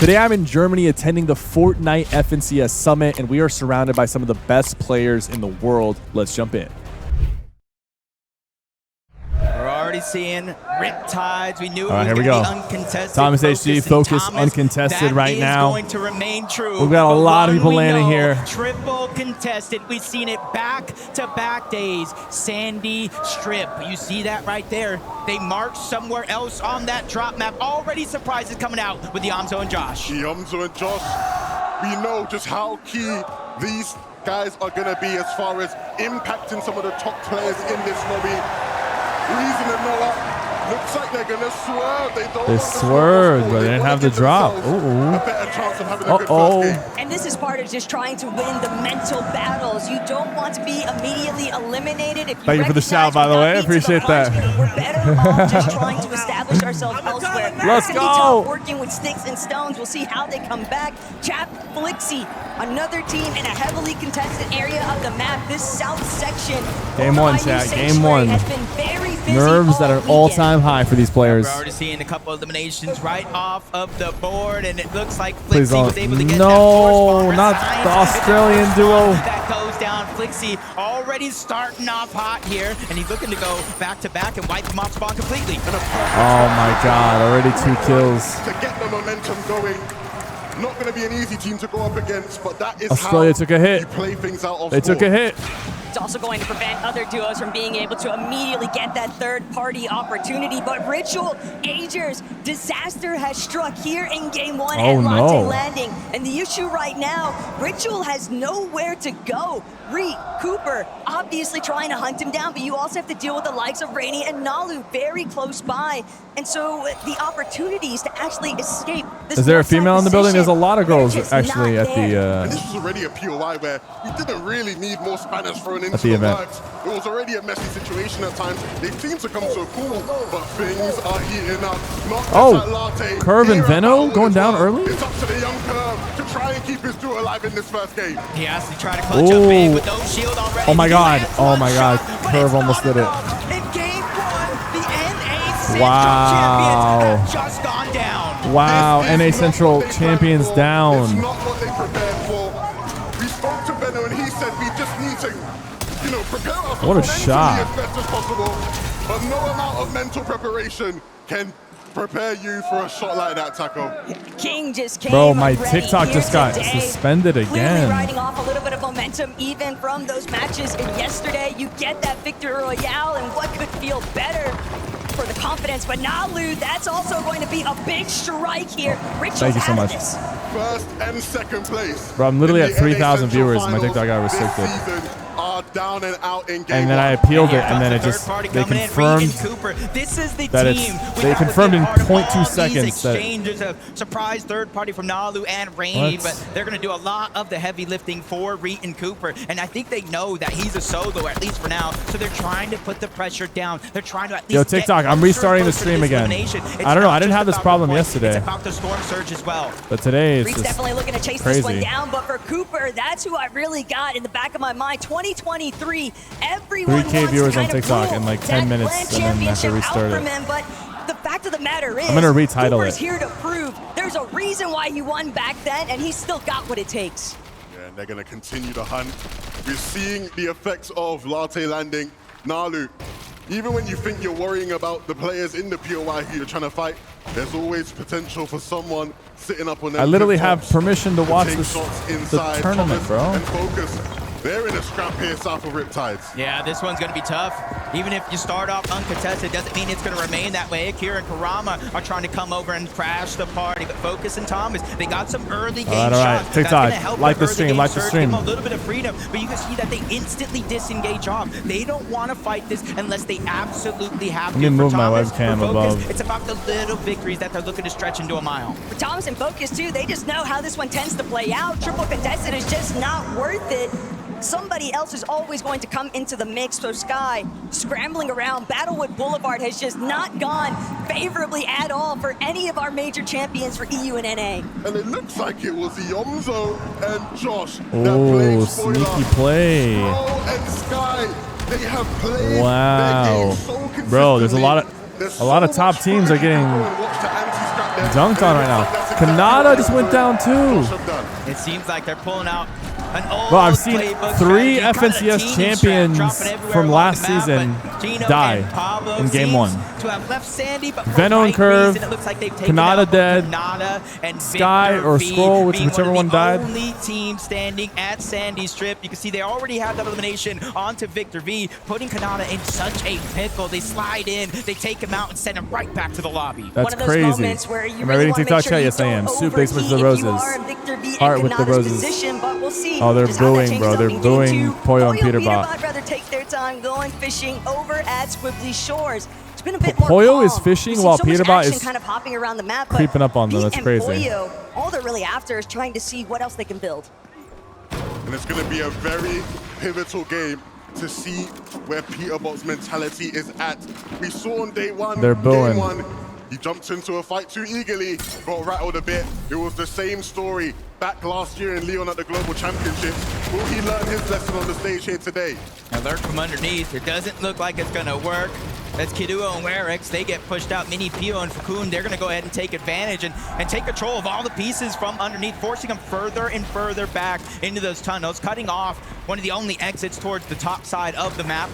Today I'm in Germany attending the Fortnite FNCS Summit, and we are surrounded by some of the best players in the world. Let's jump in. We're already seeing Riptides. We knew it was here going we to go. be uncontested. Thomas HG, focus, uncontested right now. Going to remain true. We've got a lot of people landing here. Triple contested. We've seen it back-to-back days. Sandy Strip. You see that right there. They marched somewhere else on that drop map. Already surprises coming out with Yomzo and Josh. Yomzo and Josh, we know just how key these guys are going to be as far as impacting some of the top players in this lobby. Reason and Noah, looks like they're gonna swerve. They swerved, but they didn't have the drop. A better chance of having a good first game. And this is part of just trying to win the mental battles. You don't want to be immediately eliminated. If you Thank you for the shout, by the way. I appreciate that. We're better off just trying to establish ourselves elsewhere. Let's go. Working with sticks and stones. We'll see how they come back. Chap Flixie, another team in a heavily contested area of the map. This south section. Game one, chat. Game one. Has been very busy. Nerves at an all-time high for these players. We're already seeing a couple of eliminations right off of the board, and it looks like Please Flixie don't. was able to get No, that not the Australian duo. That goes down. Flixie already starting off hot here, and he's looking to go back-to-back and wipe him off spawn completely. Oh my God, already 2 kills. To get the momentum going. Not going to be an easy team to go up against, but that is Australia how took a hit. you play things out of They took a hit. It's also going to prevent other duos from being able to immediately get that third-party opportunity. But Ritual, Agers, disaster has struck here in Game 1 at Latte Landing. And the issue right now, Ritual has nowhere to go. Reet, Cooper, obviously trying to hunt him down, but you also have to deal with the likes of Rainy and Nalu very close by. And so the opportunities to actually escape this. Is there a female in the building? There's a lot of girls actually at the... And this was already a POI where we didn't really need more Spanish thrown into the event. works. It was already a messy situation at times. They seem to come so cool, but things are heating up. Not just at Latte. Curve and Veno going down early? It's up to the young Curve to try and keep his duo alive in this first game. He has to try to clutch up big with no shield already. Oh my God. Oh my God. Curve almost did it. In Game 1, the NA Central Wow. champions have just gone down. Wow. NA Central champions It's down. not what they prepared for. We spoke to Veno and he said we just need to, prepare ourselves What a mentally shot. as best as possible. But no amount of mental preparation can prepare you for a shot like that, Taco. King just came. Bro, my ready TikTok here just got today. suspended Clearly again. riding off a little bit of momentum even from those matches. And yesterday, you get that Victor Royale, and what could feel better for the confidence? But Nalu, that's also going to be a big strike here. Ritual's Thank you so out of much. this. First and second place. Bro, I'm literally in at the 3,000 NA Central viewers. My TikTok got Finals restricted. this season are down and out in game And then I one. appealed it, and then it just, they confirmed This is the that team. they confirmed in 0.2 seconds that... Exchanges a surprise third party from Nalu and Rainy, What? but they're going to do a lot of the heavy lifting for Reet and Cooper. And I think they know that he's a solo, at least for now. So they're trying to put the pressure down. They're trying to at least Yo, TikTok, I'm restarting the stream again. I don't know. I didn't have this problem yesterday. It's about the storm surge as well. But today it's Reed's just definitely looking to chase crazy. this one down, but for Cooper, that's who I really got in the back of my mind. 2023, everyone 3K wants viewers to on kind of TikTok rule in like that 10 minutes, Land and then I have to Championship restart out it. from him, but the fact of the matter is, I'm gonna retitle Cooper's it. here to prove there's a reason why he won back then, and he's still got what it takes. Yeah, and they're going to continue to hunt. We're seeing the effects of Latte Landing. Nalu, even when you think you're worrying about the players in the POI who you're trying to fight, there's always potential for someone sitting up on them. I literally have permission to watch take this, shots the inside, tournament, Thomas bro. And focus. They're in a scrap here south of Riptides. Yeah, this one's going to be tough. Even if you start off uncontested, doesn't mean it's going to remain that way. Akira and Karama are trying to come over and crash the party, but Focus and Thomas, they got some early game shots. TikTok, That's gonna help like their the early stream, game like the surge, stream. give them a little bit of freedom, but you can see that they instantly disengage off. They don't want to fight this unless they absolutely have to. Let me move For my Thomas, webcam for Focus, above. It's about the little victories that they're looking to stretch into a mile. For Thomas and Focus, too, they just know how this one tends to play out. Triple contested is just not worth it. Somebody else is always going to come into the mix. So Sky scrambling around. Battlewood Boulevard has just not gone favorably at all for any of our major champions for EU and NA. And it looks like it was Yomzo and Josh that Oh, played spoiler. sneaky play. Oh, and Sky, they have played Wow. their game so consistently. Bro, there's a lot of There's top so teams are much getting pressure. Watch the anti-scrap there. dunked on right now. Kanata just went down too. It seems like they're pulling out an old Well, I've seen playbook 3 strategy, kind of FNCS team champions strat, dropping everywhere from along last the map, season but Gino die and Pablo in game seems 1. to have left Sandy, but for Veno and right Curve, reason, it looks like they've taken Kanata out both dead, Kanata and Sky Victor or V, Scroll, being whichever one one of the died. only team standing at Sandy's strip. You can see they already have that elimination onto Victor V, putting Kanata in such a pickle. They slide in, they take him out, and send him right back to the lobby. That's one of those crazy. moments where you Am I really reading want to TikTok make sure chat? you Yes, I am. don't Soup basement to the overheat if roses. you are in Victor V Heart and with the Kanata's roses. position, but we'll see. Oh, they're just how that booing, changes bro. up They're in game booing 2. Poyo and Peterbot. Peterbot rather take their time going fishing over at Squibbly Shores. It's been a bit more Poyo calm. is fishing We've seen while so much Peterbot action is kind of hopping around the map, but creeping up on them. Pete That's and crazy. Poyo, all they're really after is trying to see what else they can build. And it's going to be a very pivotal game to see where Peterbot's mentality is at. We saw on day 1, They're booing. game 1, he jumped into a fight too eagerly, got rattled a bit. It was the same story back last year in Leon at the Global Championships. Will he learn his lesson on the stage here today? Alert from underneath. It doesn't look like it's going to work. That's Kiduo and Werix. They get pushed out. Mini Pio and Fakun, they're going to go ahead and take advantage and take control of all the pieces from underneath, forcing them further and further back into those tunnels, cutting off one of the only exits towards the top side of the map.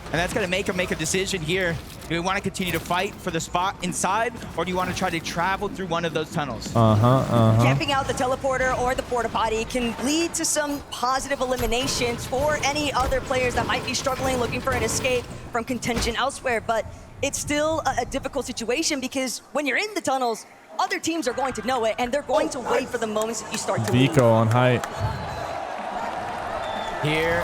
And that's going to make them make a decision here. Do we want to continue to fight for the spot inside, or do you want to try to travel through one of those tunnels? Camping out the teleporter or the porta potty can lead to some positive eliminations for any other players that might be struggling, looking for an escape from contention elsewhere. But it's still a difficult situation because when you're in the tunnels, other teams are going to know it, and they're going to wait for the moments that you start to Vico on height. Here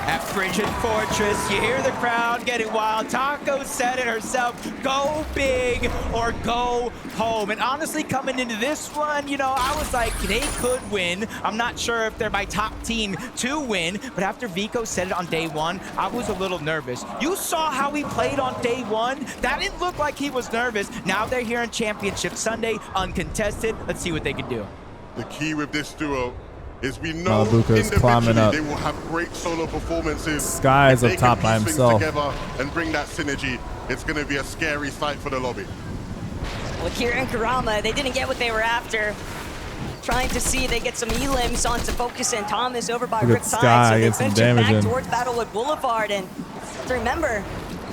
at Frigid Fortress, you hear the crowd getting wild. Taco said it herself, go big or go home. And honestly, coming into this one, you know, I was like, they could win. I'm not sure if they're my top team to win, but after Vico said it on day 1, I was a little nervous. You saw how he played on day 1. That didn't look like he was nervous. Now they're here on Championship Sunday, uncontested. Let's see what they can do. The key with this duo is we know Malabuka's climbing up. they will have great solo performances. Sky's up top by himself. Together and bring that synergy. It's going to be a scary sight for the lobby. Well, Kira and Karama, they didn't get what they were after. Trying to see if they get some elims onto Focus and Thomas over by Look at Riptide. Sky So they get some venture damage back in. towards Battlewood Boulevard. And to remember,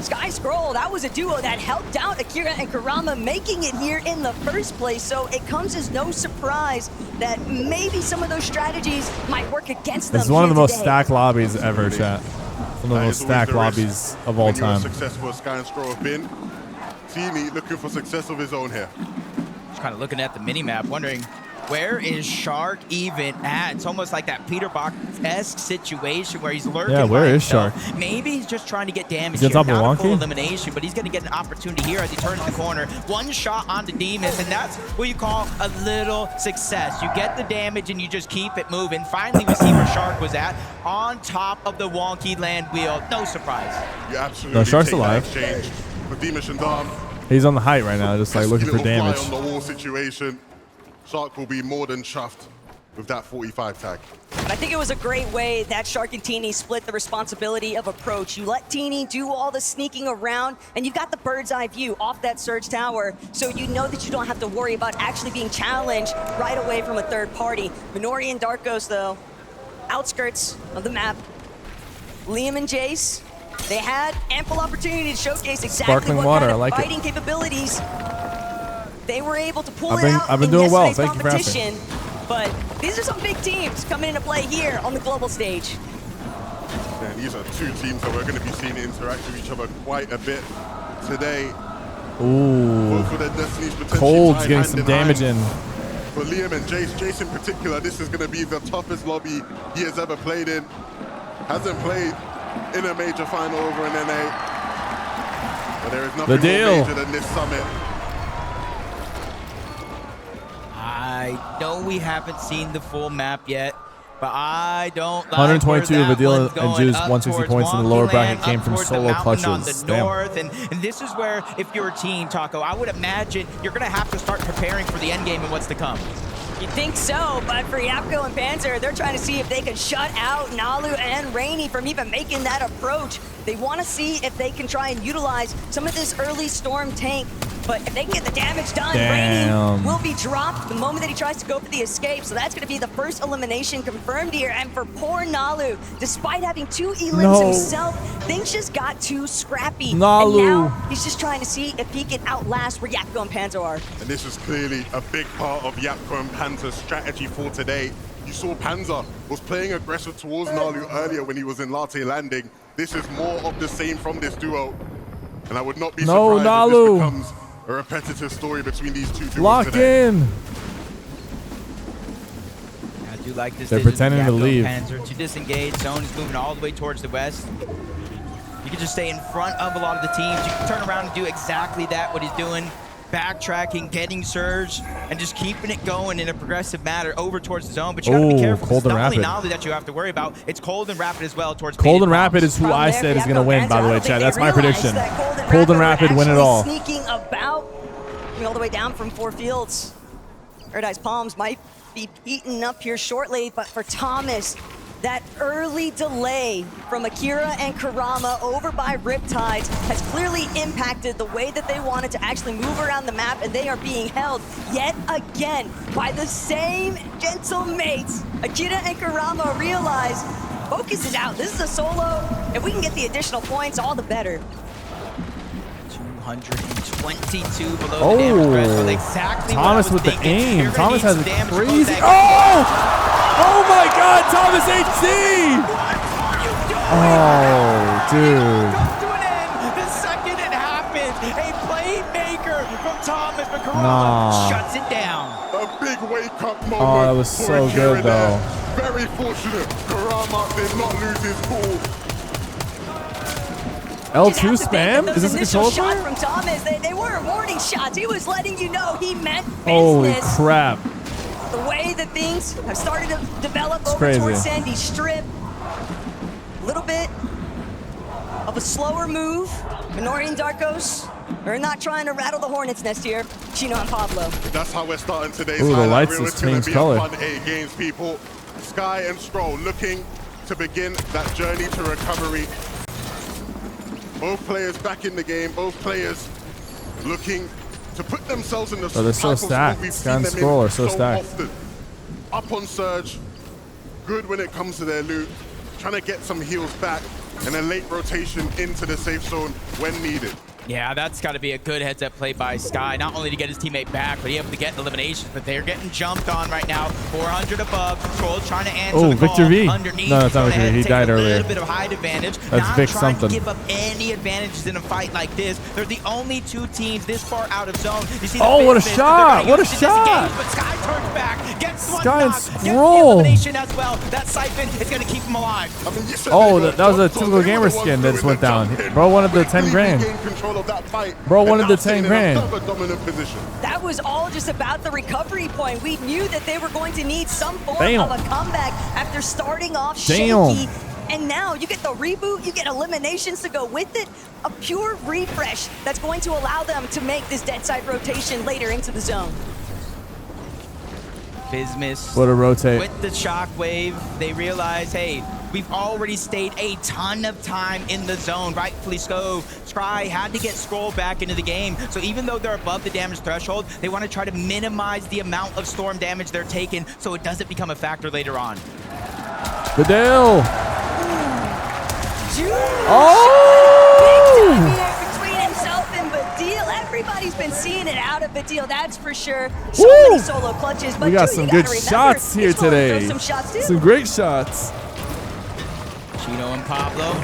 Sky Scroll, that was a duo that helped out Akira and Karama making it here in the first place. So it comes as no surprise that maybe some of those strategies might work against them. This is one of the most today. stacked lobbies ever, chat. One of the most stacked lobbies of all when you're time. as successful as Sky and Scroll have been, Teeny looking for success of his own here. Just kind of looking at the mini-map, wondering, where is Shark even at? It's almost like that Peter Box-esque situation where he's lurking. Yeah, where by is himself. Shark? Maybe he's just trying to get damage He's here. on top of Not a full Wonky? elimination, but he's going to get an opportunity here as he turns the corner. One shot onto Demons, and that's what you call a little success. You get the damage and you just keep it moving. Finally, we see where Shark was at, on top of the wonky land wheel. No surprise. You absolutely No, Shark's take alive. that exchange. But Dimash and Dom, He's on the height right now, just like looking for little fly damage. on the wall situation. Shark will be more than chuffed with that 45 tag. But I think it was a great way that Shark and Teeny split the responsibility of approach. You let Teeny do all the sneaking around, and you've got the bird's eye view off that Surge Tower, so you know that you don't have to worry about actually being challenged right away from a third party. Minori and Darkos, though, outskirts of the map. Liam and Jace, they had ample opportunity to showcase exactly Sparkling what water, kind I of like it. fighting capabilities they were able to pull I've been out in doing well. yesterday's Thank you for asking. competition. But these are some big teams coming into play here on the global stage. And these are two teams that we're going to be seeing interact with each other quite a bit today. Ooh. Both of their destinies potentially Cold's tied getting hand some in damage hand. in. For Liam and Jace in particular, this is going to be the toughest lobby he has ever played in. Hasn't played in a major final over in NA. But there is nothing more major than this summit. I know we haven't seen the full map yet, but I don't like 122 where of that Adil one's and going, Juice, up 160 towards points in the lower Wonky bracket Land, came up from towards the solo mountain on clutches. the Damn. north, and this is where, if you're a team, Taco, I would imagine you're going to have to start preparing for the end game and what's to come. You think so, but for Yapko and Panzer, they're trying to see if they can shut out Nalu and Rainy from even making that approach. They want to see if they can try and utilize some of this early Storm tank But if they can get the damage done, Damn. Brady will be dropped the moment that he tries to go for the escape. So that's going to be the first elimination confirmed here. And for poor Nalu, despite having 2 elims himself, things just got too scrappy. Nalu. And now he's just trying to see if he can outlast where Yakko and Panzer are. And this is clearly a big part of Yakko and Panzer's strategy for today. You saw Panzer was playing aggressive towards Nalu earlier when he was in Latte Landing. This is more of the same from this duo. And I would not be surprised if this becomes a repetitive story between these two duos Lock today. in. I do like this. They're pretending to leave. Panzer to disengage. Zone is moving all the way towards the west. You can just stay in front of a lot of the teams. You can turn around and do exactly that, what he's doing. Backtracking, getting surge, and just keeping it going in a progressive manner over towards the zone. But you gotta be careful. Cold and it's not Rapid. only Nolly that you have to worry about, it's Cold and Rapid as well towards Cold and Baited Rapid Bombs. is who I said is going to win, by the way, Chad. That's my prediction. Cold Cold and Rapid win it all. Sneaking about, coming all the way down from 4 fields. Paradise Palms might be eaten up here shortly, but for Thomas, that early delay from Akira and Karama over by Riptides has clearly impacted the way that they wanted to actually move around the map, and they are being held yet again by the same gentle mates. Akira and Karama realize focus is out. This is a solo. If we can get the additional points, all the better. 222 below the damage threshold. Exactly Thomas what I was with the thinking. aim. You're gonna Thomas need has some a damage crazy. below that. Oh my God, Thomas HC. Oh, dude. Comes to an end the second it happened. A playmaker from Thomas, but Karama shuts it down. A big wake-up moment. Oh, that was for so Akira good, there. though. Very fortunate. Karama did not lose his cool. L2 spam? Is this a control shot player? from Thomas? They weren't warning shots. He was letting you know he meant business. Holy crap. The way that things have started to develop over crazy. towards Sandy Strip. A little bit of a slower move. Minori and Darkos are not trying to rattle the Hornet's nest here. Chino and Pablo. That's how we're starting today's Ooh, the highlight lights reel. just It's going changed to be color. a fun 8 games, people. Sky and Stroll looking to begin that journey to recovery. Both players back in the game. Both players looking to put themselves in the they're so type of stacked. spot we've Sky seen and them in Scroll are so stacked. often. Up on surge, good when it comes to their loot, trying to get some heals back, and a late rotation into the safe zone when needed. Yeah, that's got to be a good heads-up play by Sky, not only to get his teammate back, but he able to get eliminations, but they're getting jumped on right now. 400 above, Troll trying to answer the Victor call V. underneath. No, that's not Victor V. He died earlier. A little bit of height advantage. That's not Vic trying something. to give up any advantages in a fight like this. They're the only 2 teams this far out of zone. You see the Oh, what a business. shot! They're gonna What a use the shot! disengage, but Sky turns back, gets one Sky and knock, gets the Scroll. elimination as well. That siphon is going to keep him alive. I mean, you said Oh, they that was a jumped on. typical They gamer were the ones skin that just doing went the down. jumping. Bro wanted the Quickly 10 grand. regained control of that fight, Bro and wanted now the sitting 10 in grand. another dominant position. That was all just about the recovery point. We knew that they were going to need some form Damn. of a comeback after starting off Damn. shaky. And now you get the reboot, you get eliminations to go with it. A pure refresh that's going to allow them to make this dead side rotation later into the zone. Bismuth. What a rotate. With the shockwave, they realize, hey, we've already stayed a ton of time in the zone, rightfully so. Sky had to get Scroll back into the game. So even though they're above the damage threshold, they want to try to minimize the amount of storm damage they're taking so it doesn't become a factor later on. Bedell. Big Oh! time here between himself and Badil. Everybody's been seeing it out of Badil, that's for sure. So Woo! many solo clutches, but We got too, some you good gotta remember, shots here he's willing to throw today. Some shots too. Some great shots. Chino and Pablo.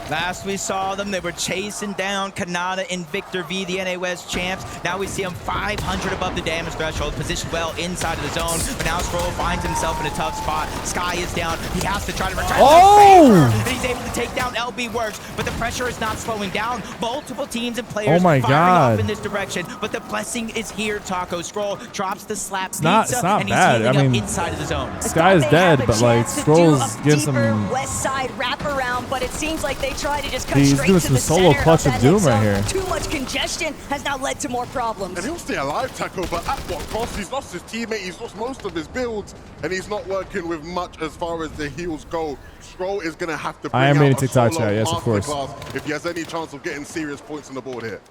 Last we saw them, they were chasing down Kanata and Victor V, the NA West champs. Now we see him 500 above the damage threshold, positioned well inside of the zone. But now Scroll finds himself in a tough spot. Sky is down. He has to try to return Oh! the favor. And he's able to take down LB Works, but the pressure is not slowing down. Multiple teams and players Oh my firing God. off in this direction, but the blessing is here. Taco Scroll drops the slap pizza, not and he's bad. healing I up mean, inside of the zone. Sky is They dead, have a but like chance to Scroll's do a getting deeper some. west side wraparound, but it seems like they try to just cut He's straight doing to some the solo center clutch of of that doom next right zone. here. Too much congestion has now led to more problems. And he'll stay alive, Taco, but at what cost? He's lost his teammate, he's lost most of his builds, and he's not working with much as far as the heals go. Scroll is going to have to bring I am out reading a TikTok solo chat, yes, of course. masterclass if he has any chance of getting serious points on the board here.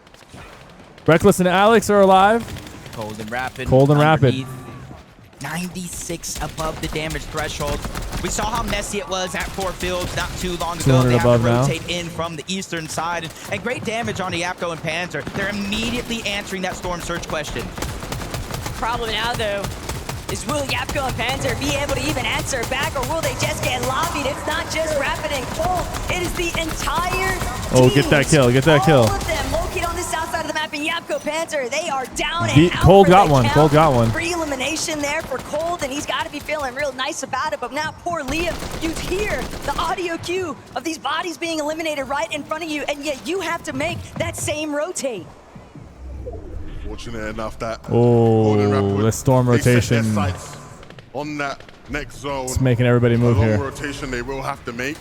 Reckless and Alex are alive. Cold and Rapid. Cold and Rapid. Underneath. 96 above the damage threshold. We saw how messy it was at Core Fields not too long ago. 200 They have above to now. rotate in from the eastern side. And great damage on the Yapko and Panzer. They're immediately answering that Storm Surge question. Problem now, though, is will Yapko and Panzer be able to even answer back, or will they just get lobbied? It's not just Rapid and Cold. It is the entire Oh, teams. get that kill. Get that kill. All of them located on the south side of the map. And Yapko Panzer, they are down and out Cold for got the one. count. Cold got one. Free elimination there for Cold, and he's got to be feeling real nice about it. But now poor Liam, you hear the audio cue of these bodies being eliminated right in front of you, and yet you have to make that same rotate. Fortunate enough that the storm they set their rotation. sights on that next zone. It's making everybody move a long here. rotation they will have to make.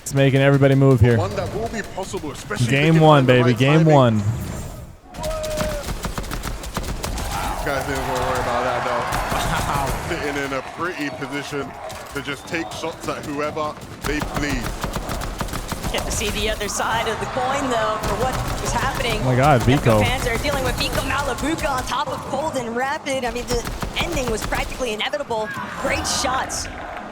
It's making everybody move here. One that will be possible, especially Game one, baby. Game one. These guys didn't worry about that though. Sitting in a pretty position to just take shots at whoever they please. Get to see the other side of the coin, though, for what was happening. Oh my God, Vico. Fans are dealing with Vico Malabuka on top of Cold and Rapid. I mean, the ending was practically inevitable. Great shots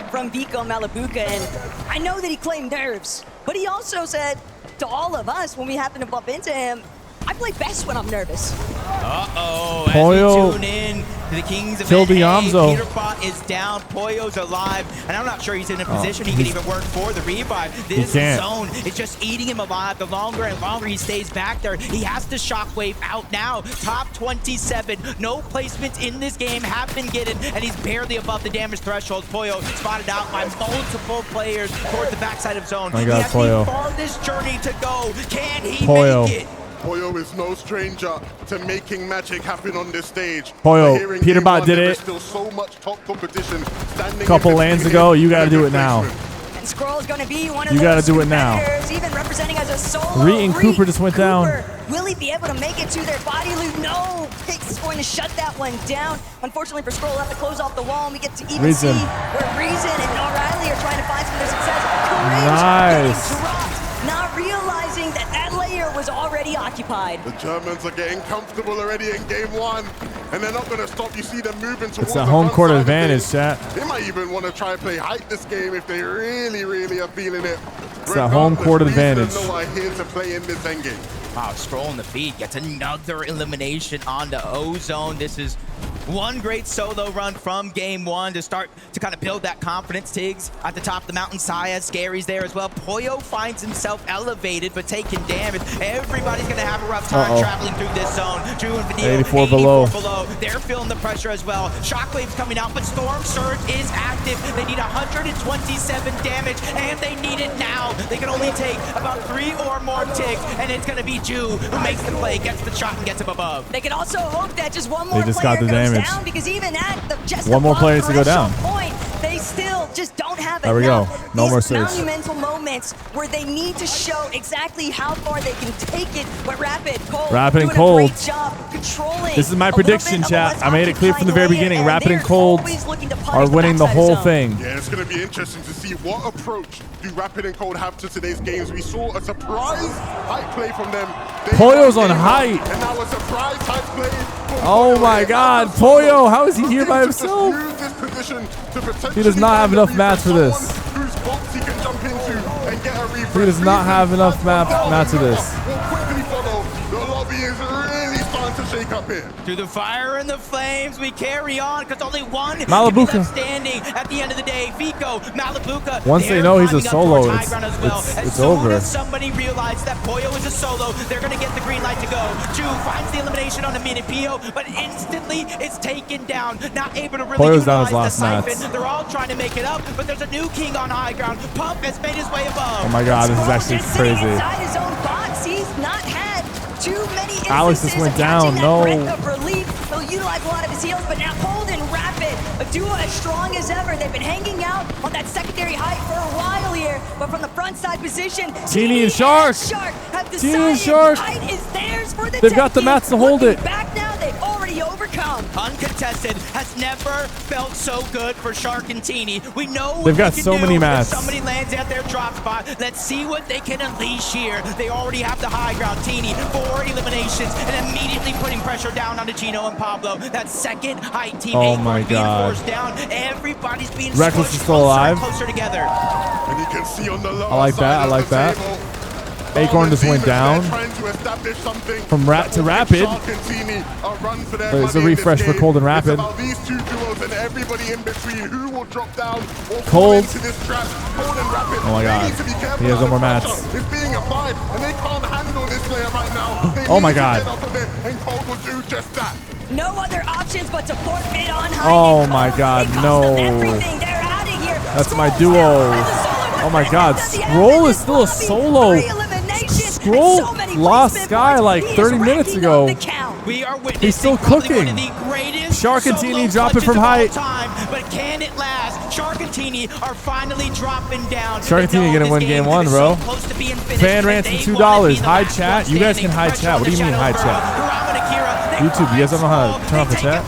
from Vico Malabuka, and I know that he claimed nerves, but he also said to all of us when we happened to bump into him, I play best when I'm nervous. Uh-oh, Pollo as we tune in to the Kings of killed the NA, Yamzo. Peterpot is down, Pollo's alive, and I'm not sure he's in a position he can even work for the revive. This can't. zone is just eating him alive. The longer and longer he stays back there, he has to shockwave out now. Top 27, no placements in this game have been getting, and he's barely above the damage threshold. Pollo spotted out by multiple players towards the backside of zone. My God, he has Pollo. the farthest journey to go. Can he Pollo. make it? Pollo is no stranger to making magic happen on this stage. Pollo, But here in Peterbot game one, did there it. is still so much top competition standing Couple in lands between ago, him you gotta and do the it now. replacement. And Scroll is going to be one of You those gotta do it now. competitors, even representing as a solo. Reed and Cooper just went down. Will he be able to make it to their body loot? No. Hicks is going to shut that one down. Unfortunately for Scroll, we'll have to close off the wall, and we get to even Reason. see where Reason and O'Reilly are trying to find some of their success. Courage Nice. getting dropped, not realizing that that layer was already occupied. The Germans are getting comfortable already in game one, and they're not going to stop. You see them moving towards It's the a home front court side of advantage, things. chat. They might even want to try and play hype this game if they really, really are feeling it. It's a home court Regardless, advantage. Reason are here to play in this endgame. Wow, Scroll in the feed gets another elimination on the O-Zone. This is one great solo run from game one to start to kind of build that confidence. Tiggs at the top of the mountain, Saya, Scary's there as well. Pollo finds himself elevated but taking damage. Everybody's going to have a rough time traveling through this zone. Drew and Vanille, 84 below. They're feeling the pressure as well. Shockwave's coming out, but Storm Surge is active. They need 127 damage, and they need it now. They can only take about 3 or more ticks, and it's going to be Jew who makes the play, gets the shot, and gets him above. They can also hope that just one more They just player got the goes damage. down, because even at the just One more above player needs to go down. threshold point, they still just don't have There we go. enough. No These more surge. monumental moments where they need to show exactly how far they can take it. But Rapid, Cold, Rapid and doing Cold. a great job controlling. This is my a little prediction, bit of a chat. less I made it clear from the very occupied beginning. layer, Rapid and they're Cold always looking to punish are winning the backside whole zone. thing. Yeah, it's going to be interesting to see what approach do Rapid and Cold have to today's games. We saw a surprise hype play from them. They Pollo's won on game one, height. And now a surprise hype play from Oh Pollo. my And God, that's a solo Pollo, how is he here by who's just himself? used this position to potentially He does not have find a enough mats for replay. this. Someone whose bolts he can jump into and get a refresh. He does not have enough mats for this. Will quickly follow. The lobby is really starting to shake up here. Through the fire and the flames, we carry on because only one Malabuka. can be left standing at the end of the day. Vico, Malabuka. Once they they're know he's a climbing up solo, towards high it's- ground as well. it's As soon over. as somebody realizes that Pollo is a solo, they're going to get the green light to go. Ju finds the elimination on the Minipio, but instantly it's taken down. Not able to really Pollo's down his utilize the last siphon. mats. They're all trying to make it up, but there's a new king on high ground. Pump has made his way above. Oh my God, this is Scroll actually just sitting crazy. inside his own box. He's not had too many instances Alex just went of down, catching no. that breath of relief. He'll utilize a lot of his heals, but now Cold and Rapid, a duo as strong as ever. They've been hanging out on that secondary height for a while here, but from the front side position, Teeny and Shark. have Teeny and decided Shark. height is theirs for the They've got the taking. mats to hold Looking it. back now, they've already overcome. Uncontested, has never felt so good for Shark and Teeny. We know they've got so many mats. Somebody lands at their drop spot. Let's see what they can unleash here. They already have the high ground. Teeny, 4 eliminations, and immediately putting pressure down onto Gino and Pablo. That second height team. Oh my God. Forced down. Everybody's being Reckless is still alive. Closer together. And you can see on the I like that. I like that. Acorn just went down from Rat to Rapid. There's a refresh for Cold and Rapid. These two duos and everybody in between who will drop down or Cold. into this trap. Cold and Rapid. Oh my God. He has no more mats. It's being applied and they can't handle this player right now. Oh my God. And Cold will do just that. No other options but to forfeit on high. Oh my God, no. That's my duo. Oh my God, Scroll is still a solo. Scroll lost Sky like 30 minutes ago. He's still cooking. Shark and Teeny dropping from height. But can it last? Shark and Teeny are finally dropping down. Shark and Teeny gonna win game 1, bro. Fan ransom $2. Hide chat. You guys can hide chat. What do you mean hide chat? YouTube, you guys don't know how to turn off the chat?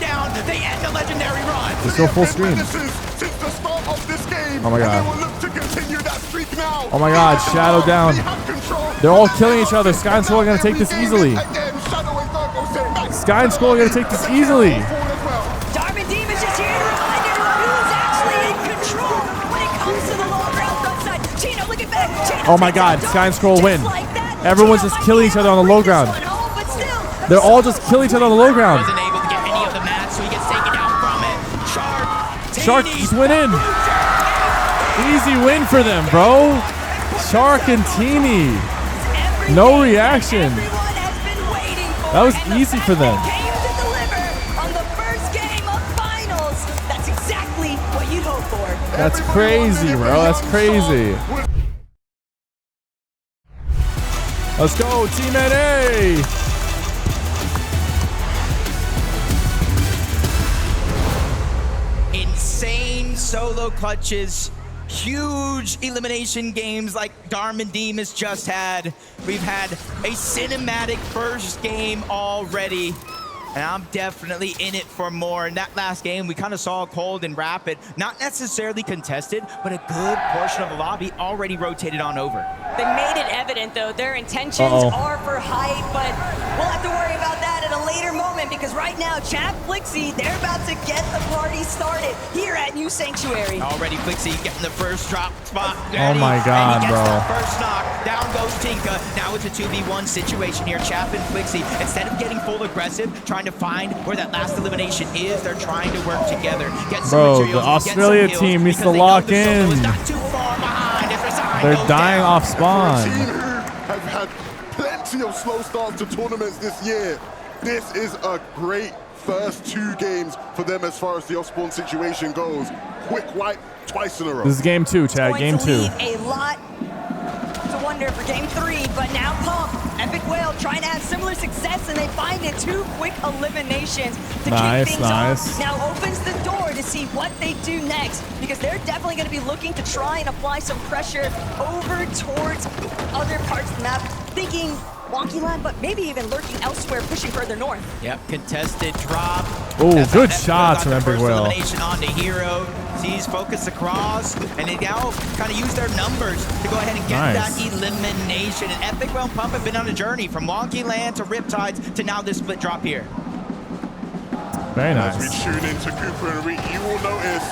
Just go full screen. Oh my God. Oh my God, Shadow down. They're all killing each other. Sky and Scroll are going to take this easily. Sky and Scroll are going to take this easily. Darman Deem is just here to remind everyone who's actually in control when it comes to the lower ground front side. Chino, look at that. Oh my God, Sky and Scroll win. Everyone's just killing each other on the low ground. They're all just killing each other on the low ground. Wasn't able to get any of the mats, so he gets taken out from it. Shark just went in. Easy win for them, bro. Shark and Teeny. No reaction. That was easy for them. That's crazy, bro. That's crazy. Let's go, Team NA. Insane solo clutches. Huge elimination games like Darman Deem has just had. We've had a cinematic first game already. And I'm definitely in it for more. In that last game, we kind of saw Cold and Rapid, not necessarily contested, but a good portion of the lobby already rotated on over. They made it evident, though, their intentions are for height, but we'll have to worry about that at a later moment because right now, Chap Flixie, they're about to get the party started here at New Sanctuary. Already Flixie getting the first drop spot. Oh my God, and he gets bro. that first knock. Down goes Tinka. Now it's a 2v1 situation here. Chap and Flixie, instead of getting full aggressive, trying to find where that last elimination is, they're trying to work together. Get some Bro, materials, the Australia team needs to lock in. They're dying off spawn. Team who have had plenty of slow starts to tournaments this year. This is a great first 2 games for them as far as the off-spawn situation goes. Quick wipe twice in a row. This is game 2, Chad. Game 2. A lot to wonder for game 3, but now Pump, Epic Whale trying to have similar success, and they find it 2 quick eliminations to kick things off. Now opens the door to see what they do next, because they're definitely going to be looking to try and apply some pressure over towards other parts of the map, thinking Wonky Land, but maybe even lurking elsewhere, pushing further north. Yep, contested drop. Oh, good shots from Epic Whale. Elimination on the hero. Sees focus across, and they now kind of use their numbers to go ahead and get that elimination. And Epic Whale and Pump have been on a journey from Wonky Land to Riptides to now this split drop here. Very nice. As we tune into Cooper and Reek, you will notice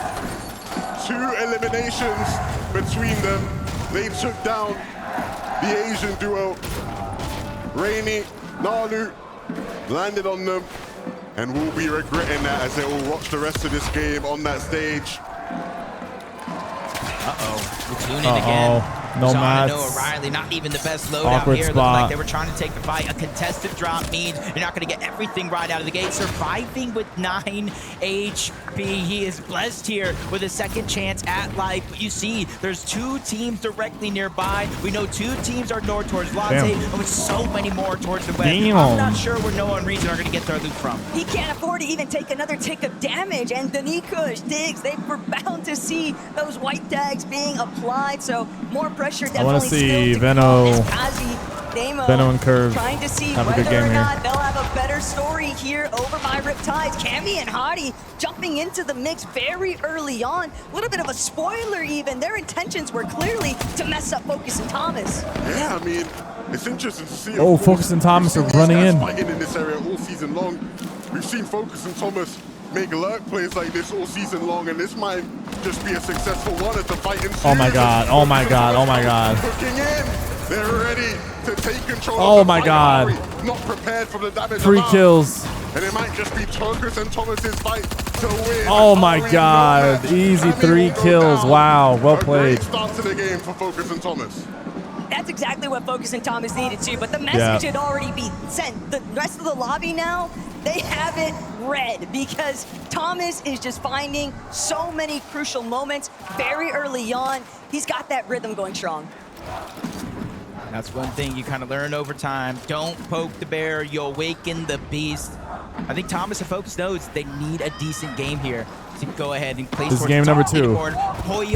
2 eliminations between them. They took down the Asian duo. Rainy, Nalu landed on them, and will be regretting that as they will watch the rest of this game on that stage. We're tuning again. No mats. O'Reilly, not even the best loadout Awkward here. spot. Looking like they were trying to take the fight. A contested drop means you're not going to get everything right out of the gate. Surviving with 9 HP. He is blessed here with a second chance at life. But you see, there's 2 teams directly nearby. We know 2 teams are north towards Latte, and with so many more towards the west. I'm not sure where Noah and Reason are going to get their loot from. He can't afford to even take another tick of damage, and Danikush, Diggs, they were bound to see those white tags being applied, so more pressure definitely. I want to see Veno. Damo. Benno and Curve Trying to see have a good whether game or here. not they'll have a better story here over by Riptides. Cammy and Hottie jumping into the mix very early on. A little bit of a spoiler even. Their intentions were clearly to mess up Focus and Thomas. Yeah, I mean, it's interesting to see. Oh, Focus and Thomas are running in. Fighting in this area all season long. We've seen Focus and Thomas make lurk plays like this all season long, and this might just be a successful one as the fight ensues. Oh my god, oh my god, oh my god. Hooking in. They're ready to take control. Oh of the my fight. god. Not prepared for the damage. 3 kills. And it might just be Focus and Thomas's fight to win. Oh my god. Easy 3 kills. Wow, well played. Great start to the game for Focus and Thomas. That's exactly what Focus and Thomas needed to, but the message had already been sent. The rest of the lobby now, they have it read because Thomas is just finding so many crucial moments very early on. He's got that rhythm going strong. That's one thing you kind of learn over time. Don't poke the bear, you'll awaken the beast. I think Thomas and Focus knows they need a decent game here to go ahead and place. This is game number 2.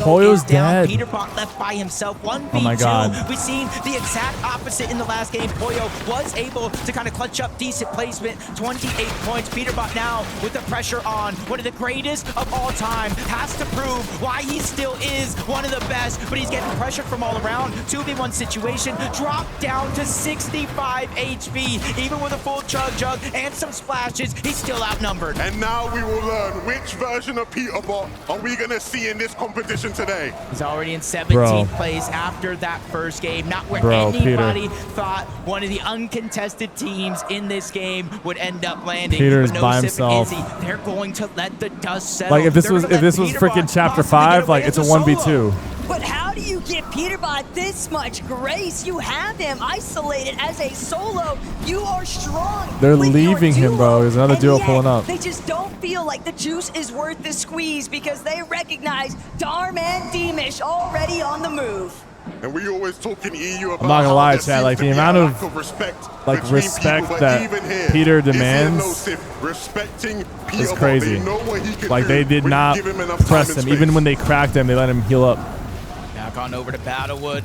Pollo's dead. Peterbot left by himself. 1v2. Oh my god. We've seen the exact opposite in the last game. Pollo was able to kind of clutch up decent placement. 28 points. Peterbot now with the pressure on. One of the greatest of all time. Has to prove why he still is one of the best, but he's getting pressured from all around. 2v1 situation. Dropped down to 65 HP. Even with a full jug and some splashes, he's still outnumbered. And now we will learn which version of Peterbot are we going to see in this competition today. He's already in 17th place after that first game. Not where anybody thought one of the uncontested teams in this game would end up landing. Peter is but no by Sip himself. and Izzy, they're going to let the dust settle. Like if this was Peterbot freaking chapter possibly get 5, away like it's a as solo. 1v2. But how do you give Peterbot this much grace? You have him isolated as a solo. You are strong. They're with your leaving him, duo, bro. There's another and duo yet pulling up. They just don't feel like the juice is worth the squeeze because they recognize Darm and Deemish already on the move. And we always talk in EU about I'm not gonna lie, there chat, like seems the to be a amount lack of respect respect people, that even here, Peter Izzy and demands Nosif respecting Peter, is crazy. they know what he can Like do they did when you not give him enough press time him. and Even space. when they cracked him, they let him heal up. Back on over to Battlewood.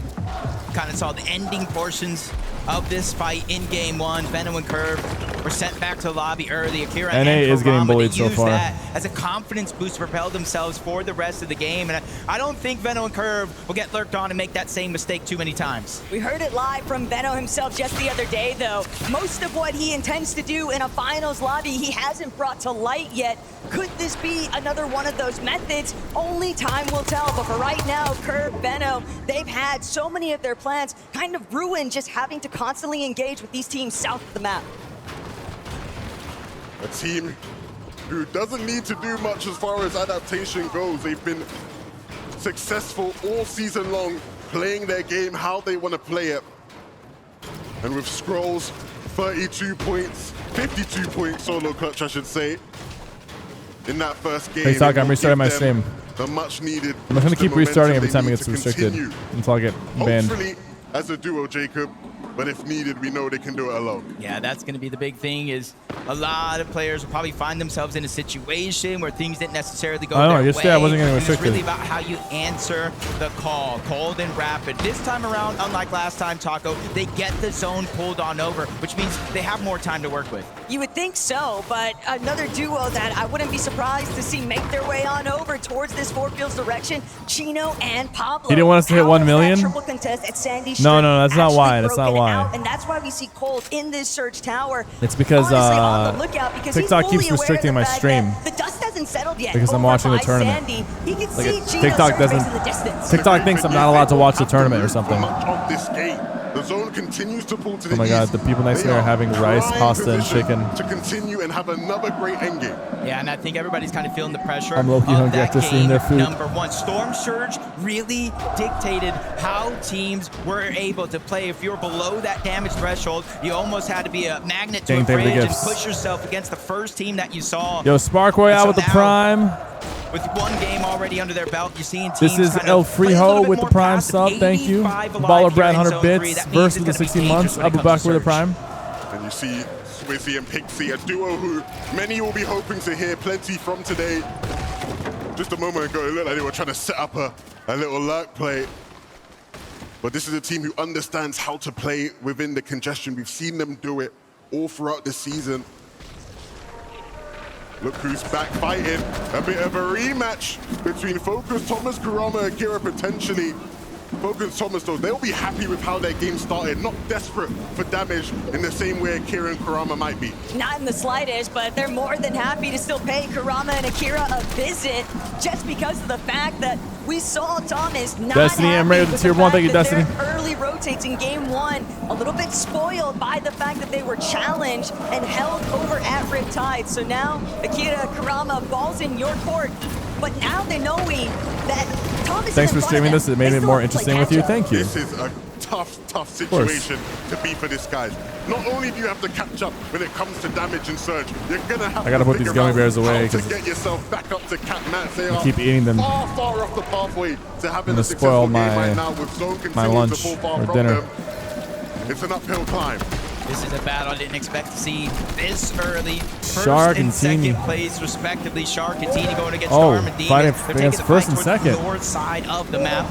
Kind of saw the ending portions of this fight in game 1. Benno and Curve were sent back to the lobby early. Akira NA and is getting Karama, bullied they so used far. that as a confidence boost to propel themselves for the rest of the game. And I don't think Benno and Curve will get lurked on and make that same mistake too many times. We heard it live from Benno himself just the other day, though. Most of what he intends to do in a finals lobby, he hasn't brought to light yet. Could this be another one of those methods? Only time will tell. But for right now, Curve, Benno, they've had so many of their plans kind of ruined just having to constantly engage with these teams south of the map. A team who doesn't need to do much as far as adaptation goes. They've been successful all season long, playing their game how they want to play it. And with Scrolls, 32 points, 52 points solo clutch, I should say, in that first game. Hey, Talk, it I'm will restarting give my stream. them the much needed. I'm just gonna keep restarting every time it it gets restricted until I get banned. Hopefully, as a duo, Jacob, but if needed, we know they can do it alone. Yeah, that's going to be the big thing is a lot of players will probably find themselves in a situation where things didn't necessarily go their way. Yesterday I wasn't getting And it's restricted. really about how you answer the call, cold and rapid. This time around, unlike last time, Taco, they get the zone pulled on over, which means they have more time to work with. You would think so, but another duo that I wouldn't be surprised to see make their way on over towards this Fort Fields direction, Chino and Pablo. He didn't want us to hit 1 million? Triple contest at Sandy No, that's not actually why. That's not broken why. out, and that's why we see Cold in this Surge Tower. It's because Honestly, on the lookout, because TikTok he's fully keeps restricting aware my of the stream. fact that the dust hasn't settled yet. Because I'm over watching the by tournament. Sandy. He can Like see Chino TikTok surface doesn't- in the distance. TikTok thinks I'm not allowed to watch the tournament or something. Much of this game. The zone continues to pull to the Oh my god, east. the people next to They me are having rice, prime pasta, and position chicken. to continue and have another great endgame. Yeah, and I think everybody's kind of feeling the pressure I'm low-key of hungry that after seeing game their food. number 1. Storm Surge really dictated how teams were able to play. If you were below that damage threshold, you almost had to be a magnet to Dang, a thank you for the fridge and gifts. push yourself against the first team that you saw. Yo, Spark Royale So with the now- Prime. With one game already under their belt, you're seeing teams This is kind El of play a little Frijo bit with the more Prime passive. sub. Thank you. 85 alive Baller here Brad, in 100 zone 3. bits That means versus it's the gonna be 16 months. dangerous when it Abu comes to Bakr with the Surge. Prime. And you see Swizzy and Pixie, a duo who many will be hoping to hear plenty from today. Just a moment ago, it looked like they were trying to set up a little lurk play. But this is a team who understands how to play within the congestion. We've seen them do it all throughout the season. Look who's back fighting. A bit of a rematch between Focus, Thomas, Kurama, and Akira potentially. Focus, Thomas, though, they'll be happy with how their game started, not desperate for damage in the same way Akira and Kurama might be. Not in the slightest, but they're more than happy to still pay Kurama and Akira a visit just because of the fact that we saw Thomas not Destiny, I'm ready with tier 1. Thank you, Destiny. Early rotates in game 1, a little bit spoiled by the fact that they were challenged and held over at Riptide. So now Akira, Kurama, ball's in your court. But now they're knowing that Thomas. Thanks for streaming this. It made it more interesting with you. Thank you. This is a tough situation to be for this guy. Not only do you have to catch up when it comes to damage and surge, you're gonna have to put these gummy bears away to get yourself back up to cap mats. They keep eating them. Far off the pathway to having a spoil successful game right now with zone my lunch or dinner. It's an uphill climb. This is a battle I didn't expect to see this early. Shark and second Teeny. place, respectively. Shark and Teeny going against Oh, Arm and Demon. fighting against first and second. The north side of the map.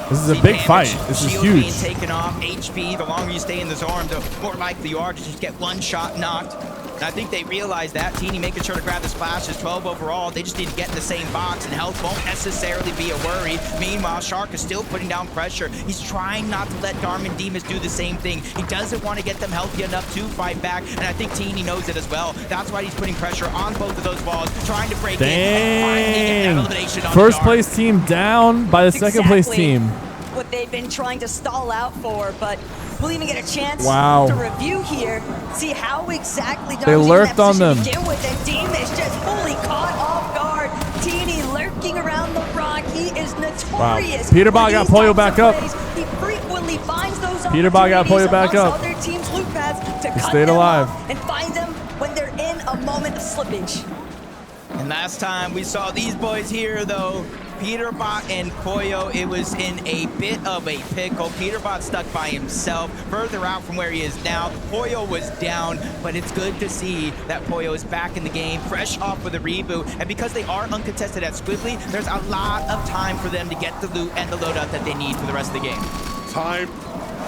This is a big fight. This is huge. Being taken off, HP, the longer you stay in the zone, the more likely you are to just get one shot knocked. And I think they realize that. Teeny making sure to grab the splashes, 12 overall. They just need to get in the same box, and health won't necessarily be a worry. Meanwhile, Shark is still putting down pressure. He's trying not to let Darman Demas do the same thing. He doesn't want to get them healthy enough to fight back, and I think Teeny knows it as well. That's why he's putting pressure on both of those walls, trying to break in and finally get that elimination on First Dark. place team down by the second place team. What they've been trying to stall out for, but we'll even get a chance to review here, see how exactly they lurked on them. Begin with, and Demas just fully caught off guard. Teeny lurking around the rock. He is notorious. Wow. Peterbot got Pollo back up. He frequently finds those Peterbot got Pollo back up. other teams' loop paths to he cut stayed them alive off and find them when they're in a moment of slippage. And last time we saw these boys here, though, Peterbot and Pollo, it was in a bit of a pickle. Peterbot stuck by himself, further out from where he is now. Pollo was down, but it's good to see that Pollo is back in the game, fresh off with a reboot. And because they are uncontested at Squibbly, there's a lot of time for them to get the loot and the loadout that they need for the rest of the game. Time.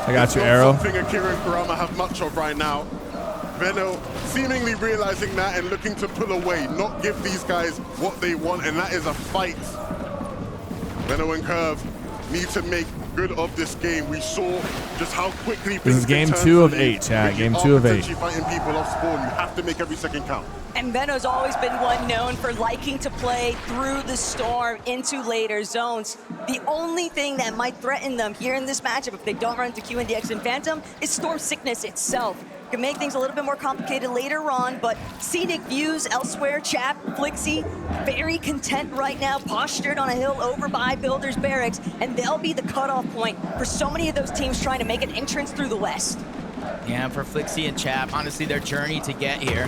I got you, Arrow. Something Akira and Kurama have much of right now. Veno seemingly realizing that and looking to pull away, not give these guys what they want, and that is a fight. Veno and Curve need to make good of this game. We saw just how quickly this is game 2 of 8, chat. Game 2 of 8. Fighting people off spawn, you have to make every second count. And Veno's always been one known for liking to play through the storm into later zones. The only thing that might threaten them here in this matchup, if they don't run into QNDX and Phantom, is storm sickness itself. Can make things a little bit more complicated later on, but scenic views elsewhere. Chap, Flixie, very content right now, postured on a hill over by Builders Barracks, and they'll be the cutoff point for so many of those teams trying to make an entrance through the west. Yeah, for Flixie and Chap, honestly, their journey to get here,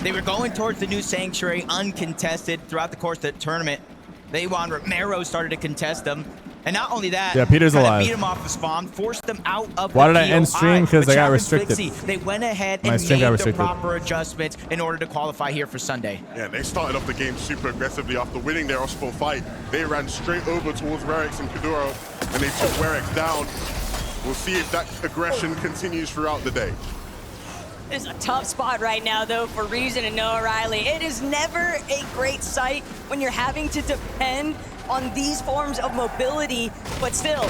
they were going towards the new Sanctuary uncontested throughout the course of the tournament. They won. Romero started to contest them. And not only that, yeah, Peter's alive. Beat him off the spawn, forced them out of Why the did I end stream? Because I got restricted. They went ahead and made the proper adjustments in order to qualify here for Sunday. Yeah, they started off the game super aggressively after winning their Ospo fight. They ran straight over towards Werex and Kuduro, and they took Werex down. We'll see if that aggression continues throughout the day. It's a tough spot right now, though, for Reason and Noah Riley. It is never a great sight when you're having to depend on these forms of mobility, but still,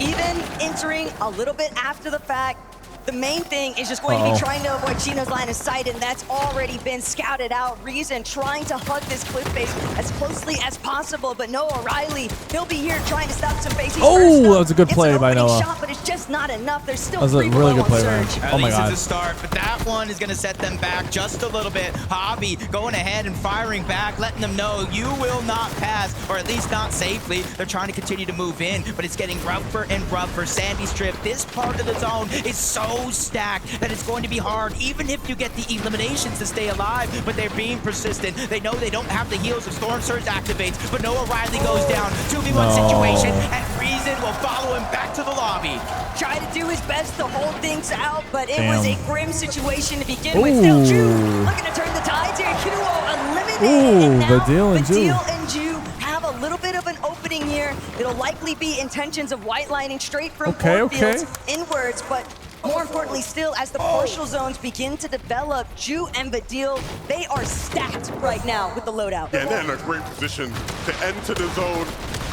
even entering a little bit after the fact, the main thing is just going to be trying to avoid Chino's line of sight, and that's already been scouted out. Reason trying to hug this cliff face as closely as possible, but Noah Riley, he'll be here trying to stop some faces. Oh, that was a good play by Noah. Shot, but it's just not enough. There's still that was a really good play, man. Oh my God. At least it's a start, but that one is going to set them back just a little bit. Hobby going ahead and firing back, letting them know you will not pass, or at least not safely. They're trying to continue to move in, but it's getting rougher and rougher. Sandy Strip, this part of the zone is so stacked that it's going to be hard, even if you get the eliminations to stay alive, but they're being persistent. They know they don't have the heals if Storm Surge activates, but Noah Riley goes down. 2v1 situation, and Reason will follow him back to the lobby. Try to do his best to hold things out, but it was a grim situation to begin with. Still, Ju looking to turn the tides here. Kiduo eliminated. Badil and Ju have a little bit of an opening shooting here. It'll likely be intentions of white lining straight from Okay. fields inwards, but more importantly still, as the partial zones begin to develop, Ju and Badil, they are stacked right now with the loadout. Yeah, they're in a great position to enter the zone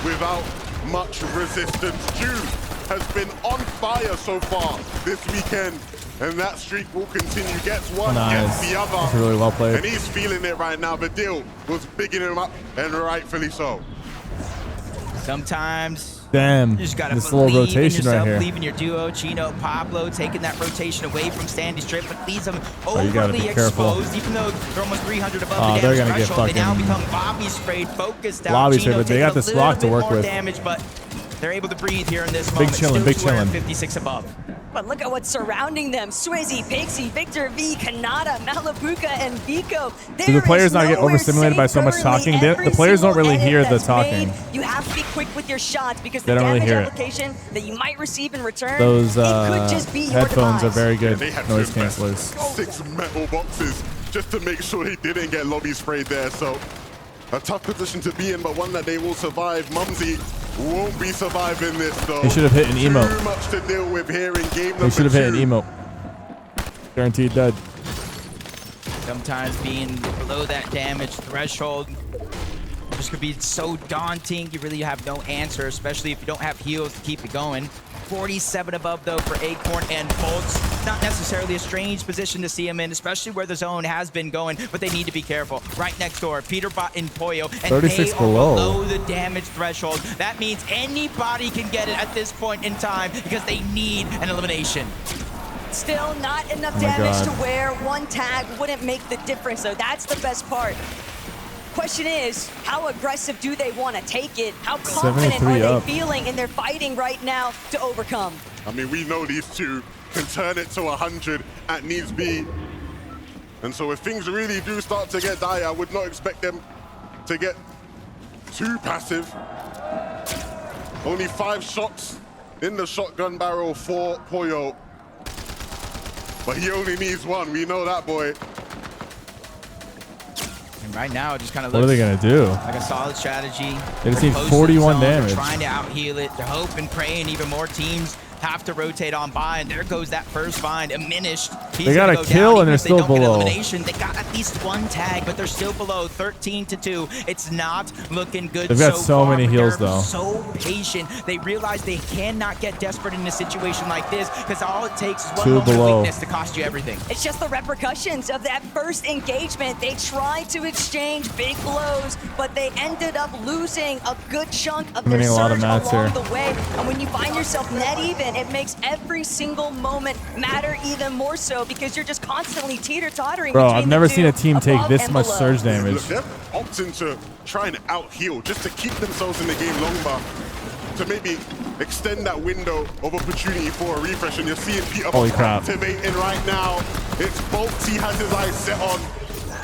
without much resistance. Ju has been on fire so far this weekend, and that streak will continue. Gets one, gets the other. That's really well played. And he's feeling it right now. Badil was bigging him up, and rightfully so. Sometimes Damn, you just gotta this little believe in rotation yourself, right here. believe in your duo. Chino, Pablo taking that rotation away from Sandy Strip, but leaves them you gotta overly be careful. exposed. Even though they're almost 300 above the they're damage gonna get threshold, they now fucking become lobby sprayed, focused out. lobby Chino sprayed, but they got taking this a rock to little bit work more with. damage, but they're able to breathe here in this Big moment. chillin', big Still chillin'. 256 above. But look at what's surrounding them. Swizzy, Pixie, Victor V, Kanata, Malabuka, and Vico. Do the players not get overstimulated by so much talking? The players don't really hear the talking. You have to be quick with your shots because They the don't really damage hear it. application that you might receive in return, Those it could just be your headphones are demise. very good They had noise to invest cancelers. 6 metal boxes just to make sure they didn't get lobby sprayed there. So a tough position to be in, but one that they will survive. Mumsy won't be surviving this though. He should have hit an emote. Too much to deal with here in game number 2. He should have hit an emote. Guaranteed dead. Sometimes being below that damage threshold just could be so daunting. You really have no answer, especially if you don't have heals to keep it going. 47 above though for Acorn and Bolts. Not necessarily a strange position to see him in, especially where the zone has been going, but they need to be careful. Right next door, Peterbot and Poyo, and 36 they are below. below the damage threshold. That means anybody can get it at this point in time because they need an elimination. Still not enough my damage God. to where one tag wouldn't make the difference, though. That's the best part. Question is, how aggressive do they want to take it? How confident are 73 they up. feeling in their fighting right now to overcome? I mean, we know these two can turn it to 100 at needs be. And so if things really do start to get dire, I would not expect them to get too passive. Only 5 shots in the shotgun barrel for Poyo. But he only needs 1. We know that, boy. And right now, it just kind of What are looks they gonna do? like a solid strategy. They just They're need close to the 41 zone. They're damage. trying to out-heal it. They're hoping, praying even more teams have to rotate on by, and there goes that first find, diminished. They got a kill and they're still below. They got at least 1 tag, but they're still below 13-2. It's not looking good. They've got so far, many but heals, they're though. So patient. They realize they cannot get desperate in a situation like this because all it takes is one 2 moment of below. weakness to cost you everything. It's just the repercussions of that first engagement. They tried to exchange big blows, but they ended up losing a good chunk of their Winning a lot of surge mats along here. the way. And when you find yourself net even, it makes every single moment matter even more so because you're just constantly teeter-tottering. Bro, between I've the never two, seen a team take above this and much below. surge damage. Look, they're opting to try and out-heal just to keep themselves in the game longer, to maybe extend that window of opportunity for a refresh. And you're seeing Peter Holy crap. activating right now. It's Bolts he has his eyes set on,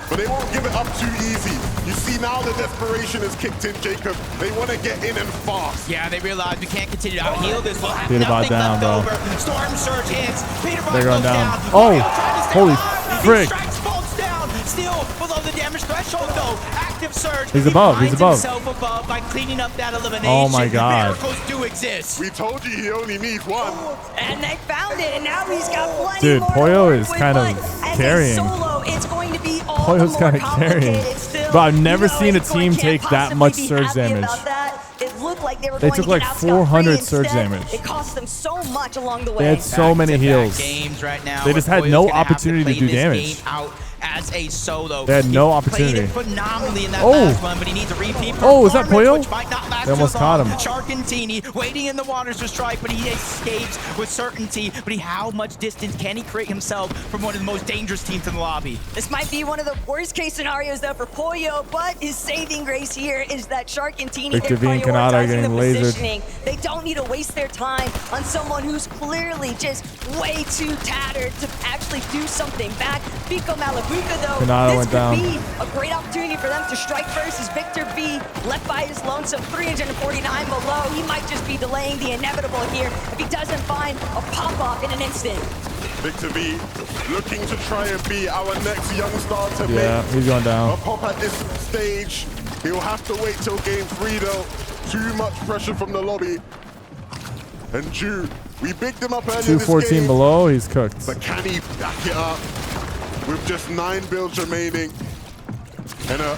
but they won't give it up too easy. You see now the desperation is kicked in, Jacob. They want to get in and fast. Yeah, they realize we can't continue to out-heal this. We'll have Peterbot nothing down, left bro. over. Storm Surge hits. Peterbot They're going goes down. Oh, Oh, holy frick. He strikes Bolts down. Still below the damage threshold, though. Active Surge. He's He above, he's finds above. himself above by cleaning up that elimination. Oh my God. Miracles do exist. We told you he only needs 1. And they found it, and now he's got plenty Dude, more to Poyo work is with, kind of but as a carrying. solo, it's going to be all Poyo's the more kinda carrying. complicated still. Bro, I've never You know, seen a Acorn team can't take that possibly much be surge happy damage. about that. It looked like they were They going took to like get out scot-free 400 surge instead. damage. It cost them so much along the way. They had so many Back-to-back heals. games right now They just where had no Poyo's gonna have opportunity to play do this damage. game out as a solo. They had no He opportunity. played it phenomenally in that Oh. last one, but he needs a repeat. Oh, is that performance, Poyo? which might not last They almost too long. caught him. Sharkantini waiting in the waters to strike, but he escapes with certainty. But how much distance can he create himself from one of the most dangerous teams in the lobby? This might be one of the worst case scenarios though for Poyo, but his saving grace here is that Sharkantini Victor is V and Kanata are prioritizing getting the lasered. positioning. They don't need to waste their time on someone who's clearly just way too tattered to actually do something back. Pico Malabuka though, Kanata this went could down. be a great opportunity for them to strike first as Victor V left by his lonesome 349 below. He might just be delaying the inevitable here if he doesn't find a pop-off in an instant. Victor V looking to try and be our next young star to Yeah, make he's going a down. pop at this stage. He'll have to wait till game 3 though. Too much pressure from the lobby. And Ju, we bigged him up earlier this 214 game, below, he's cooked. but can he back it up with just 9 builds remaining in a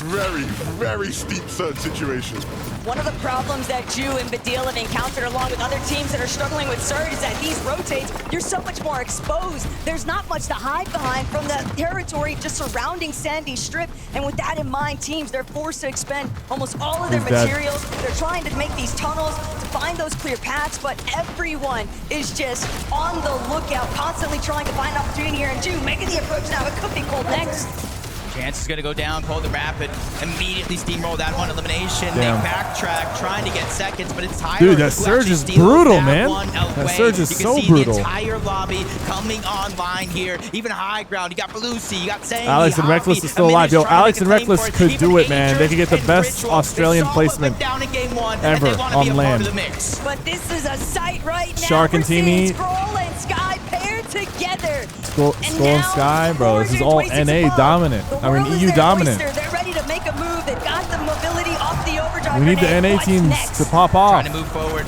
very, very steep surge situation? One of the problems that Ju and Bedil have encountered along with other teams that are struggling with surge is that these rotates, you're so much more exposed. There's not much to hide behind from the territory just surrounding Sandy Strip. And with that in mind, teams, they're forced to expend almost all of their materials. They're trying to make these tunnels to find those clear paths, but everyone is just on the lookout, constantly trying to find opportunity here. And Ju making the approach now. It could be cold next. Chance is going to go down, pull the rapid, immediately steamroll that one elimination. Damn. They backtrack, trying to get seconds, but it's Tyler. Dude, that surge is brutal, man. That surge is so brutal. You can see the entire lobby coming online here. Even high ground. You got Belusi, you got Zangy, Alex and Reckless is still alive. Yo, Alex and Reckless could do it, man. They could get the best Australian placement ever on land. But this is a sight right now. Shark and Teeny. Scroll and Sky paired together. Skull and Sky, bro. This is all NA dominant. I mean, EU dominant. They're ready to make a move. They've got the mobility off the overdrive. We need the NA teams to pop off. Trying to move forward,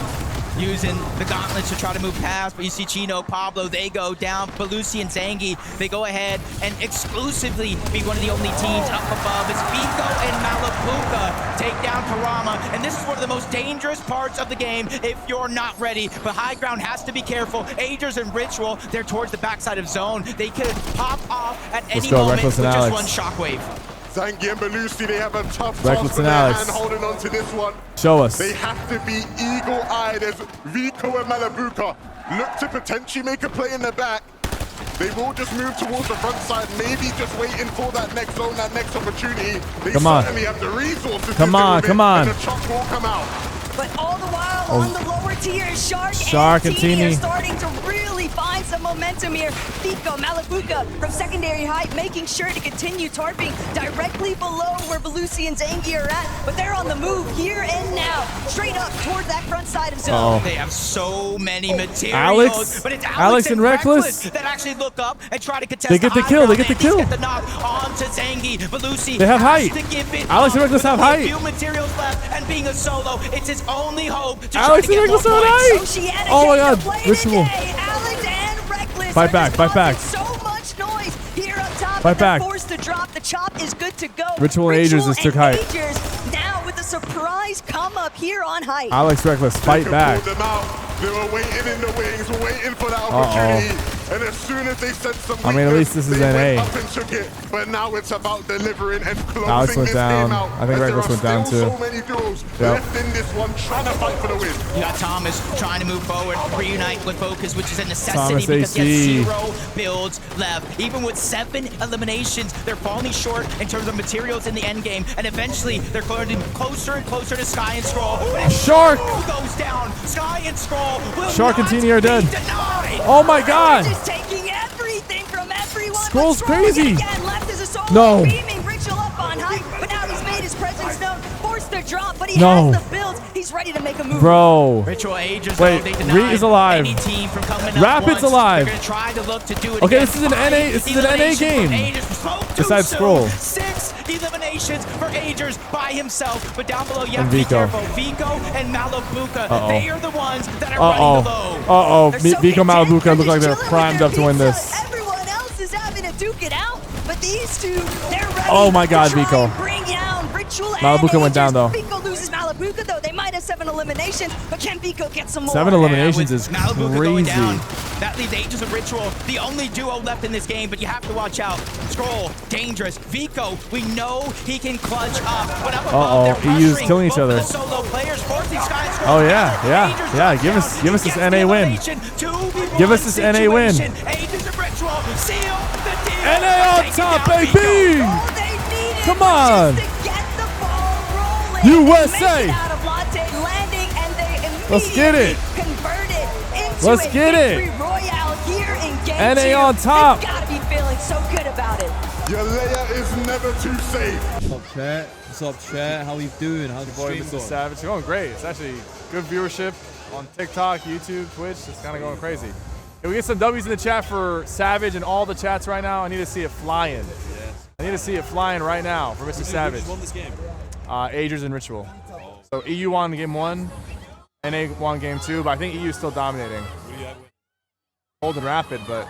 using the gauntlets to try to move past, but you see Chino, Pablo, they go down. Belusi and Zangy, they go ahead and exclusively be one of the only teams up above. It's Vico and Malapuka take down Karama, and this is one of the most dangerous parts of the game if you're not ready. But high ground has to be careful. Agers and Ritual, they're towards the backside of zone. They could pop off at any moment with just one shockwave. Zangy and Belusi, they have a tough Reckless task for their hand holding on to this one. Show us. They have to be eagle-eyed as Vico and Malabuka look to potentially make a play in the back. They will just move towards the front side, maybe just waiting for that next zone, that next opportunity. They certainly have the resources to do it, and the chop will come out. But all the while on the lower tier, Shark and Teeny are starting to really find some momentum here. Vico, Malabuka from secondary height, making sure to continue tarping directly below where Belusi and Zangy are at. But they're on the move here and now, straight up towards that front side of zone. They have so many materials. But it's Alex and Reckless that actually look up and try to contest. They get the kill. They get the kill. Get the knock onto Zangy. Belusi. They have height. Alex and Reckless have height. Few materials left, and being a solo, it's his only hope to Alex try to get more points. Oh my God, Ritual. Alex and Reckless Fight back, fight back. So much noise here up top. Fight back. Forced to drop. The chop is good to go. Ritual and Agers just took height. Now with a surprise come up here on height. Alex Reckless, fight back. Them out. They were waiting in the wings, waiting for that opportunity. And as soon as they said something, I mean, at least this is NA. Up and took it, but now it's about delivering and closing Alex went this down. game out. I think Reckless went down too. So many duels left in this one, trying to fight for the win. You got Thomas trying to move forward, reunite with focus, which is a necessity Thomas because AC. he has 0 builds left. Even with 7 eliminations, they're falling short in terms of materials in the end game, and eventually they're getting closer and closer to Sky and Scroll. Shark goes down. Sky and Scroll will Shark and Teeny are dead. Denied. Oh my God. Just taking everything from everyone. Scroll's crazy. Again, left as a solo, No. beaming Ritual up on height, but now he's made his presence known. Forced to drop, but he has the builds. He's ready to make a move. Bro. Ritual Agers, wait, Reed is alive. Any team from coming Rapid's up alive. They're gonna try to look to do it Okay, again. this is an NA. This is an NA game. Besides Scroll. 6 eliminations for Agers by himself, but down below you have And to be Vico. careful. Vico and Malabuka, they are the ones that are running the low. Vico Malabuka look like they're primed up to win this. Everyone else is having to duke it out, but these two, they're ready. Oh my God, to try Vico. and bring down Ritual Malabuka and went down, though. Vico loses Malabuka though. They might have 7 eliminations, but can Vico get some more? 7 eliminations is Malabuka going crazy. down. That leaves Agers and Ritual, the only duo left in this game, but you have to watch out. Scroll, dangerous. Vico, we know he can clutch up, but up above, they're EU's pressuring killing each both of other. the solo players, forcing Sky and Scroll Oh together. yeah. Agers Give goes us this down. NA win. Gets the elimination. Give us this NA win. Situation. Agers and Ritual seal the deal. NA on Taking top, down baby! Vico. All they needed Come was on. just to get the ball rolling. USA. They make it out of Latte Landing, and they Let's get it. immediately converted into Let's a get it. victory royale here in game 2. NA on top. They've got to be feeling so good about it. Your layer is never too safe. What's up, chat? What's up, chat? How you doing? How's the Boy, stream Mr. going? Savage. It's going great. It's actually good viewership on TikTok, YouTube, Twitch. It's kind of going crazy. Can we get some W's in the chat for Savage and all the chats right now? I need to see it flying. Yes. I need to see it flying right now for Mr. Savage. Who won this game? Agers and Ritual. So EU won game 1, NA won game 2, but I think EU is still dominating. Hold and rapid, but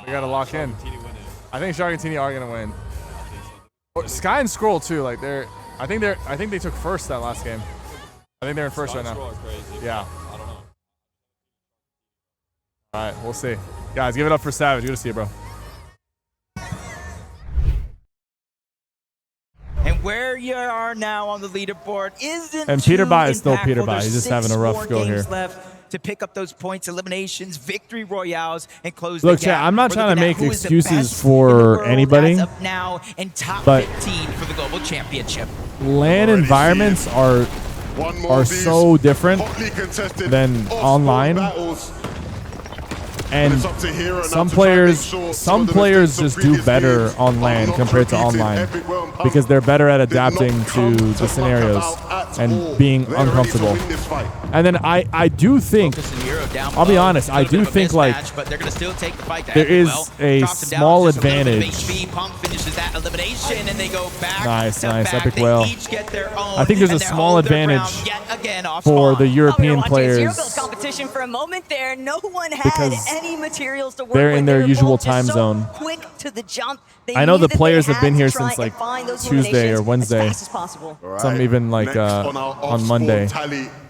we gotta lock in. I think Shark and Tini are gonna win. Sky and Scroll too. Like I think they took first that last game. I think they're in first right now. Yeah. I don't know. All right, we'll see. Guys, give it up for Savage. Good to see you, bro. And where you are now on the leaderboard isn't and Peterbot is still impactful. Peterbot. There's He's just 6 having a rough more go here. games left to pick up those points, eliminations, victory royales, and close Look, the gap. chat, I'm not We're trying to looking at make who is the excuses best for in the world anybody, as of now in top but 15 for the global championship. LAN environments are so different than online. And some players just do better on LAN compared to online because they're better at adapting to the scenarios and being uncomfortable. And then I do think, I'll be honest, I do think like there is a small advantage. Nice, epic whale. I think there's a small advantage for the European players competition for a moment there. No one had any materials to work they're in with. their usual both time so zone. Quick to the jump. I know the players have been here since like Tuesday or Wednesday. Some even like on Monday.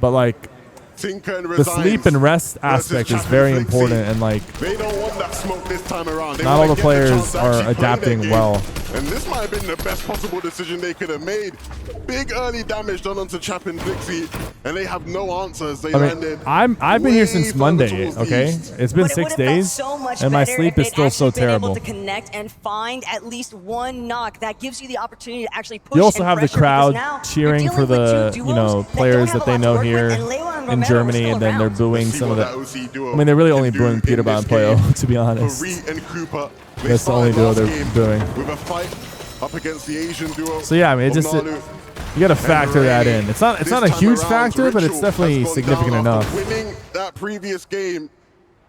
But like the sleep and rest aspect is very important, and like not all the players are adapting well. And this might have been the best possible decision they could have made. Big early damage done onto Chap and Vixie, and they have no answers. They landed. I've been here since Monday. Okay, it's been 6 days, and my sleep is still so terrible. To connect and find at least one knock that gives you the opportunity to actually push. You also have the crowd cheering for the players that they know here in Germany, and then they're booing some of the. I mean, they're really only booing Peterbot and Playo, to be honest. That's the only duo they're doing. So yeah, I mean, it just you got to factor that in. It's not a huge factor, but it's definitely significant enough. Winning that previous game,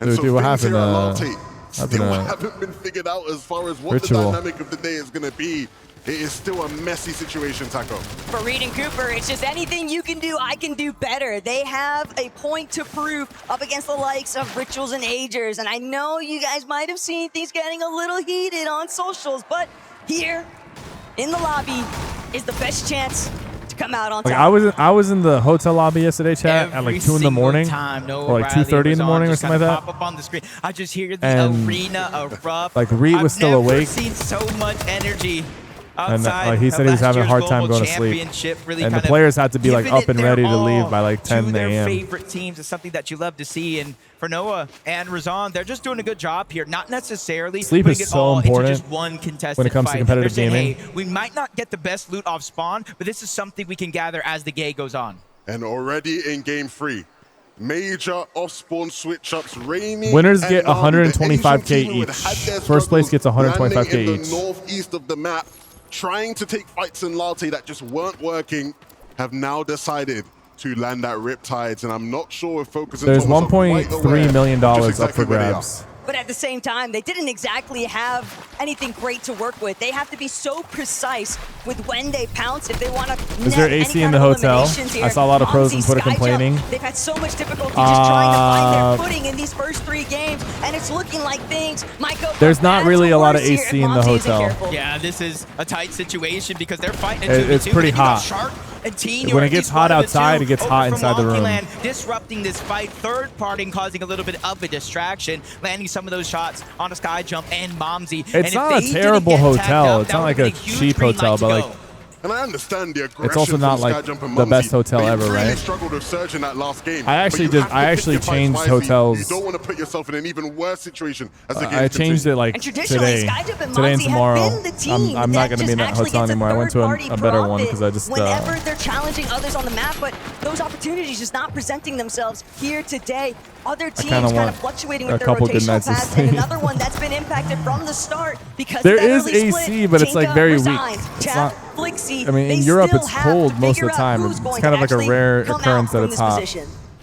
dude, what happened? Haven't been figured out as far as what the dynamic of the day is going to be. It is still a messy situation, Taco. For Reed and Cooper, it's just anything you can do, I can do better. They have a point to prove up against the likes of Rituals and Agers. And I know you guys might have seen things getting a little heated on socials, but here in the lobby is the best chance to come out on top. I was in the hotel lobby yesterday, chat, at like 2 in the morning, or like 2:30 in the morning or something like that. Pop up on the screen. I just hear the arena erupt. Like Reed was still awake. I've never seen so much energy. And he said he was having a hard time going to sleep. And the players had to be like up and ready to leave by like 10 a.m. Favorite teams is something that you love to see. And for Noah and Razan, they're just doing a good job here. Not necessarily sleep is so important just one contested when it comes to competitive gaming. Hey, we might not get the best loot off spawn, but this is something we can gather as the game goes on. And already in game 3. Major off-spawn switch-ups reigning. Winners get 125k each. First place gets 125k in each. The northeast of the map, trying to take fights in Latte that just weren't working, have now decided to land at Riptides, and I'm not sure if focusing. There's $1.3 million up for grabs. But at the same time, they didn't exactly have anything great to work with. They have to be so precise with when they pounce if they want to. Is there AC in the hotel? I saw a lot of pros in Twitter complaining. They've had so much difficulty just trying to find their footing in these first 3 games, and it's looking like things might go. There's not really a lot of AC in the hotel. Yeah, this is a tight situation because they're fighting. It's pretty hot. When it gets hot outside, it gets hot inside the room. Disrupting this fight, third party and causing a little bit of a distraction, landing some of those shots on a sky jump and Momsy. It's not a terrible hotel. It's not like a cheap hotel, but like. And I understand the aggression. It's also not like the best hotel ever, right? Really struggled with surge in that last game. I actually changed hotels. You don't want to put yourself in an even worse situation as the game I changed it like today and tomorrow. I'm not going to be in that hotel anymore. I went to a better one because I just. Whenever they're challenging others on the map, but those opportunities just not presenting themselves here today. Other teams kind of fluctuating with their rotational paths, and another one that's been impacted from the start because there is AC, but it's like very weak. It's not. I mean, in Europe it's cold most of the time. It's kind of like a rare occurrence that it's hot.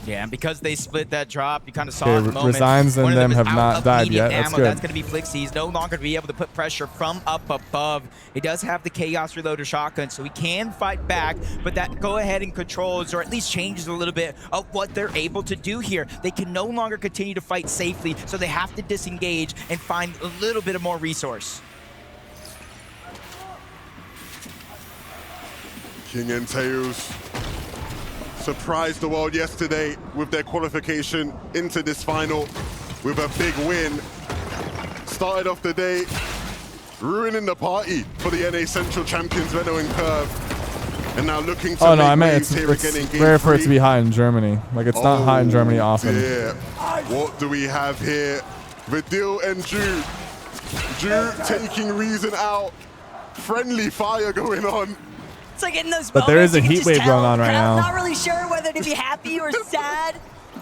Yeah, and because they split that drop, you kind of saw in the moment. Resigns and them have not died yet. Ammo. That's good. That's going to be Flixie. He's no longer going to be able to put pressure from up above. He does have the Chaos Reloader shotgun, so he can fight back, but that go ahead and controls, or at least changes a little bit of what they're able to do here. They can no longer continue to fight safely, so they have to disengage and find a little bit of more resource. King and Tails surprised the world yesterday with their qualification into this final with a big win. Started off the day ruining the party for the NA Central champions Venno and Curve, and now looking to I meant it's rare for it to be high in Germany. Like, it's not high in Germany often. Yeah. What do we have here? Vidil and Ju. Ju taking Reason out. Friendly fire going on. It's like in those but there is a heat heat wave going on right now. I'm not really sure whether to be happy or sad,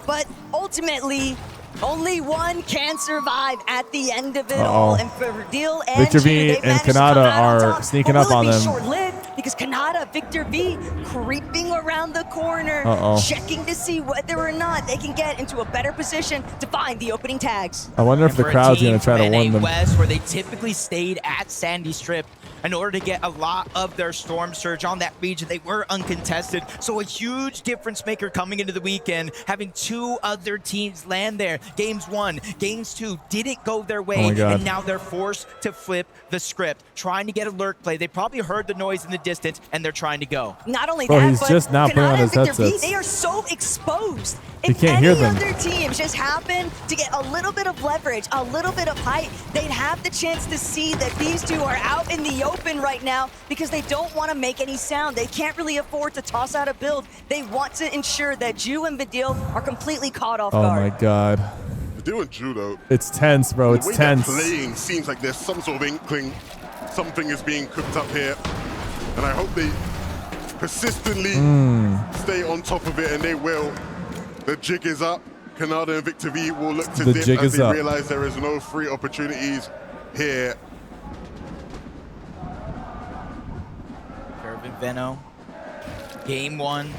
but ultimately, only one can survive at the end of it all. And for Vidil and Victor Ju, V and Kanata are sneaking up on them. Short-lived because Kanata, Victor V, creeping around the corner, checking to see whether or not they can get into a better position to find the opening tags. I wonder if the crowd's going to try to warn them. West, where they typically stayed at Sandy Strip in order to get a lot of their storm surge on that region. They were uncontested, so a huge difference maker coming into the weekend, having two other teams land there. Games 1, Games 2 didn't go their way, and now they're forced to flip the script, trying to get a lurk play. They probably heard the noise in the distance, and they're trying to go. Not only that, he's but just now putting on his headsets. They are so exposed. You If can't any hear them. other teams just happen to get a little bit of leverage, a little bit of height, they'd have the chance to see that these two are out in the open right now because they don't want to make any sound. They can't really afford to toss out a build. They want to ensure that Ju and Vidil are completely caught off guard. Oh my God. Vidil and Ju, though. It's tense, bro. It's tense. The way they're playing seems like there's some sort of inkling something is being cooked up here. And I hope they persistently stay on top of it, and they will. The jig is up. Kanata and Victor V will look to dip as they realize there is no free opportunities here. Curve and Venno. Game 1.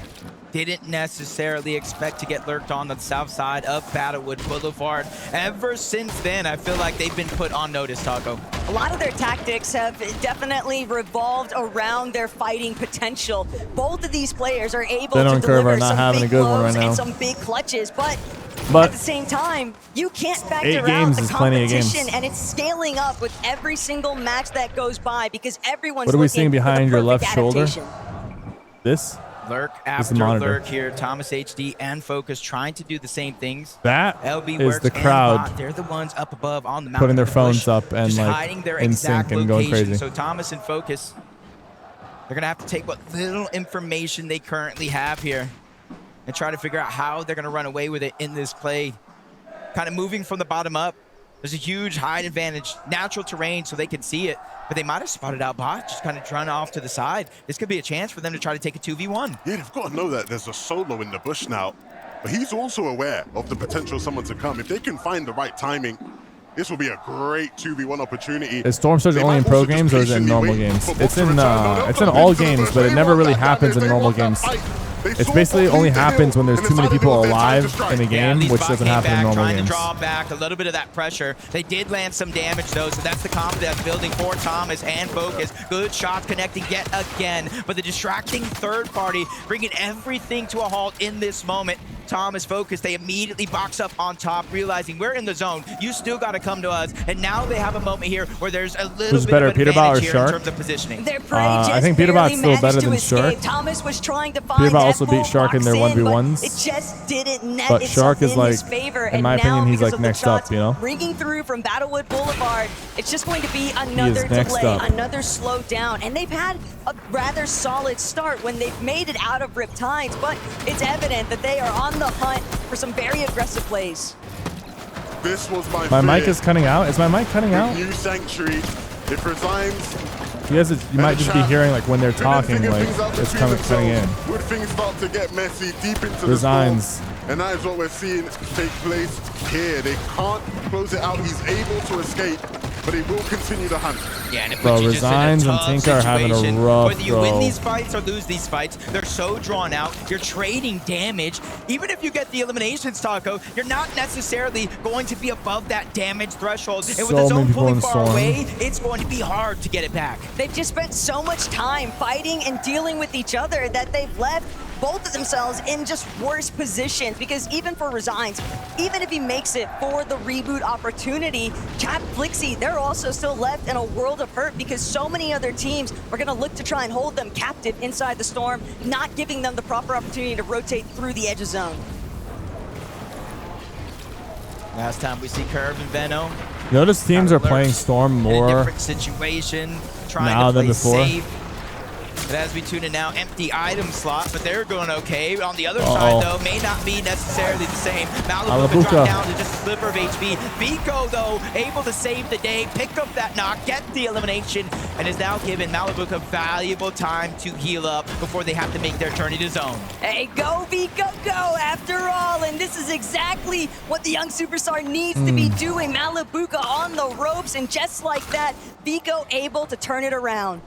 Didn't necessarily expect to get lurked on the south side of Battlewood Boulevard. Ever since then, I feel like they've been put on notice, Taco. A lot of their tactics have definitely revolved around their fighting potential. Both of these players are able to deliver some big blows and some big clutches, but at the same time, you can't factor out the competition, and it's scaling up with every single match that goes by because everyone's What are we seeing behind your left shoulder? This? Lurk after lurk here. Thomas HD and Focus trying to do the same things. That LB is the crowd. They're the ones up above on the mountain. Putting their phones up and just like hiding their in sync and going crazy. So Thomas and Focus, they're going to have to take what little information they currently have here and try to figure out how they're going to run away with it in this play. Kind of moving from the bottom up. There's a huge height advantage, natural terrain, so they can see it. But they might have spotted out bot, just kind of run off to the side. This could be a chance for them to try to take a 2v1. Yeah, they've got to know that there's a solo in the bush now. But he's also aware of the potential someone to come. If they can find the right timing, this will be a great 2v1 opportunity. Is Storm Surge only in pro games or is it in normal games? It's in all games, but it never really happens in normal games. It's basically only happens when there's too many people alive in a game, which doesn't happen in normal games. Trying to draw back a little bit of that pressure. They did land some damage though, so that's the combo that's building for Thomas and Focus. Good shots connecting yet again, but the distracting third party bringing everything to a halt in this moment. Thomas, Focus, they immediately box up on top, realizing we're in the zone. You still got to come to us, and now they have a moment here where there's a little bit of advantage here in terms of positioning. I think Peterbot's still better than Shark. Thomas was trying to find Peterbot also beat Shark in their 1v1s. It just didn't net but Shark is like, in my opinion, he's like next up, you know? Ringing through from Battlewood Boulevard, it's just going to be another delay, another slow down. And they've had a rather solid start when they've made it out of Riptides, but it's evident that they are on the hunt for some very aggressive plays. This was my mic is cutting out. Is my mic cutting out? New Sanctuary. It resigns. You might just be hearing like when they're talking, like it's cutting in. Would things start to get messy deep into resigns. The storm? And that is what we're seeing take place here. They can't close it out. He's able to escape. but he will continue to hunt. Yeah, and it Bro, puts you just in a Resigns and tough Tinker are having a situation. rough Whether you win go. these fights or lose these fights, they're so drawn out. You're trading damage. Even if you get the eliminations, Taco, you're not necessarily going to be above that damage threshold. And with the So zone many people pulling in far Storm. away, it's going to be hard to get it back. They've just spent so much time fighting and dealing with each other that they've left both of themselves in just worse positions, because even for Resigns, even if he makes it for the reboot opportunity, Cap Flixie, they're also still left in a world of hurt because so many other teams are going to look to try and hold them captive inside the Storm, not giving them the proper opportunity to rotate through the edge of zone. Last time we see Curve and Veno. Notice teams are playing Storm in a more different situation, trying now to play than before. safe. But as we tune in now, empty item slot, but they're going okay. On the other side, though, may not be necessarily the same. Malibuka dropped down to just a sliver of HP. Vico, though, able to save the day, pick up that knock, get the elimination, and is now giving Malibuka valuable time to heal up before they have to make their turn into zone. Hey, go Vico, go after all, and this is exactly what the young superstar needs to be doing. Malibuka on the ropes, and just like that, Vico able to turn it around.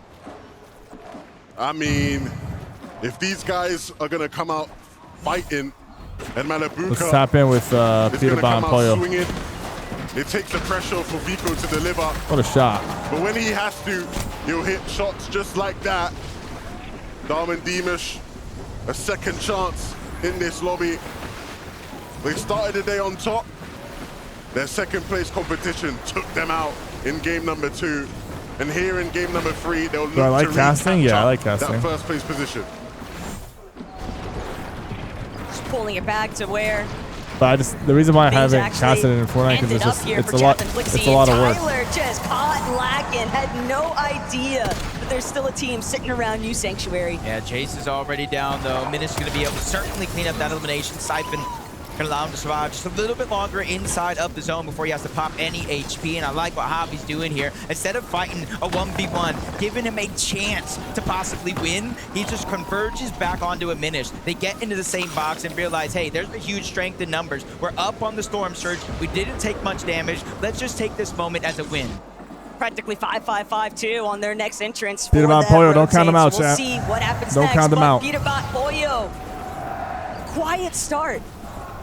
I mean, if these guys are going to come out fighting and Malibuka Let's tap in with is Peter going to come Bon out Pollo. swinging, it takes the pressure off for Vico to deliver. What a shot. But when he has to, he'll hit shots just like that. Darman Demish, a second chance in this lobby. They started the day on top. Their second place competition took them out in game number 2. And here in game number 3, they'll look Do I like to casting? Yeah, I like recapture casting. that first place position. Just pulling it back to where But the reason why I things haven't actually casted it in Fortnite because ended it's up just here it's for a lot Jeff and Flixie, it's a lot of work. Tyler just caught lacking, had no idea that there's still a team sitting around New Sanctuary. Yeah, Chase is already down, though. Minut's going to be able to certainly clean up that elimination. Siphon going to allow him to survive just a little bit longer inside of the zone before he has to pop any HP. And I like what Javi's doing here. Instead of fighting a 1v1, giving him a chance to possibly win, he just converges back onto a Minish. They get into the same box and realize, hey, there's a huge strength in numbers. We're up on the Storm Surge. We didn't take much damage. Let's just take this moment as a win. Practically 5-5-5-2 on their next entrance. Peter Bon Pollo, don't count them out, We'll chat. see what happens Don't next. count them but out. Peter Bon Pollo, quiet start.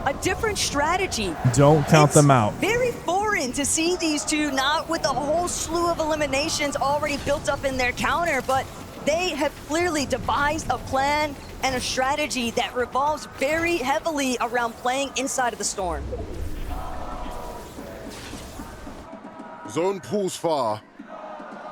A different strategy. Don't count It's them out. Very foreign to see these two, not with a whole slew of eliminations already built up in their counter, but they have clearly devised a plan and a strategy that revolves very heavily around playing inside of the Storm. Zone pulls far,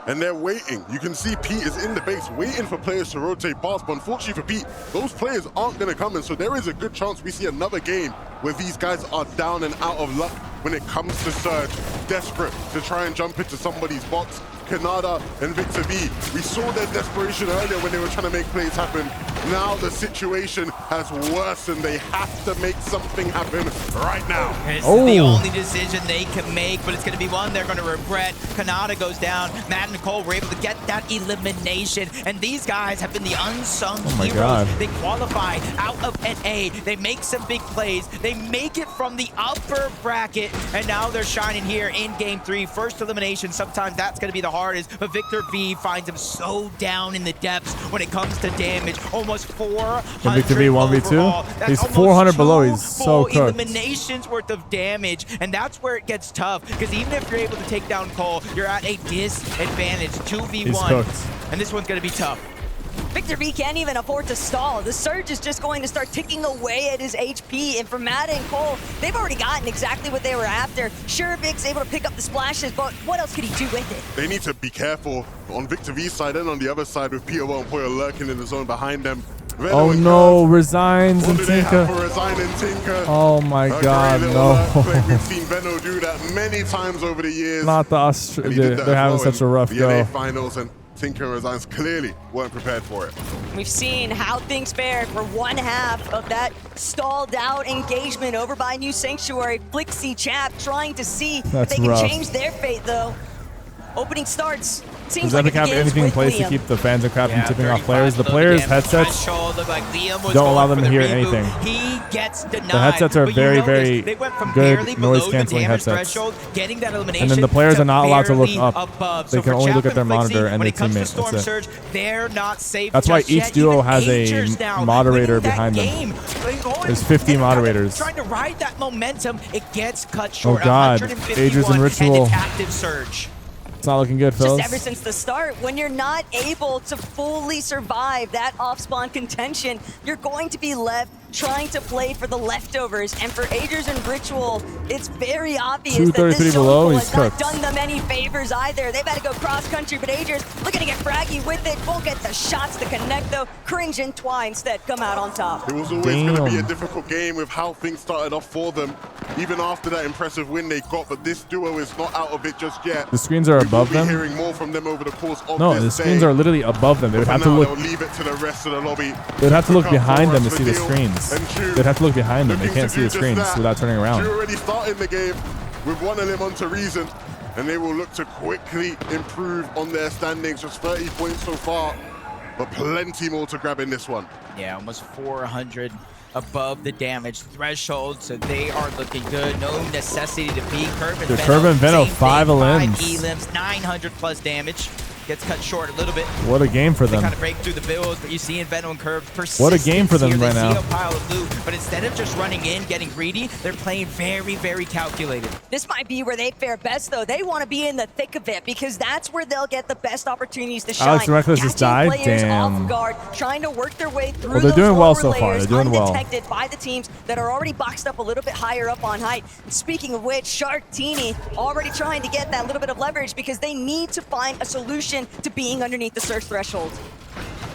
and they're waiting. You can see Pete is in the base, waiting for players to rotate past, but unfortunately for Pete, those players aren't going to come in, so there is a good chance we see another game where these guys are down and out of luck when it comes to Surge, desperate to try and jump into somebody's box. Kanada and Victor V, we saw their desperation earlier when they were trying to make plays happen. Now the situation has worsened. They have to make something happen right now. This is the only decision they can make, but it's going to be one they're going to regret. Kanada goes down. Matt and Cole were able to get that elimination, and these guys have been the unsung heroes. God. They qualify out of NA. They make some big plays. They make it from the upper bracket, and now they're shining here in Game 3. First elimination, sometimes that's going to be the hardest, but Victor V finds him so down in the depths when it comes to damage. Almost 400 Victor V 1v2? overall. That's He's almost 400 below. 2 He's so full cooked. eliminations worth of damage, and that's where it gets tough, because even if you're able to take down Cole, you're at a disadvantage. 2v1, He's cooked. and this one's going to be tough. Victor V can't even afford to stall. The Surge is just going to start ticking away at his HP, and for Matt and Cole, they've already gotten exactly what they were after. Sure, Vic's able to pick up the splashes, but what else could he do with it? They need to be careful on Victor V's side and on the other side with P.O. and Poyo lurking in the zone behind them. Veno Oh and no, Curve. Resigns What and do they have Tinker. for Resign and Tinker? Oh my A God, great little lurk play. no. We've seen Veno do that many times over the years. Not the And he did that they're as having well such a in rough the go. NA finals, and Tinker and Resigns clearly weren't prepared for it. We've seen how things fared for one half of that stalled out engagement over by New Sanctuary. Flixie Chap trying to see if That's they can rough. change their fate, though. Opening starts. Seems Does like Epic have anything in place to keep the fans and crowd from tipping off players? The players' headsets don't allow them to hear anything. He gets denied. The headsets are very, very they went from good noise-canceling headsets. Getting that elimination, and then the players are not allowed to look up. Above. They can only look at their monitor and their teammate. That's it. They're not safe. That's why each duo has a moderator behind them. There's 50 moderators. Trying to ride that momentum, it gets cut short. Oh God, Agers and Ritual. And it's active surge. It's not looking good, Phil. Just ever since the start, when you're not able to fully survive that off-spawn contention, you're going to be left trying to play for the leftovers. And for Agers and Ritual, it's very obvious that this below, has not done them any favors either. They've had to go cross-country, but Agers looking to get fraggy with it. Won't get the shots to connect, though. Cringe and Twa instead come out on top. It was always going to be a difficult game with how things started off for them, even after that impressive win they got, but this duo is not out of it just yet. The screens are above them. Hearing more from them over the course of no, the screens are literally above them. They would have to look. Leave it to the rest of the lobby. They'd have to look behind them to see the screens. They'd have to look behind them. They can't see the screens without turning around. They're already starting the game with one element to reason, and they will look to quickly improve on their standings. Just 30 points so far, but plenty more to grab in this one. Yeah, almost 400 above the damage threshold, so they are looking good. No necessity to beat Curve and Veno. Curve and Veno, 5 elims. 5 elims, 900 plus damage. Gets cut short a little bit. What a game for them. They kind of break through the bills, but you see in Veno and Curve persistence. What a game for them right now. They see a pile of loot, but instead of just running in, getting greedy, they're playing very, very calculated. This might be where they fare best, though. They want to be in the thick of it because that's where they'll get the best opportunities to shine. Alex Reckless just died? Damn. Off guard, trying to work their way through they're doing well so layers, far. They're doing well. Undetected by the teams that are already boxed up a little bit higher up on height. And speaking of which, Sharktini already trying to get that little bit of leverage because they need to find a solution to being underneath the surge threshold.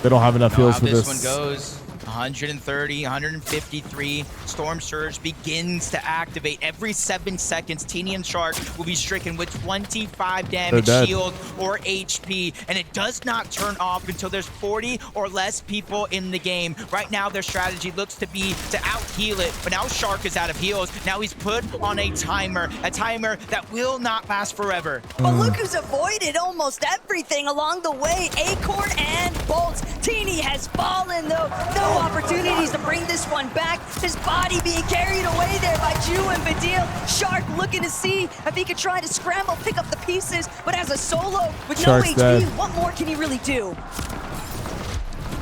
They don't have enough heals for this. This one goes 130, 153. Storm Surge begins to activate every 7 seconds. Teeny and Shark will be stricken with 25 damage, shield, or HP, and it does not turn off until there's 40 or less people in the game. Right now, their strategy looks to be to out-heal it, but now Shark is out of heals. Now he's put on a timer that will not last forever. But look who's avoided almost everything along the way. Acorn and Bolts. Teeny has fallen, though. No opportunities to bring this one back. His body being carried away there by Ju and Badil. Shark looking to see if he could try to scramble, pick up the pieces, but as a solo with Shark's no HP, dead. what more can he really do?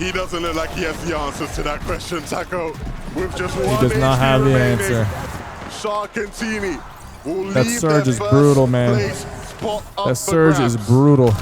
He doesn't look like he has the answers to that question, Taco. With just one He does not have the answer. Shark and Teeny will that leave surge their is brutal, man. That surge is brutal.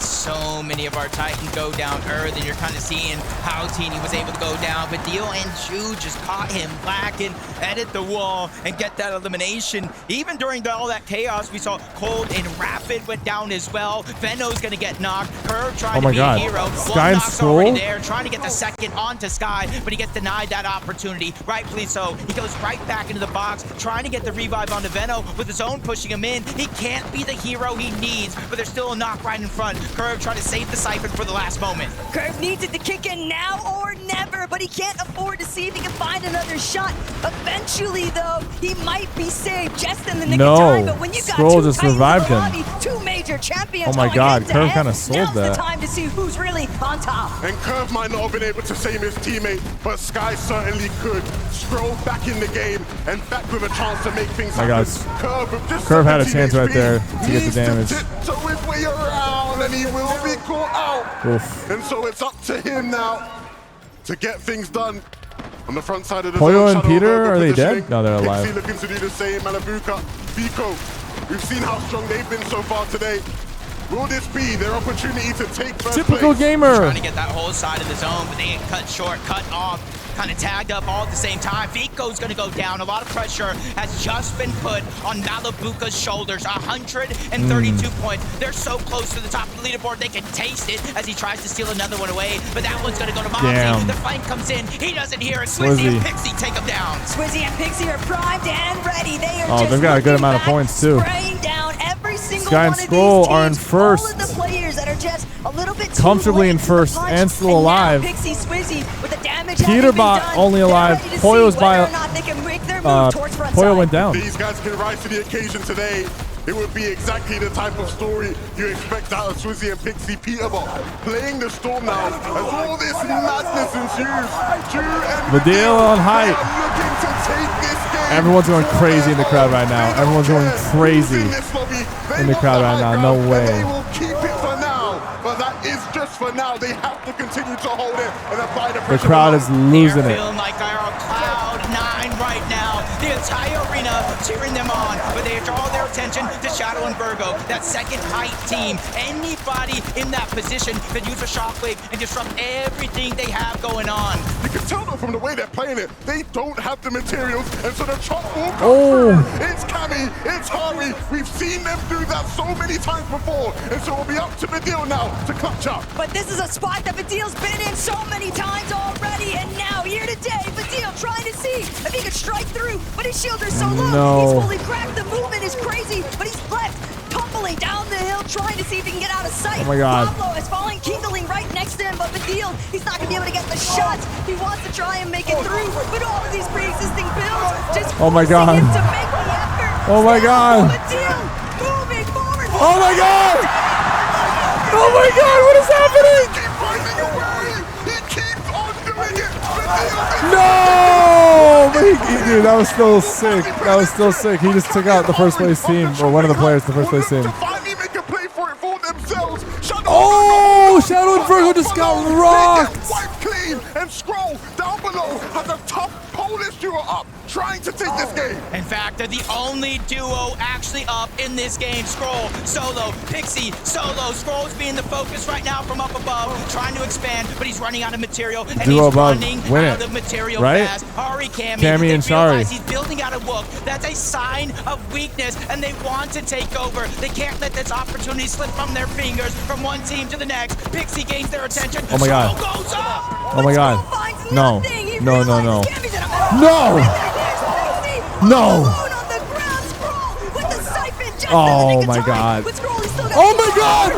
So many of our Titans go down early, and you're kind of seeing how Teeny was able to go down. But Dio and Ju just caught him black and edit the wall and get that elimination. Even during all that chaos, we saw Cold and Rapid went down as well. Veno's going to get knocked. Curve trying to be a hero. Sky and Stroll there, trying to get the second onto Sky, but he gets denied that opportunity. Rightfully so. He goes right back into the box, trying to get the revive onto Veno with his own pushing him in. He can't be the hero he needs, but there's still a knock right in front. Curve trying to save the Sypher for the last moment. Curve needs it to kick in now or never, but he can't afford to see if he can find another shot. Eventually, though, he might be saved just in the nick of time. But when you got Scroll just revived him. Lobby, 2 major champions. Oh my God, Curve kind of sold Now's that. the time to see who's really on top. And Curve might not have been able to save his teammate, but Sky certainly could. Scroll back in the game and back with a chance to make things happen. Curve had a chance right there to get the damage. To tiptoe his way around, and he will be caught out. Oof. And so it's up to him now to get things done. On the front side of the Poyo zone, and Peter, are they positioning. dead? No, they're alive. Pixie looking to do the same. Malabuka, Vico. We've seen how strong they've been so far today. Will this be their opportunity to take first Typical place? gamer. Trying to get that whole side of the zone, but they get cut short, cut off, kind of tagged up all at the same time. Vico's going to go down. A lot of pressure has just been put on Malabuka's shoulders. 132 points. They're so close to the top of the leaderboard, they can taste it as he tries to steal another one away, but that one's going to go to Momsy. The flank comes in. He doesn't hear it. Swizzy and Pixie take him down. Swizzy and Pixie are primed and ready. They are just they've got a good amount of points, too. Spraying down every single Sky and one of Scroll these teams. are in first. All of the players that are just a little bit Comfortably in first and still alive. Pixie, Swizzy with the damage Peterbot only alive. Poyo's by. Poyo went down. These guys can rise to the occasion today. it would be exactly the type of story you expect out of Swizzy and Pixie Peterbot. Playing the Storm now as all this madness ensues. The deal on height. Looking to take this game. Everyone's going crazy in the crowd right now. Everyone's going crazy in the crowd right now. No way. They will keep it for now, but that is just for now. They have to continue to hold it and apply the pressure. The crowd is losing it. Feeling like they're on cloud 9 right now. The entire arena cheering them on, but they draw their attention to Shadow and Virgo, that second height team. Anybody in that position can use a shockwave and disrupt everything they have going on. You can tell though from the way they're playing it, they don't have the materials, and so the chop will go through. It's Cammy, it's Hari. We've seen them do that so many times before, and so it'll be up to Badil now to clutch up. But this is a spot that Badil's been in so many times already, and now here today, Badil trying to see if he can strike through, but his shield is so low. He's fully cracked. The movement is crazy, but he's left tumbling down the hill, trying to see if he can get out of sight. Oh my God. Pablo is falling, kindling right next to him, but Badil, he's not gonna be able to get the shots. He wants to try and make it through, but all of these pre-existing builds just forcing him to make the effort. Oh my God. Badil moving forward. Oh my God. Oh my God, what is happening? Keep finding a way. He keeps on doing it. No! But dude, that was still sick. That was still sick. He just took out the first place team, or one of the players, the first place team. Finally make a play for it for themselves. Oh, Shadow and Virgo just got rocked. Wipe clean and Scroll down below has a tough Polish duo up trying to take this game. In fact, they're the only duo actually up in this game. Scroll, solo, Pixie, solo. Scroll's being the focus right now from up above, trying to expand, but he's running out of material, and Duo he's above, running win out it, of material right? fast. Hari, Cammy and Shari. He's building out a wook. That's a sign of weakness, and they want to take over. They can't let this opportunity slip from their fingers from one team to the next. Pixie gains their attention. Oh my God. Scroll goes up. Oh my God. No. No, no, no. No! No! Oh my God. Oh my God!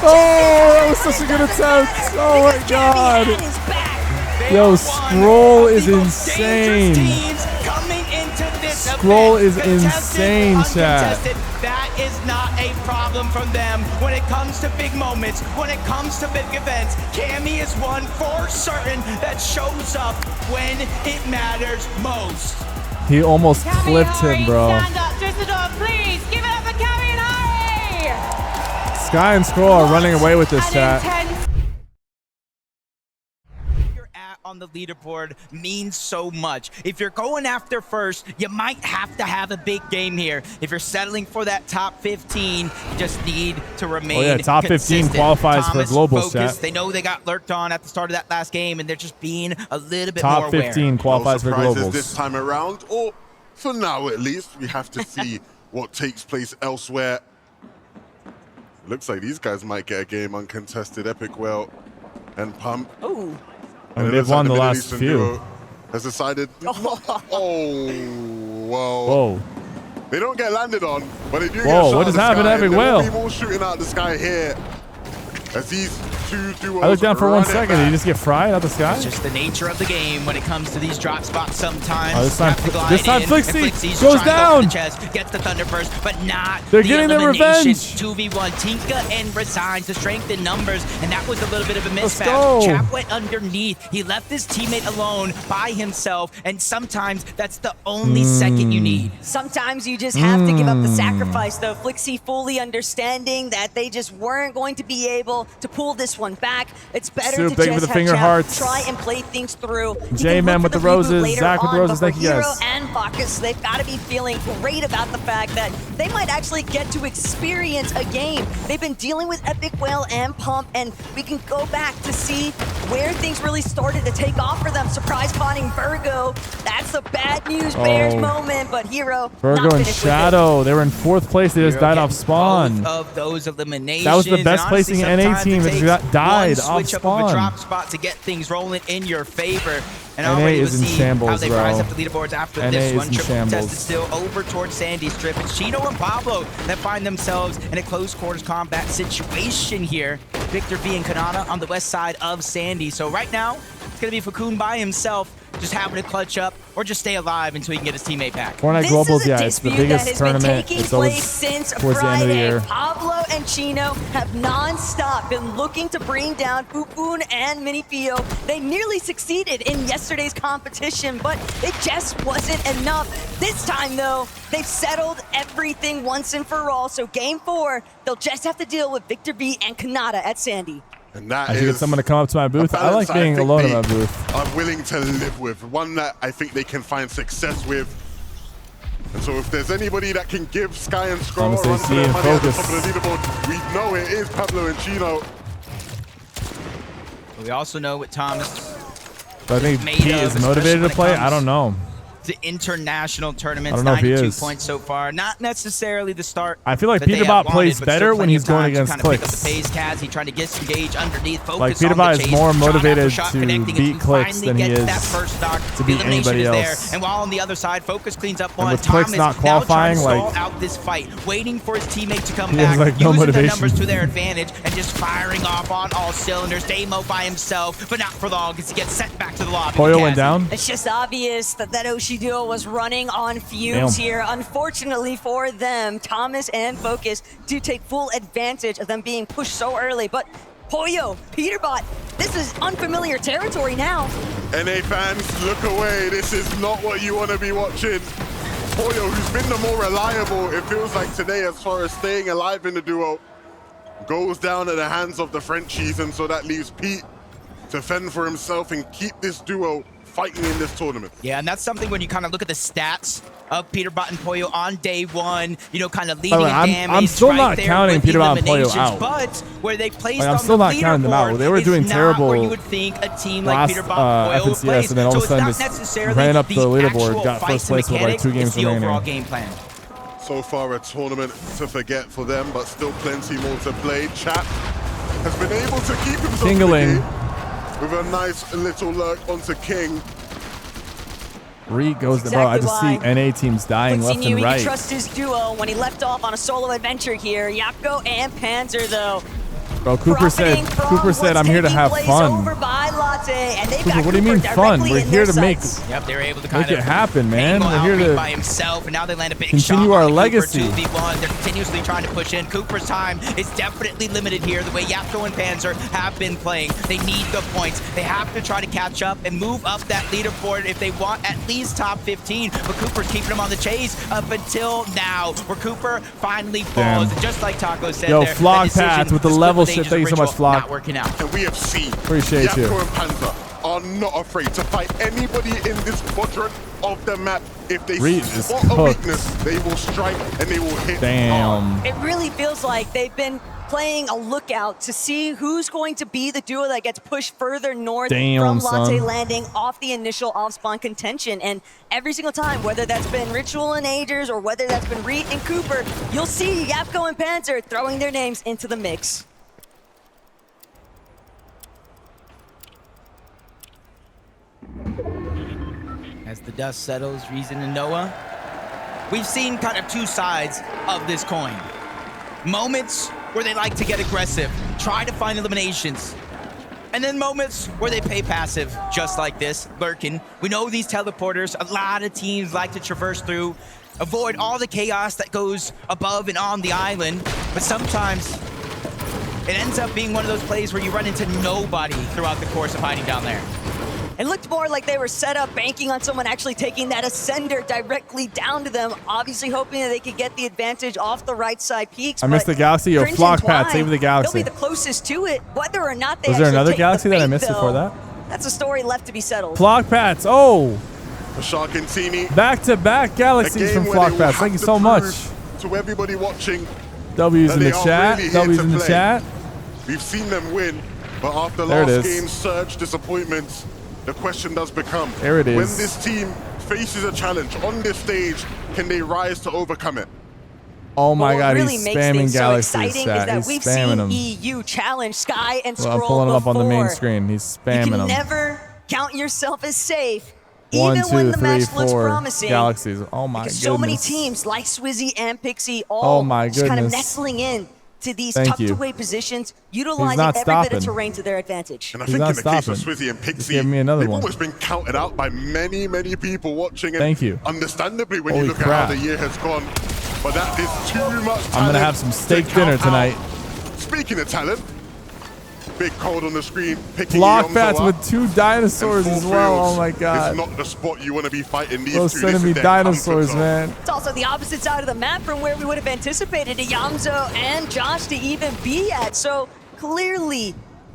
Oh, that was such a good attempt. Oh my God. Yo, Scroll is insane. Scroll is insane, chat. That is not a problem from them when it comes to big moments, when it comes to big events. Cammy is one for certain that shows up when it matters most. He almost clipped him, bro. Stand up, Düsseldorf, please. Give it up for Cammy and Hari. Sky and Scroll are running away with this, chat. On the leaderboard means so much. If you're going after first, you might have to have a big game here. If you're settling for that top 15, you just need to remain top 15 consistent. qualifies for global, chat. They know they got lurked on at the start of that last game, and they're just being a little bit top more 15 aware. qualifies for surprises globals. this time around, or for now at least. We have to see what takes place elsewhere. Looks like these guys might get a game uncontested. Epic Well and Pump. Ooh. I mean, they've won the last few. Has decided. Oh, whoa. Whoa. They don't get landed on, but they do get Whoa, shot what at just the happened sky, to Epic and there will Well? be more shooting out the sky here. As these two duos I looked down for 1 run it second. back. Did he just get fried out the sky? It's just the nature of the game when it comes to these drop spots sometimes. Oh, this time Flixie Flixie goes goes down. The chest, gets the Thunderburst, but not They're the getting their elimination. revenge. 2v1. Tinka and resigns the strength in numbers, and that was a little bit of a Let's mismatch. go. Chap went underneath. He left his teammate alone by himself, and sometimes that's the only second you need. Sometimes you just have to give up the sacrifice, though. Flixie fully understanding that they just weren't going to be able to pull this one back. It's better Soup, to thank you just for the have finger Chap hearts. try and play things through. J-Man with the roses, Zach with the roses, thank you guys. Hero and Bacchus, they've got to be feeling great about the fact that they might actually get to experience a game. They've been dealing with Epic Whale and Pump, and we can go back to see where things really started to take off for them. Surprise spawning Virgo. That's a bad news Bears moment, but Hero Virgo not and finished with it. Shadow, they were in 4th place. They just died off spawn. Both of those eliminations. That was the best And honestly, placing NA sometimes team it that takes got died one off switch up of a spawn. drop spot to get things rolling in your favor. And NA already is we'll in see shambles, how they bro. rise up the leaderboards after NA this is one. in Triple shambles. contested still over towards Sandy's Strip. It's Chino and Pablo that find themselves in a close quarters combat situation here. Victor V and Kanata on the west side of Sandy. So right now, it's going to be Fakun by himself, just having to clutch up or just stay alive until he can get his teammate back. Fortnite This Globals, is a yeah, it's the dispute that biggest has been tournament. taking It's always place since towards the end of the Friday. year. Pablo and Chino have non-stop been looking to bring down Pupun and Minifio. They nearly succeeded in yesterday's competition, but it just wasn't enough. This time, though, they've settled everything once and for all. So game 4, they'll just have to deal with Victor B and Kanata at Sandy. And that I should get someone to come up to my booth. I like being alone in my booth. I'm willing to live with, one that I think they can find success with. And so if there's anybody that can give Sky and Scroll a run for their money at the top of the leaderboard, we know it is Pablo and Chino. We also know what Thomas. But I think he is motivated to play. I don't know. The international tournaments, I don't know if he 92 is. points so far. Not necessarily the start. I feel like that they Peterbot had plays wanted, better when he's going against kind of pick up clicks. the pace. Kaz, trying to disengage underneath, focus Like on the Peterbot is chase, more shot after motivated shot to connecting, beat and clicks finally than he gets is that first knock. to beat Elimination anybody is there. else. And while on the other side, Focus cleans up And one. with clicks Thomas not now trying to qualifying, stall like, out this fight, waiting for his teammate to come he has, back, like, no using the motivation. numbers to their advantage, and just firing off on all cylinders. Damo by himself, but not for long, because he gets sent back to the lobby. Poyo went down. It's just obvious that Oshi duo was running on fumes here. Unfortunately for them, Thomas and Focus do take full advantage of them being pushed so early. But Poyo, Peterbot, this is unfamiliar territory now. NA fans, look away. This is not what you want to be watching. Poyo, who's been the more reliable, it feels like today, as far as staying alive in the duo, goes down at the hands of the Frenchies, and so that leaves Pete to fend for himself and keep this duo fighting in this tournament. Yeah, and that's something when you kind of look at the stats of Peterbot and Poyo on day one, you know, kind of leading in damage. I'm still right not there counting with Peterbot and Poyo eliminations, out. But where they placed Like, I'm on still the not counting them out. leaderboard They were doing is not terrible where you would think a team like last Peterbot and Poyo would FNCS, place. and then all of a So sudden it's not just necessarily ran up the leaderboard, actual got fights first place and with like 2 mechanics, games it's the overall remaining. game plan. So far a tournament to forget for them, but still plenty more to play. Chap has been able to keep himself Tingling. in the game with a nice little lurk onto King. Reed goes to bro. I just see NA teams dying left and He right. can trust his duo when he left off on a solo adventure here. Yapko and Panzer, though. Bro, Cooper said, I'm here to have fun. Over by Latte, and they've Cooper, got what do you mean Cooper fun? directly We're in here their to make sights. Yep, they were able to kind it happen, man. angle We're out here Reed to by himself, and now they land a big continue shot our on legacy. Cooper 2v1. They're continuously trying to push in. Cooper's time is definitely limited here, the way Yapko and Panzer have been playing. They need the points. They have to try to catch up and move up that leaderboard if they want at least top 15. But Cooper's keeping them on the chase up until now, where Cooper finally falls. And just like Taco said, Yo, there, Flock the Path with the split level with shit. Aegis Thank you so much, Ritual Flock. not working out. And we have seen Appreciate Yapko you. and Panzer are not afraid to fight anybody in this quadrant of the map. If they Reed is spot a cooked. weakness, they will strike and they will hit Damn. hard. It really feels like they've been playing a lookout to see who's going to be the duo that gets pushed further north from Latte Landing off the initial off-spawn contention. And every single time, whether that's been Ritual and Agers or whether that's been Reed and Cooper, you'll see Yapko and Panzer throwing their names into the mix. As the dust settles, Reason and Noah, we've seen kind of two sides of this coin. Moments where they like to get aggressive, try to find eliminations. And then moments where they play passive, just like this, lurking. We know these teleporters, a lot of teams like to traverse through, avoid all the chaos that goes above and on the island, but sometimes it ends up being one of those plays where you run into nobody throughout the course of hiding down there. It looked more like they were set up banking on someone actually taking that Ascender directly down to them, obviously hoping that they could get the advantage off the right side peaks. I missed the Galaxy. Yo, Flock Pat, save the Galaxy. They'll be the closest to it. Whether or not they Was there actually another take Galaxy the that I bait, missed though, before that? That's a story left to be settled. Flock Pats. Oh. The Shark and Teeny. Back-to-back Galaxies from Flock Pats. Thank you so much. To everybody watching. W's in the chat. Really W's in the play. chat. We've seen them win, but after There it last is. game's surge disappointments, the question does become, there it is. when this team faces a challenge on this stage, can they rise to overcome it? Oh my what God, really he's makes spamming things so Galaxies. exciting is that He's we've spamming seen them. EU challenge Sky and Scroll I'm pulling him up on the main before. screen. He's spamming You can them. never count yourself as safe. 1, even 2, when the 3, match looks 4 promising, Galaxies. Oh my because goodness. so many teams like Swizzy and Pixie all Oh my just kind of goodness. nestling in, to these tucked-away positions, utilizing every bit of terrain to their advantage. And I think in the case of Swizzy and Pixie, they've almost been counted out by many, many people watching. And understandably, when you look at how the year has gone, but that is too much talent. I'm going to have some steak dinner tonight. Speaking of talent, big cold on the screen, picking block bats with 2 dinosaurs as well. Oh my god. It's not the spot you want to be fighting these Those two. sending me dinosaurs, man. It's also the opposite side of the map from where we would have anticipated Yamzo and Josh to even be at. So clearly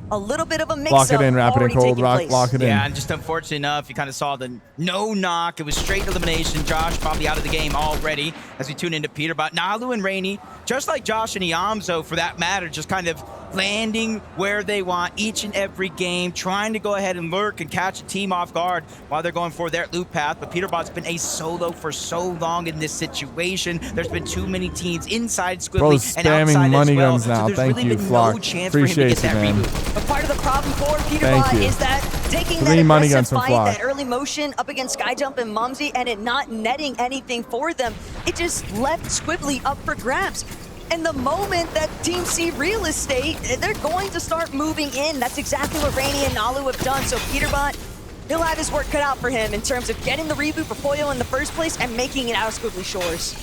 a little bit of a mix-up. Lock it in, Rapid and Cold. Lock it in. Yeah, and just unfortunate enough, you kind of saw the no knock. It was straight elimination. Josh probably out of the game already as we tune into Peterbot. Nalu and Rainy, just like Josh and Yamzo for that matter, just kind of landing where they want each and every game, trying to go ahead and lurk and catch a team off guard while they're going for their loop path. But Peterbot's been a solo for so long in this situation. There's been too many teams inside Squibbly and outside money as well. guns now. So there's Thank really you, been Flock. no chance Appreciate for him to get that man. reboot. But part of the problem for Peterbot is that taking that aggressive fight, that early motion up against Skyjump and Mumsy, and it not netting anything for them, it just left Squibbly up for grabs. And the moment that Team C real estate, they're going to start moving in. That's exactly what Rainy and Nalu have done. So Peterbot, he'll have his work cut out for him in terms of getting the reboot for Poyo in the first place and making it out of Squibbly Shores.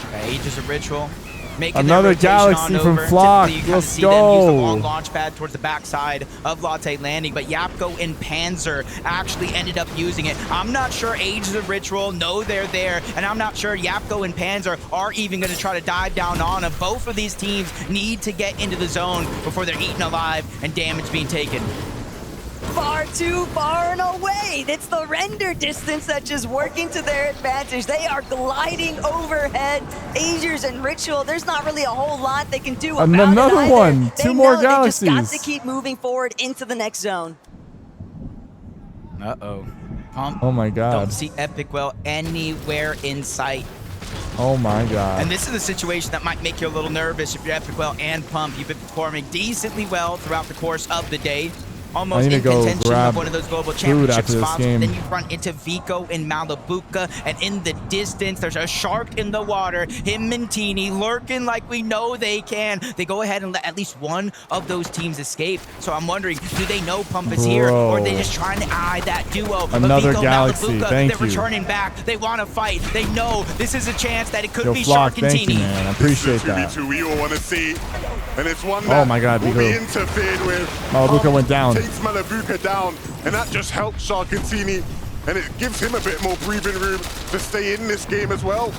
Okay, Aegis of Ritual. Another Galaxy from Flock. Let's go. Use the long launch pad towards the backside of Latte Landing, but Yapko and Panzer actually ended up using it. I'm not sure Aegis of Ritual know they're there, and I'm not sure Yapko and Panzer are even going to try to dive down on them. Both of these teams need to get into the zone before they're eaten alive and damage being taken. Far too far and away. It's the render distance that's just working to their advantage. They are gliding overhead. Aegis and Ritual, there's not really a whole lot they can do about another it one. Two more Galaxies. They just got to keep moving forward into the next zone. Uh-oh. Oh my god. Don't see Epic Well anywhere in sight. Oh my god. And this is a situation that might make you a little nervous if you're Epic Well and Pump. You've been performing decently well throughout the course of the day. Almost in contention of one of those global championship spots. Then you run into Vico in Malabuca, and in the distance, there's a shark in the water. Him and Teeny lurking like we know they can. They go ahead and let at least one of those teams escape. So I'm wondering, do they know Pump is here, or are they just trying to eye that duo? Another Vico, Galaxy, Malabuca, thank they're you. returning back. They want to fight. They know this is a chance that it could be Flock, Shark and thank Teeny. you, man. I appreciate that. This is a 2v2 we all want to see. And it's one that will be interfered with. Malabuca went down. Takes Malabuca down, and that just helps Sharkantini, and it gives him a bit more breathing room to stay in this game as well.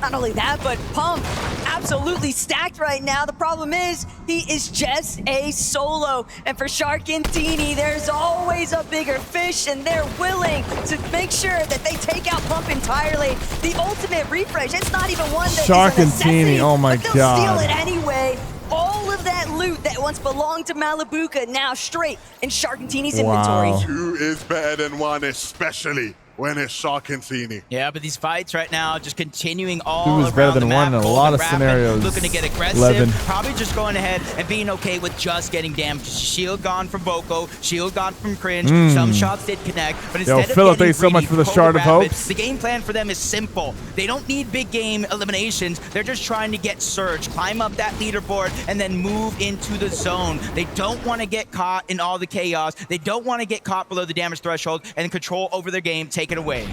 Not only that, but Pump absolutely stacked right now. The problem is he is just a solo. And for Sharkantini, there's always a bigger fish, and they're willing to make sure that they take out Pump entirely. The ultimate refresh, it's not even one that Sharkantini, oh my but they'll god. steal it anyway. All of that loot that once belonged to Malabuca now straight in Sharkantini's inventory. Two is better than one, especially when it's Sharkantini. Yeah, but these fights right now just continuing all Two is better than one in a lot of Rapid, scenarios. looking to get aggressive, 11. probably just going ahead and being okay with just getting damage. Shield gone from Boko, shield gone from Cringe. Some shots did connect, but instead of Philip, getting thanks so much for the Cold Shard of Rapid, Hopes. the game plan for them is simple. They don't need big game eliminations. They're just trying to get Surge, climb up that leaderboard, and then move into the zone. They don't want to get caught in all the chaos. They don't want to get caught below the damage threshold and control over their game taken away.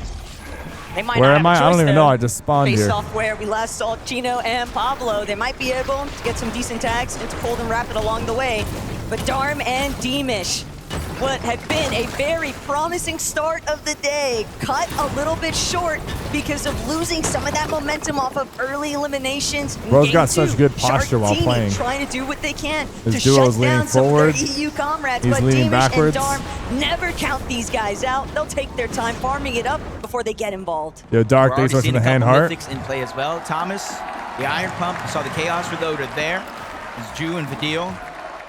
They might Where not am have a I? I don't choice, even though. know. I just spawned Based here. off where we last saw Chino and Pablo, they might be able to get some decent tags into Cold and Rapid along the way. But Darm and Deemish, what had been a very promising start of the day, cut a little bit short because of losing some of that momentum off of early eliminations. Bro's got such good posture while Sharkantini playing. trying to do what they can His to duo shut is leaning down some forward. of their EU comrades. He's But leaning Deemish backwards. and Darm never count these guys out. They'll take their time farming it up before they get involved. Yo, Dark, We're thanks already so much for the seeing a hand couple heart. mythics in play as well. Thomas, the Iron Pump, you saw the Chaos Reloader there. There's Ju and Vidil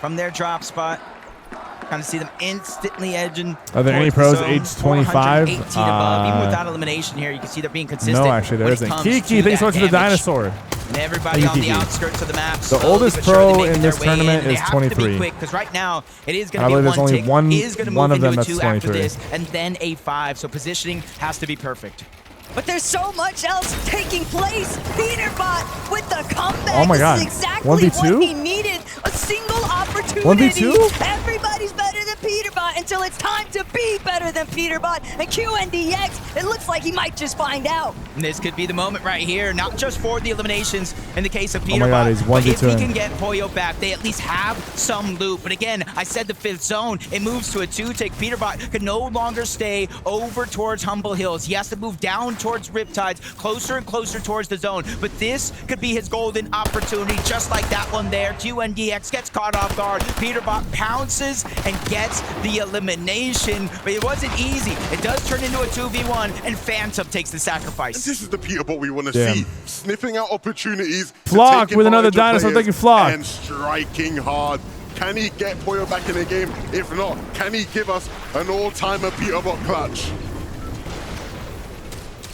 from their drop spot. Kind of see them instantly edging. Are there any towards pros the age zone, 25? 418 above. Even without elimination here, you can see they're being consistent. No, actually, there when it isn't. comes Kiki, to thanks so that much for the damage. dinosaur. And everybody Thank on you, the Kiki. outskirts of the map. The oldest pro in this tournament is 23. They have to be quick, because right now it is going I to be believe there's one only tick. one- Is going to one move of them into a that's 2 after 23. this, and then a 5. So positioning has to be perfect. But there's so much else taking place. Peterbot with the comeback. Oh my God. This is exactly 1v2? what he needed. A single opportunity. 1v2? Everybody's better than Peterbot until it's time to be better than Peterbot. And QNDX, it looks like he might just find out. And this could be the moment right here, not just for the eliminations in the case of Peterbot, my God, he's but if 1v2. he can get Poyo back, they at least have some loot. But again, I said the 5th zone, it moves to a 2-tick. Peterbot could no longer stay over towards Humble Hills. He has to move down towards Riptides, closer and closer towards the zone. But this could be his golden opportunity, just like that one there. QNDX gets caught off guard. Peterbot pounces and gets the elimination, but it wasn't easy. It does turn into a 2v1, and Phantom takes the sacrifice. This is the Peterbot we want to see. Sniffing out opportunities. Flock with another dinosaur. Thank you, Flock. And striking hard. Can he get Poyo back in the game? If not, can he give us an all-timer Peterbot clutch?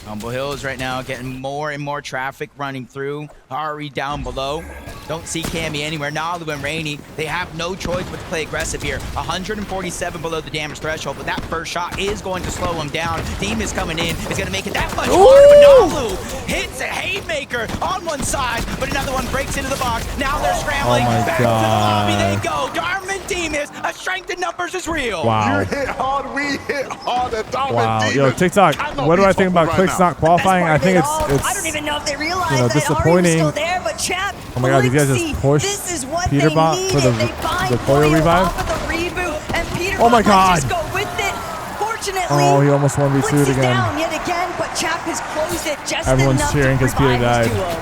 Humble Hills right now getting more and more traffic running through. Hari down below. Don't see Cammy anywhere. Nalu and Rainy, they have no choice but to play aggressive here. 147 below the damage threshold, but that first shot is going to slow him down. Demon's coming in. Is going to make it that much harder, but Nalu hits a haymaker on one side, but another one breaks into the box. Now they're scrambling. Back to the lobby they go. Darman Demas, a strength in numbers is real. Wow. You hit hard, we hit harder. Wow. Yo, TikTok, what do I think about Click's not qualifying? I think it's I don't even know if they realize that disappointing. Ari was still there, but Chap, Oh my God, these guys just pushed Peterbot for the Poyo revive. Oh my God. Just go with it. Fortunately, Oh, he almost 1v2'd Blitz is again. down yet again, but Chap has closed it just Everyone's enough cheering to 'cause Peter revive his died.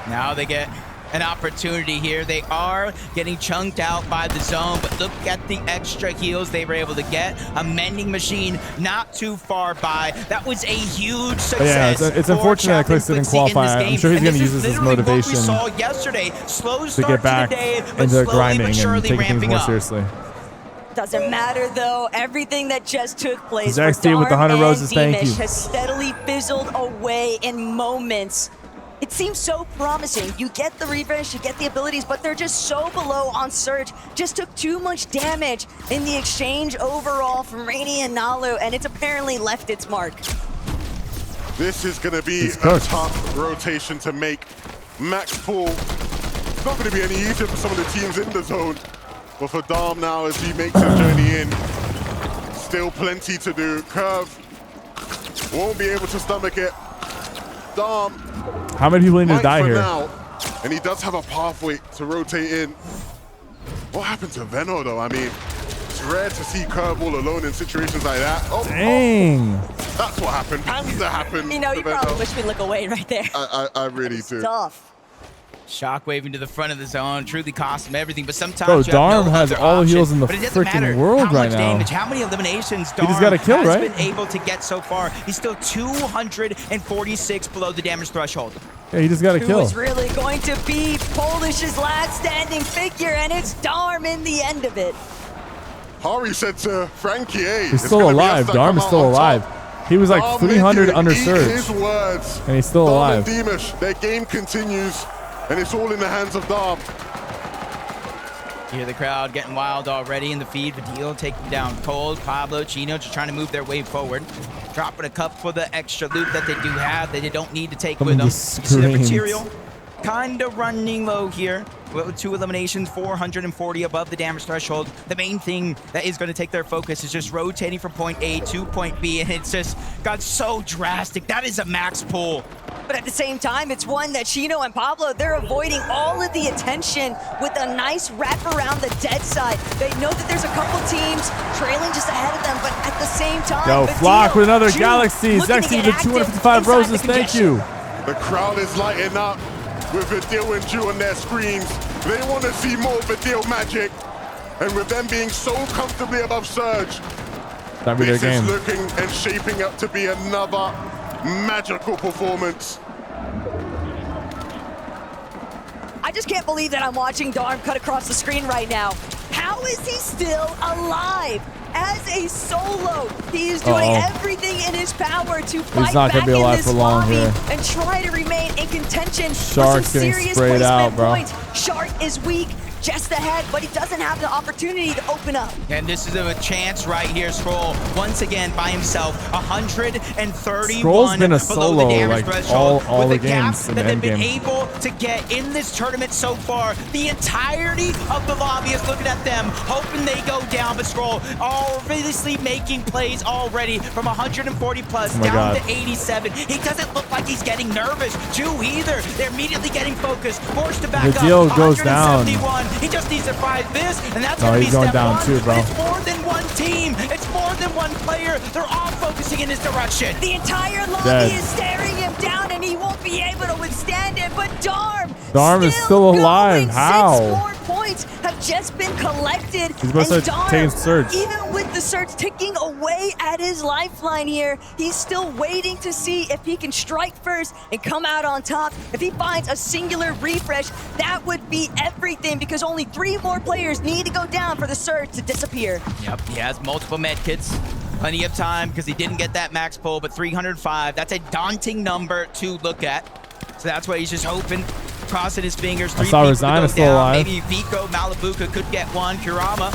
duo. Now they get an opportunity here. They are getting chunked out by the zone, but look at the extra heals they were able to get. A mending machine not too far by. That was a huge success. Yeah, it's unfortunate that Click didn't qualify. I'm sure he's going to use this as motivation we saw yesterday. Slow to start get back to the day, but into slowly grinding but and surely taking things ramping more up. seriously. Doesn't matter though, everything that just took place Zach for Steve with the Darm 100 and roses, thank Deemish you. has steadily fizzled away in moments. It seems so promising. You get the refresh, you get the abilities, but they're just so below on Surge. Just took too much damage in the exchange overall from Rainy and Nalu, and it's apparently left its mark. This is going to be a tough rotation to make. Max Pool, it's not going to be any easier for some of the teams in the zone. But for Darm now, as he makes his journey in, still plenty to do. Curve won't be able to stomach it. Darm, how many people need to die for here? Now, and he does have a pathway to rotate in. What happened to Veno, though? I mean, it's rare to see Curve all alone in situations like that. Oh, dang. That's what happened. Panda happened. You know, you probably wish we'd look away right there. I really do. Tough. Shockwave into the front of the zone truly cost him everything, but sometimes Bro, you have Darm no has other all the option. heals in the But it doesn't matter freaking world how right much now. damage, how many eliminations He Darm just got a kill, has right? been able to get so far. He's still 246 below the damage threshold. Yeah, he just got a kill. Who is really going to be Polish's last standing figure, and it's Darm in the end of it. Hari said to Frankie, hey, He's still alive. Darm is still alive. He was like 300 under Surge, his words. and he's still alive. Deemish, their game continues, and it's all in the hands of Darm. You hear the crowd getting wild already in the feed. Vidil taking down Cold, Pablo, Chino, just trying to move their way forward. Dropping a cup for the extra loot that they do have that they don't need to take with them. You see the material kind of running low here. With 2 eliminations, 440 above the damage threshold. The main thing that is going to take their focus is just rotating from point A to point B, and it's just got so drastic. That is a max pull. But at the same time, it's one that Chino and Pablo, they're avoiding all of the attention with a nice wrap around the dead side. They know that there's a couple teams trailing just ahead of them, but at the same time, Yo, Flock with another Galaxy. Zexy with 255 roses, thank you. The crowd is lighting up with Vidil and Ju on their screens. They want to see more Vidil magic. And with them being so comfortably above Surge, this is looking and shaping up to be another magical performance. I just can't believe that I'm watching Darm cut across the screen right now. How is he still alive? As a solo, he is doing everything in his power to fight back in this lobby and try to remain in contention. Shark's getting sprayed out, bro. Shark is weak. just ahead, but he doesn't have the opportunity to open up. And this is a chance right here. Scroll once again by himself. 131 Scroll's been a below solo the damage like threshold. all with the gap games in that the they've end been game. able to get in this tournament so far. The entirety of the lobby is looking at them, hoping they go down. But Scroll obviously making plays already from 140 plus down to 87. He doesn't look like he's getting nervous too either. They're immediately getting focused, forced to back up. The deal goes down. He just needs to fight this, and that's No, going to be he's going step down one. too, bro. It's more than one team. It's more than one player. They're all focusing in his direction. The entire lobby is staring him down, and he won't be able to withstand it. But Darm is still alive. going. How? 6 more points have just been collected. He's supposed to take Surge. Even with the Surge ticking away at his lifeline here, he's still waiting to see if he can strike first and come out on top. If he finds a singular refresh, that would be everything, because only 3 more players need to go down for the Surge to disappear. Yep, he has multiple med kits. Plenty of time because he didn't get that max pull, but 305, that's a daunting number to look at. So that's why he's just hoping, crossing his fingers. 3 saw people Resign to is go still down. alive. Maybe Vico, Malibuca could get one. Kurama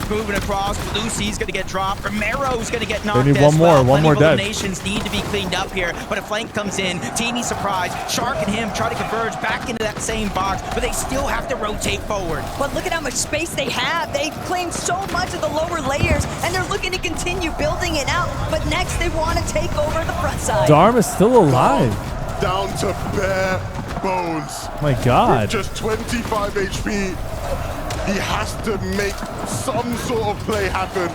moving across. Lucy's going to get dropped. Romero's going to get knocked. They need as well. one more dead. Eliminations need to be cleaned up here, but a flank comes in. Teeny surprise. Shark and him try to converge back into that same box, but they still have to rotate forward. But look at how much space they have. They've claimed so much of the lower layers, and they're looking to continue building it out. But next, they want to take over the front side. Darm is still alive. Down to bare bones. My God. With just 25 HP. He has to make some sort of play happen.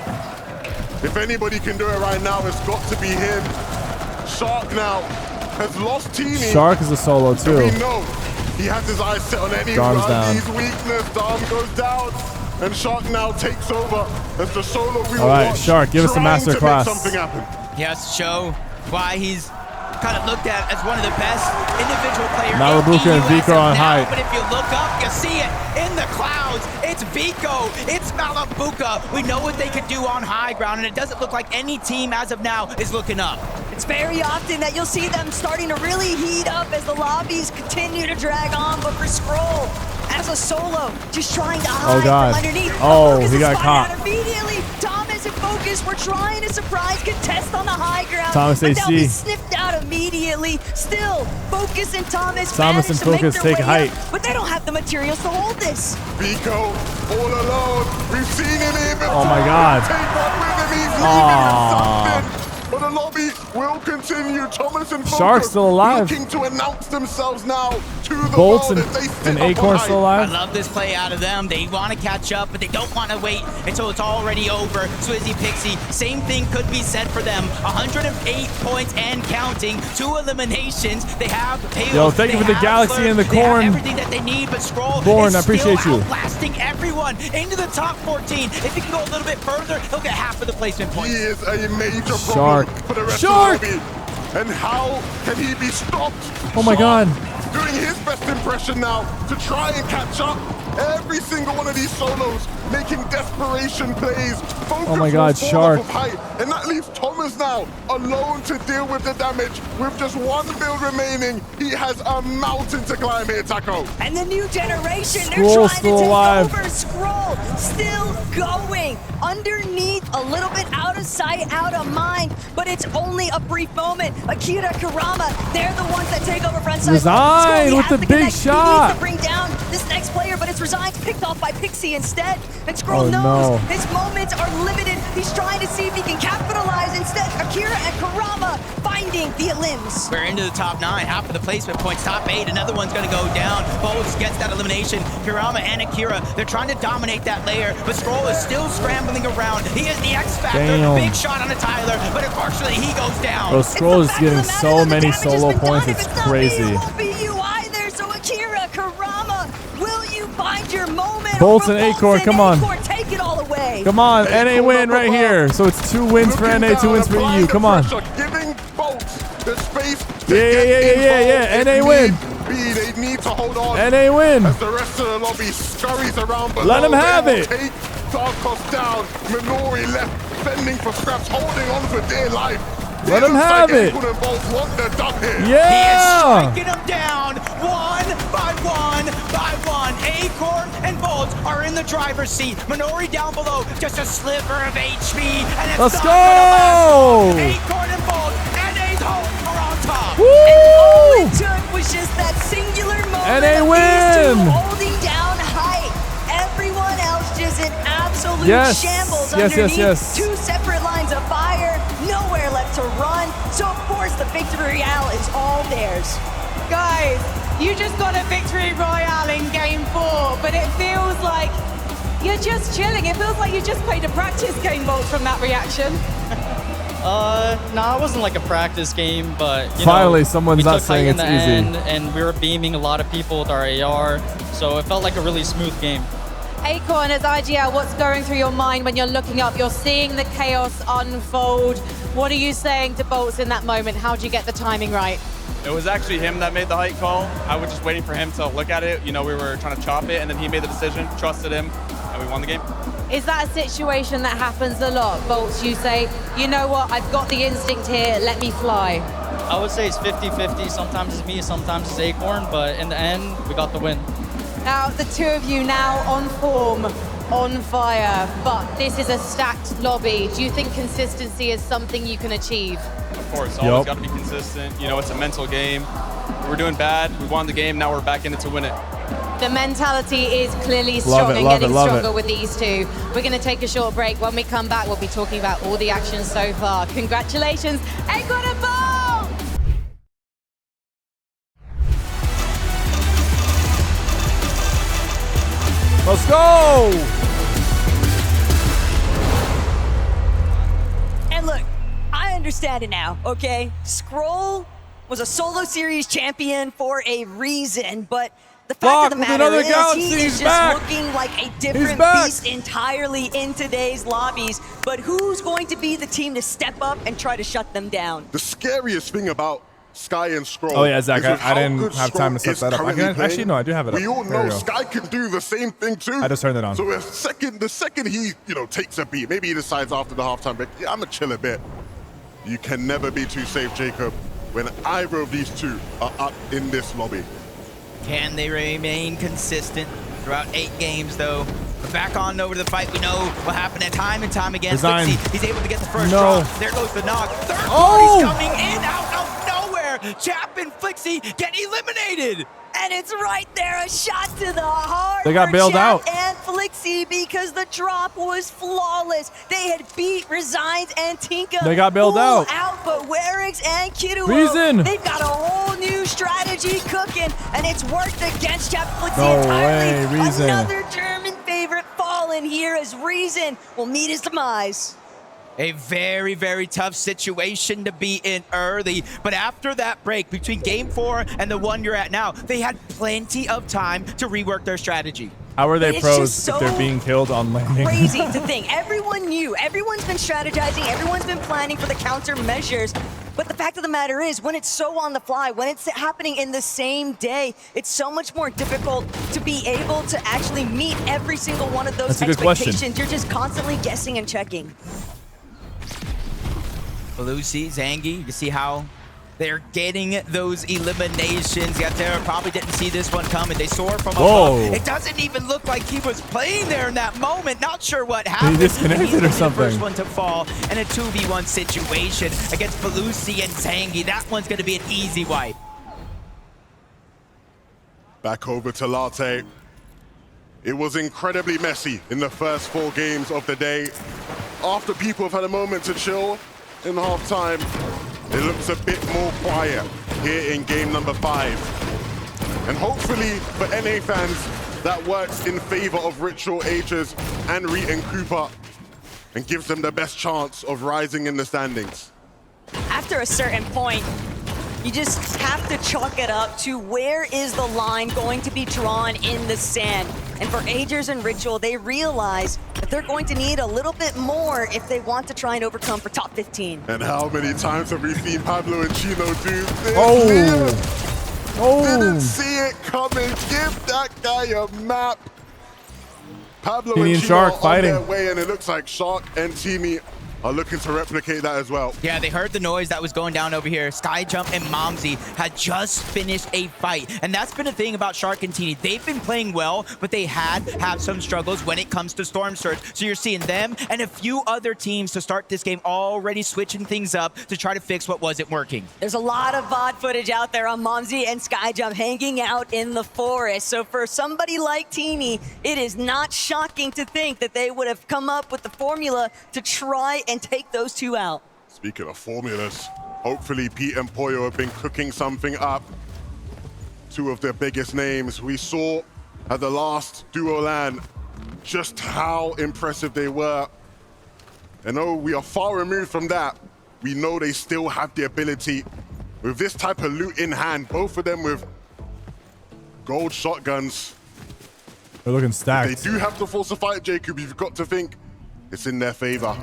If anybody can do it right now, it's got to be him. Shark now has lost Teeny. Shark is a solo too. We know he has his eyes set on any Randy's weakness. Darm goes down, and Shark now takes over as the solo we All right, watch, Shark, give us a master class. Something happen. He has to show why he's kind of looked at as one of the best individual players. Malibuca and Vico on height. But if you look up, you see it in the clouds. It's Vico, it's Malibuca. We know what they could do on high ground, and it doesn't look like any team as of now is looking up. It's very often that you'll see them starting to really heat up as the lobbies continue to drag on, but for Scroll, as a solo, just trying to hide from underneath. Oh, he got caught. Immediately, Thomas and Focus were trying to surprise contest on the high ground. Thomas but they'll be AC. sniffed out immediately. Still, Focus and Thomas and managed to make Focus their take way height. up, but they don't have the materials to hold this. Vico all alone. We've seen him even. Oh my God. Take one with him. He's leaving something. But the lobby will continue. Thomas and Focus Shark's still alive. looking to announce themselves now to the Bolts world and, as they sit and up Acorn on still high. I alive. love this play out of them. They want to catch up, but they don't want to wait until it's already over. Swizzy, Pixie, same thing could be said for them. 108 points and counting. 2 eliminations. They have Tails. Yo, thank you for the galaxy and the corn. They have everything that they need, but Scroll Born, is I appreciate still you. outlasting everyone into the top 14. If he can go a little bit further, he'll get half of the placement He points. is a major Shark. problem for the rest Shark. of the lobby. And how can he be stopped? Oh my God. Doing his best impression now to try and catch up. Every single one of these solos making desperation plays. Focus Oh my God, will fall Shark. off of height, and that leaves Thomas now alone to deal with the damage. With just 1 build remaining, he has a mountain to climb here, Taco. And the new generation, Scroll they're trying still to take alive. over. Scroll still going. Underneath, a little bit out of sight, out of mind, but it's only a brief moment. Akira, Kurama, they're the ones that take over front side. Resign Scroll, he with has the to big connect. shot. He needs to bring down this next player, but it's Resign's picked off by Pixie instead. And Scroll Oh, knows no. his moments are limited. He's trying to see if he can capitalize. Instead, Akira and Kurama finding the limbs. We're into the top 9, half of the placement points, top 8. Another one's going to go down. Bolts gets that elimination. Kurama and Akira, they're trying to dominate that layer, but Scroll is still scrambling around. He has the X factor. Damn. Big shot on a Tyler, but unfortunately he goes down. Bro, Scroll is It's the getting fact of the so matter that many the damage has solo been points. done. If It's not me, crazy. it won't be you either. So Akira, Kurama, will you find your moment? Bolts Or and will Acorn, Bolts come and on. Acorn take it all away? Come on, NA Acorn win up right above. here. So it's 2 wins for Looking NA, 2 down, wins for applying EU. the Come on. pressure, giving Bolts the space to Yeah, get yeah, involved. NA If win. need be, they need to hold on. NA win. As the rest of the lobby scurries around below. Let him have they will it. Take Darkos down. Minori left, fending for scraps, holding on for dear life. Let him have it. He Yeah. is striking them down one by one by one. Acorn and Bolt are in the driver's seat. Minori down below, just a sliver of HP. And it's Let's not go. gonna last. Acorn and Bolt, NA's home are on top. Woo. All it took was just that singular moment NA of win. these two holding down height. Everyone else just in absolute Yes. shambles Yes, underneath yes. two separate lines of fire. Nowhere left to run. So of course the victory royale is all theirs. Guys, you just got a victory royale in game 4, but it feels like you're just chilling. It feels like you just played a practice game, Bolt, from that reaction. Nah, it wasn't like a practice game, but you Finally, know, someone's we not took height saying in it's the easy. end, and we were beaming a lot of people with our AR, so it felt like a really smooth game. Acorn, as IGL, what's going through your mind when you're looking up? You're seeing the chaos unfold. What are you saying to Bolts in that moment? How'd you get the timing right? It was actually him that made the height call. I was just waiting for him to look at it. You know, we were trying to chop it, and then he made the decision, trusted him, and we won the game. Is that a situation that happens a lot? Bolts, you say, you know what, I've got the instinct here, let me fly. I would say it's 50-50. Sometimes it's me, sometimes it's Acorn, but in the end, we got the win. Now, the two of you now on form, on fire, but this is a stacked lobby. Do you think consistency is something you can achieve? Of course, always got to be consistent. You know, it's a mental game. We were doing bad. We won the game. Now we're back in it to win it. The mentality is clearly strong and getting stronger with these two. We're going to take a short break. When we come back, we'll be talking about all the action so far. Congratulations, Acorn and Bolt! Let's go. And look, I understand it now, okay? Scroll was a solo series champion for a reason, but the fact of the matter is he is just looking like a different beast entirely in today's lobbies. But who's going to be the team to step up and try to shut them down? The scariest thing about Sky and Scroll. Oh yeah, Zach, I didn't have time to set that up. Actually, no, I do have it up. We all know Sky can do the same thing too. I just turned it on. So the second he, takes a beat, maybe he decides after the halftime break, yeah, I'm gonna chill a bit. You can never be too safe, Jacob, when either of these two are up in this lobby. Can they remain consistent throughout 8 games, though? But back on over to the fight. We know what happened time and time again. Flixie, he's able to get the first drop. There goes the knock. Third party's coming in out of nowhere. Chap and Flixie get eliminated. And it's right there, a shot to the heart. They got bailed out. And Flixie, because the drop was flawless. They had beat Resigns and Tinka. They got bailed out. But Werix and Kiruo, Reason. they've got a whole new strategy cooking, and it's worked against Chap Flixie No entirely. way, Reason. Another German favorite fallen here as Reason will meet his demise. A very, very tough situation to be in early. But after that break between game 4 and the one you're at now, they had plenty of time to rework their strategy. How are they pros if they're being killed on landing? Crazy to think. Everyone knew. Everyone's been strategizing. Everyone's been planning for the countermeasures. But the fact of the matter is, when it's so on the fly, when it's happening in the same day, it's so much more difficult to be able to actually meet every single one of those expectations. You're just constantly guessing and checking. Belusi, Zangi, you see how they're getting those eliminations. Yatera probably didn't see this one coming. They soar from above. It doesn't even look like he was playing there in that moment. Not sure what happened. He disconnected or something. The first one to fall in a 2v1 situation against Belusi and Zangi. That one's going to be an easy wipe. Back over to Latte. It was incredibly messy in the first 4 games of the day. After people have had a moment to chill in halftime, it looks a bit more quiet here in game number 5. And hopefully for NA fans, that works in favor of Ritual, Ages, and Reet and Cooper, and gives them the best chance of rising in the standings. After a certain point, you just have to chalk it up to where is the line going to be drawn in the sand. And for Agers and Ritual, they realize that they're going to need a little bit more if they want to try and overcome for top 15. And how many times have we seen Pablo and Chino do this? Didn't see it coming. Give that guy a map. Pablo and Chino Shark on fighting. their way, and it looks like Shark and Teamy are looking to replicate that as well. Yeah, they heard the noise that was going down over here. Skyjump and Momsy had just finished a fight. And that's been a thing about Shark and Teeny. They've been playing well, but they have some struggles when it comes to Storm Surge. So you're seeing them and a few other teams to start this game already switching things up to try to fix what wasn't working. There's a lot of VOD footage out there on Momsy and Skyjump hanging out in the forest. So for somebody like Teeny, it is not shocking to think that they would have come up with the formula to try and take those two out. Speaking of formulas, hopefully Pete and Poyo have been cooking something up. Two of their biggest names. We saw at the last duo LAN just how impressive they were. And though we are far removed from that, we know they still have the ability with this type of loot in hand, both of them with gold shotguns. They're looking stacked. They do have to force a fight, Jacob. You've got to think it's in their favor.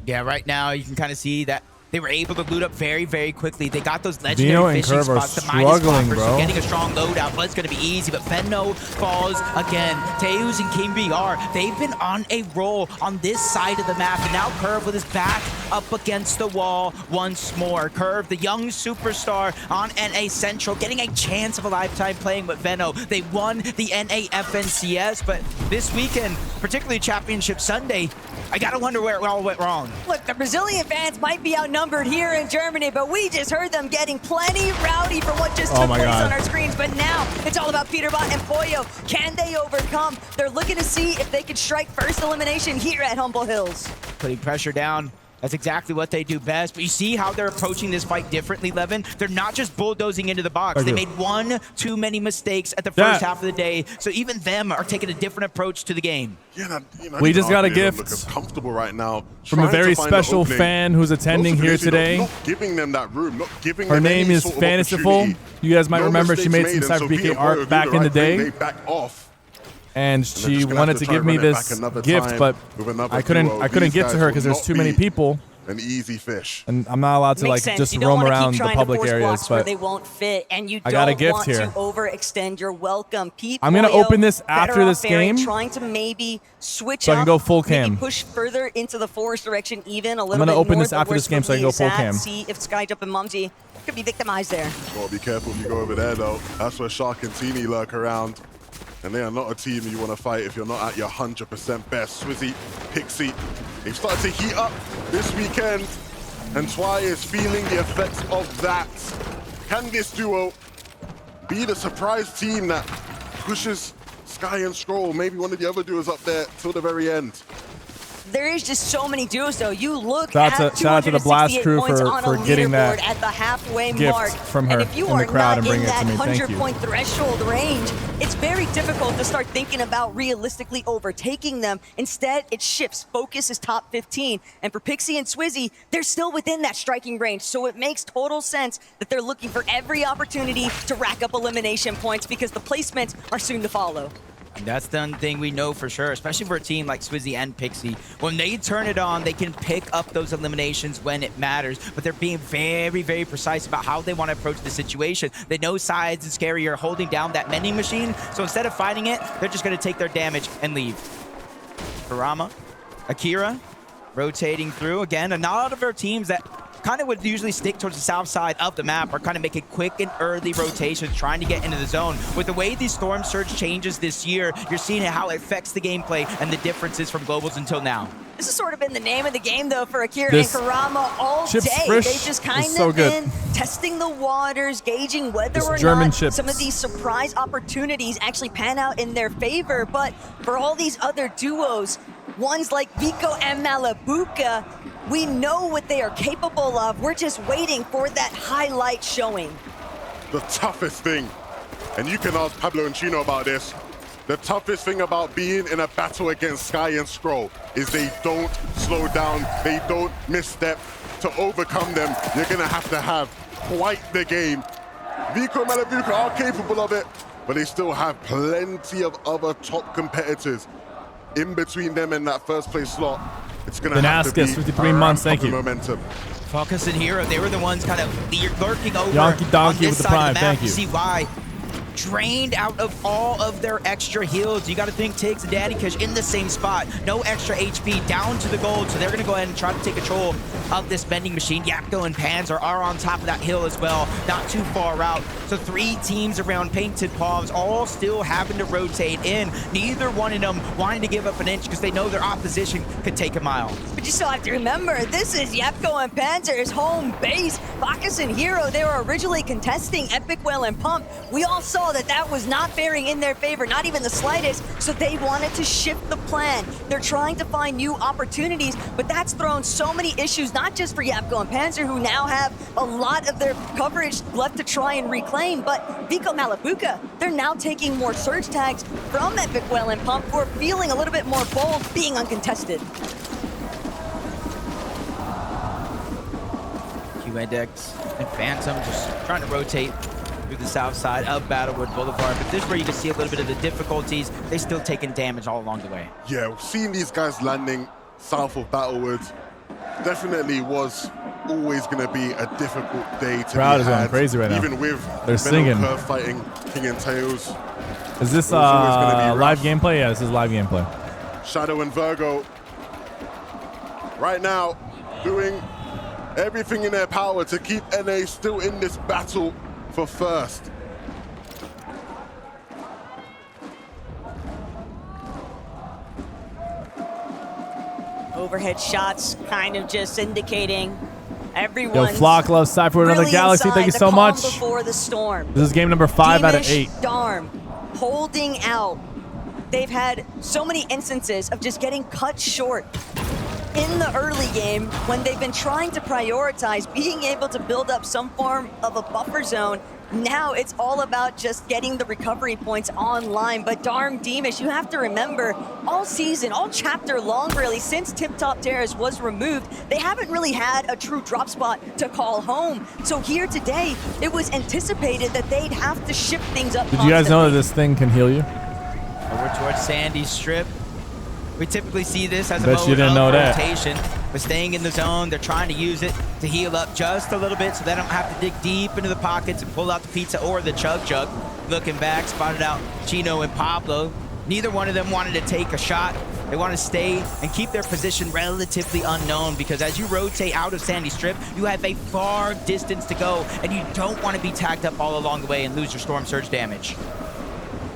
Yeah, right now you can kind of see that they were able to loot up very, very quickly. They got those legendary fishing spots. The minus buffers, so getting a strong loadout was going to be easy, but Venno falls again. Teus and King BR, they've been on a roll on this side of the map, and now Curve with his back up against the wall once more. Curve, the young superstar on NA Central, getting a chance of a lifetime playing with Venno. They won the NA FNCS, but this weekend, particularly Championship Sunday, I gotta wonder where it all went wrong. Look, the Brazilian fans might be outnumbered here in Germany, but we just heard them getting plenty rowdy for what just took place on our screens. But now it's all about Peterbot and Poyo. Can they overcome? They're looking to see if they can strike first elimination here at Humble Hills. Putting pressure down. That's exactly what they do best. But you see how they're approaching this fight differently, Levin? They're not just bulldozing into the box. They made one too many mistakes at the first half of the day. So even them are taking a different approach to the game. Yeah, we just got a gift comfortable right now from a very special fan who's attending here today. Not giving them that room, not giving Her them name is Fantasyful. You guys might remember she made some SypherPK art back in the day. And she wanted to give me this gift, but I couldn't get to her because there's too many people. An easy fish. And I'm not allowed to like just roam around the public areas, but they won't fit, and you I got a gift here. To overextend your welcome. Pete I'm gonna open this after this game, trying to maybe switch so I can go full cam. Maybe push further into the forest direction, even a little. I'm gonna bit open north this after this game so I can go full cam. See if Skyjump and Momsy could be victimized there. Well, be careful if you go over there though. That's where Shark and Teeny lurk around. And they are not a team you want to fight if you're not at your 100% best. Swizzy, Pixie, they've started to heat up this weekend. And Twy is feeling the effects of that. Can this duo be the surprise team that pushes Sky and Scroll, maybe one of the other duos up there till the very end? There is just so many duos, though. You look shout out to the Blast crew for getting that at the halfway gift mark from her and if you in the crowd and not bring in it to me. that Thank you. 100-point threshold range, it's very difficult to start thinking about realistically overtaking them. Instead, it shifts. Focus is top 15. And for Pixie and Swizzy, they're still within that striking range. So it makes total sense that they're looking for every opportunity to rack up elimination points because the placements are soon to follow. And that's the thing we know for sure, especially for a team like Swizzy and Pixie. When they turn it on, they can pick up those eliminations when it matters, but they're being very, very precise about how they want to approach the situation. They know Sides and Scary are holding down that vending machine, so instead of fighting it, they're just going to take their damage and leave. Karama, Akira, rotating through. Again, a lot of our teams that kind of would usually stick towards the south side of the map are kind of making quick and early rotations, trying to get into the zone. With the way these Storm Surge changes this year, you're seeing how it affects the gameplay and the differences from Globals until now. This has sort of been the name of the game, though, for Akira and Karama all day. They've just kind of been testing the waters, gauging whether or not some of these surprise opportunities actually pan out in their favor. But for all these other duos, ones like Vico and Malabuka, we know what they are capable of. We're just waiting for that highlight showing. The toughest thing, and you can ask Pablo and Chino about this, the toughest thing about being in a battle against Sky and Scroll is they don't slow down, they don't misstep. To overcome them, you're gonna have to have quite the game. Vico and Malabuka are capable of it, but they still have plenty of other top competitors in between them and that first place slot. It's gonna have to be 53 months, thank you. Momentum. Focus and Hero, they were the ones kind of lurking over Yonky Donkey on this with the side prime, of the map. thank you. See why drained out of all of their extra heals. You got to think Tiggs and Daddy Kush in the same spot. No extra HP, down to the gold. So they're going to go ahead and try to take control of this vending machine. Yapko and Panzer are on top of that hill as well, not too far out. So 3 teams around Painted Palms, all still having to rotate in. Neither one of them wanting to give up an inch because they know their opposition could take a mile. But you still have to remember, this is Yapko and Panzer's home base. Bacchus and Hero, they were originally contesting Epic Whale and Pump. We all saw that was not faring in their favor, not even the slightest, so they wanted to shift the plan. They're trying to find new opportunities, but that's thrown so many issues, not just for Yapko and Panzer, who now have a lot of their coverage left to try and reclaim, but Vico Malabuca, they're now taking more surge tags from Epic Whale and Pump, who are feeling a little bit more bold being uncontested. Q-Index and Phantom just trying to rotate through the south side of Battlewood Boulevard, but this is where you can see a little bit of the difficulties. They're still taking damage all along the way. Yeah, seeing these guys landing south of Battlewood definitely was always going to be a difficult day to Crowd be is had, going crazy right now. even with They're singing. Curve fighting King and Tails. Is this live gameplay? Yeah, this is live gameplay. Shadow and Virgo right now doing everything in their power to keep NA still in this battle for first. Overhead shots kind of just indicating everyone's Yo, Flock loves Cypher with another Galaxy. Thank you so much. Before the storm. This is game number 5 out of 8. Darm holding out. They've had so many instances of just getting cut short in the early game when they've been trying to prioritize being able to build up some form of a buffer zone. Now it's all about just getting the recovery points online. But Darm Deemish, you have to remember, all season, all chapter long really, since Tip Top Terrace was removed, they haven't really had a true drop spot to call home. So here today, it was anticipated that they'd have to shift things up. Did you guys know that this thing can heal you? Over towards Sandy Strip. We typically see this as a Bet you didn't know that. rotation. But staying in the zone, they're trying to use it to heal up just a little bit so they don't have to dig deep into the pockets and pull out the pizza or the chug jug. Looking back, spotted out Chino and Pablo. Neither one of them wanted to take a shot. They want to stay and keep their position relatively unknown because as you rotate out of Sandy Strip, you have a far distance to go and you don't want to be tagged up all along the way and lose your Storm Surge damage.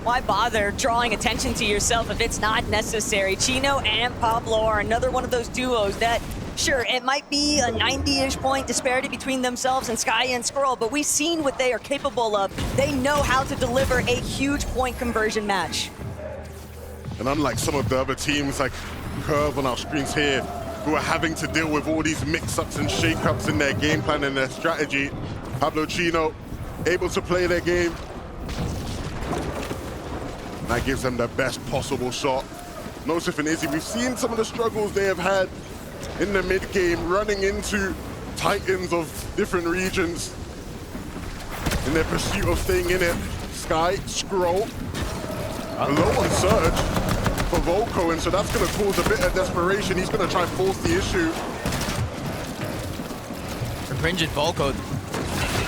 Why bother drawing attention to yourself if it's not necessary? Chino and Pablo are another one of those duos that, sure, it might be a 90-ish point disparity between themselves and Sky and Skrull, but we've seen what they are capable of. They know how to deliver a huge point conversion match. And unlike some of the other teams like Curve on our screens here, who are having to deal with all these mix-ups and shake-ups in their game plan and their strategy, Pablo Chino able to play their game. That gives them the best possible shot. Nosif and Izzy, we've seen some of the struggles they have had in the mid-game, running into titans of different regions in their pursuit of staying in it. Sky, Skrull, low on Surge for Volko, and so that's going to cause a bit of desperation. He's going to try and force the issue. For Cringe and Volko,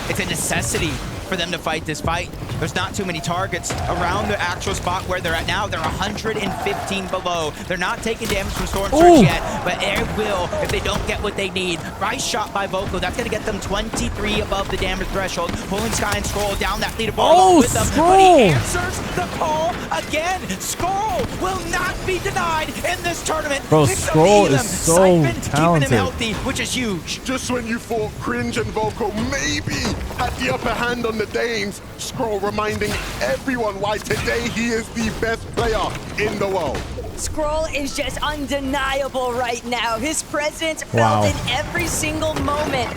it's a necessity for them to fight this fight. There's not too many targets around the actual spot where they're at now. They're 115 below. They're not taking damage from Storm Surge yet, but they will if they don't get what they need. Nice shot by Volko. That's going to get them 23 above the damage threshold. Pulling Sky and Skrull down that leaderboard along with them. But he answers the call again. Skrull will not be denied in this tournament. Bro, Skrull is so talented. Keeping him healthy, which is huge. Just when you thought Cringe and Volko maybe had the upper hand on the Danes, Skrull reminding everyone why today he is the best player in the world. Skrull is just undeniable right now. His presence felt in every single moment.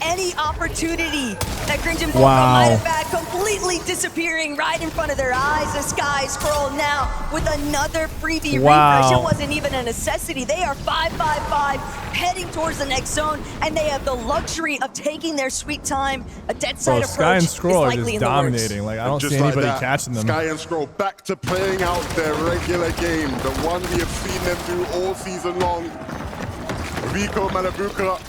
Any opportunity that Cringe and Volko might have had completely disappearing right in front of their eyes. The Sky Skrull now with another freebie refresh. It wasn't even a necessity. They are 5-5-5 heading towards the next zone, and they have the luxury of taking their sweet time. A dead side approach. Sky and Skrull are just in dominating. Like I don't see anybody catching them. Sky and Skrull back to playing out their regular game, the one we have seen them do all season long. Vico Malabuca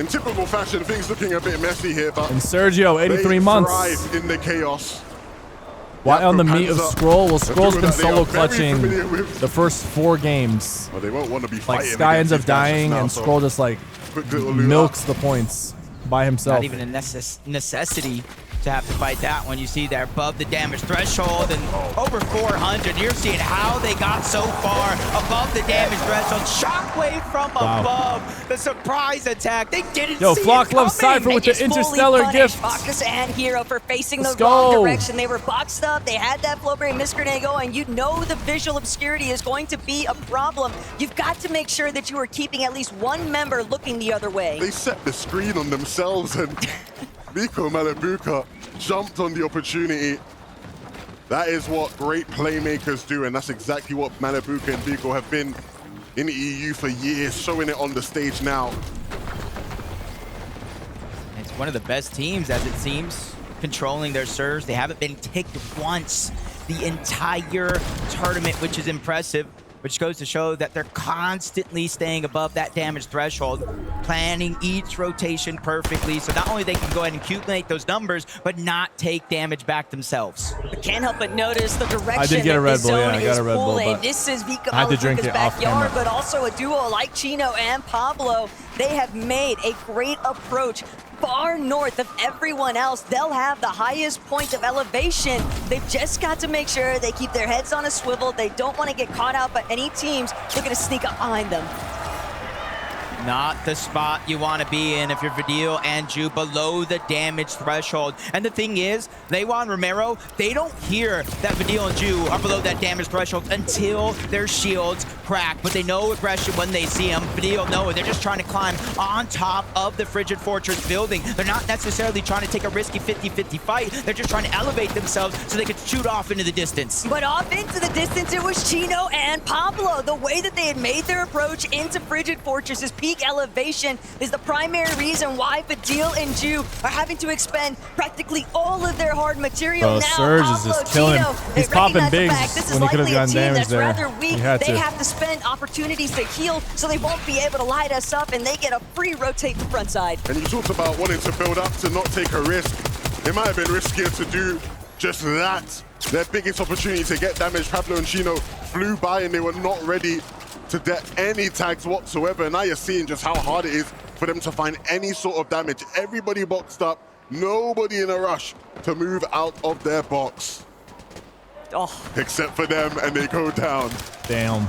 In typical fashion, things looking a bit messy here, but and Sergio, 83 months. Thrive in the chaos. Why on the meat of Scroll? Well, Scroll's been solo clutching the first 4 games. Well, they won't want to be like fighting. Sky ends up against these guys dying, now, and so Scroll just like milks the points by himself. Not even a necessity to have to fight that one. You see they're above the damage threshold and over 400. You're seeing how they got so far above the damage threshold. Shockwave from above. The surprise attack. They didn't see Flock it loves coming. Sypher with the interstellar gift. Bacchus and Hero for facing the wrong direction. They were boxed up. They had that flow-bearing misgrenade going. You know the visual obscurity is going to be a problem. You've got to make sure that you are keeping at least one member looking the other way. They set the screen on themselves, and Miko Malabuka jumped on the opportunity. That is what great playmakers do, and that's exactly what Malabuka and Miko have been in the EU for years, showing it on the stage now. It's one of the best teams, as it seems, controlling their serves. They haven't been ticked once the entire tournament, which is impressive, which goes to show that they're constantly staying above that damage threshold, planning each rotation perfectly, so not only they can go ahead and accumulate those numbers, but not take damage back themselves. I can't help but notice the direction I did get a Red Bull, yeah, I got a Red Bull, pulling. but This is Vika I had to drink Malabuka's it off backyard, camera. but also a duo like Chino and Pablo. They have made a great approach far north of everyone else. They'll have the highest point of elevation. They've just got to make sure they keep their heads on a swivel. They don't want to get caught out by any teams looking to sneak up behind them. Not the spot you want to be in if you're Vidil and Ju below the damage threshold. And the thing is, Lewan Romero, they don't hear that Vidil and Ju are below that damage threshold until their shields crack. But they know aggression when they see them. Vidil know it. They're just trying to climb on top of the Frigid Fortress building. They're not necessarily trying to take a risky 50-50 fight. They're just trying to elevate themselves so they could shoot off into the distance. But off into the distance, it was Chino and Pablo. The way that they had made their approach into Frigid Fortress's peak elevation is the primary reason why Vidil and Ju are having to expend practically all of their hard material. Bro, now Surge is just killing him. He's popping bigs when he could have gotten damage there. Rather weak. He had they to. have to spend opportunities to heal, so they won't be able to light us up, and they get a free rotate to front side. And you talked about wanting to build up to not take a risk. It might have been riskier to do just that. Their biggest opportunity to get damage, Pablo and Chino flew by, and they were not ready to get any tags whatsoever. Now you're seeing just how hard it is for them to find any sort of damage. Everybody boxed up, nobody in a rush to move out of their box. Except for them, and they go down. Damn.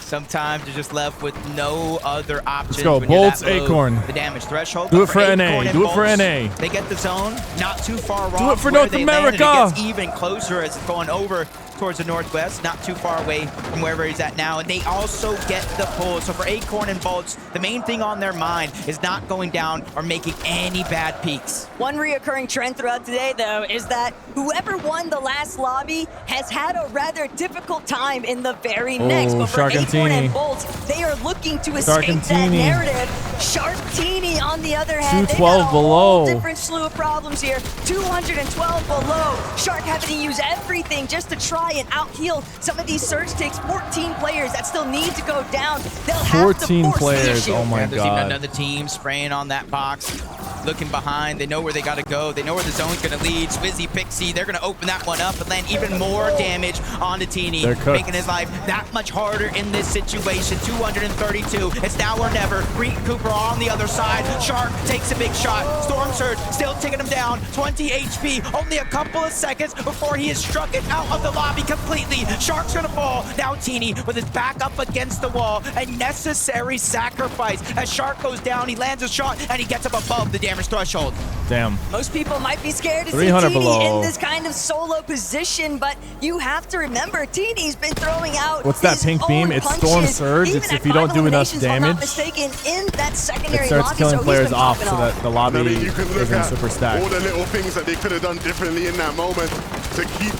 Sometimes you're just left with no other options. Let's go, when you're Bolts, that below Acorn. The damage threshold. Do it for Acorn NA. and Do it for Bolts, NA. They get the zone, not too far off. Do it for where North they landed. America. It gets even closer as it's going over towards the northwest, not too far away from wherever he's at now. And they also get the pull. So for Acorn and Bolts, the main thing on their mind is not going down or making any bad peaks. One reoccurring trend throughout today, though, is that whoever won the last lobby has had a rather difficult time in the very next. But for Acorn and Bolts, they are looking to escape that narrative. Sharktini, on the other hand, they got a whole different slew of problems here. 212 below. Shark having to use everything just to try and out-heal some of these surge takes. 14 players that still need to go down. They'll have to force the issue. Oh my There's God. even another team spraying on that box, looking behind. They know where they got to go. They know where the zone's going to lead. Swizzy, Pixie, they're going to open that one up and land even more damage on Tini, making his life that much harder in this situation. 232. It's now or never. Reed Cooper on the other side. Shark takes a big shot. Storm Surge still taking him down. 20 HP. Only a couple of seconds before he is struck it out of the lobby completely. Shark's gonna fall. Now Tini with his back up against the wall. A necessary sacrifice. As Shark goes down, he lands a shot and he gets up above the damage threshold. Damn. Most people might be scared to see 300 Tini below. in this kind of solo position, but you have to remember Tini's been throwing out What's that pink beam? It's Storm Surge. It's if you don't do enough damage, it starts killing players off so that the lobby you can look isn't at super stacked. all the little things that they could have done differently in that moment to keep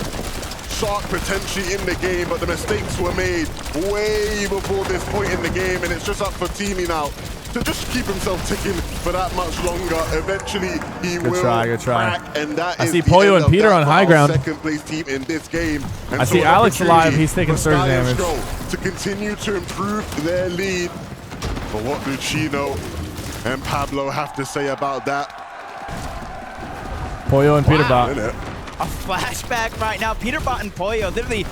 Shark potentially in the game, but the mistakes were made way before this point in the game, and it's just up for Tini now to just keep himself ticking for that much longer. Eventually, he will crack, and that I is see the Pollo end and of Peter that on high ground. Second place team in this game. And I see an Alex alive. opportunity He's taking for surge Sky and damage. Stroll to continue to improve their lead. But what do Chino and Pablo have to say about that? Pollo and Peterbot. A flashback right now. Peterbot and Pollo literally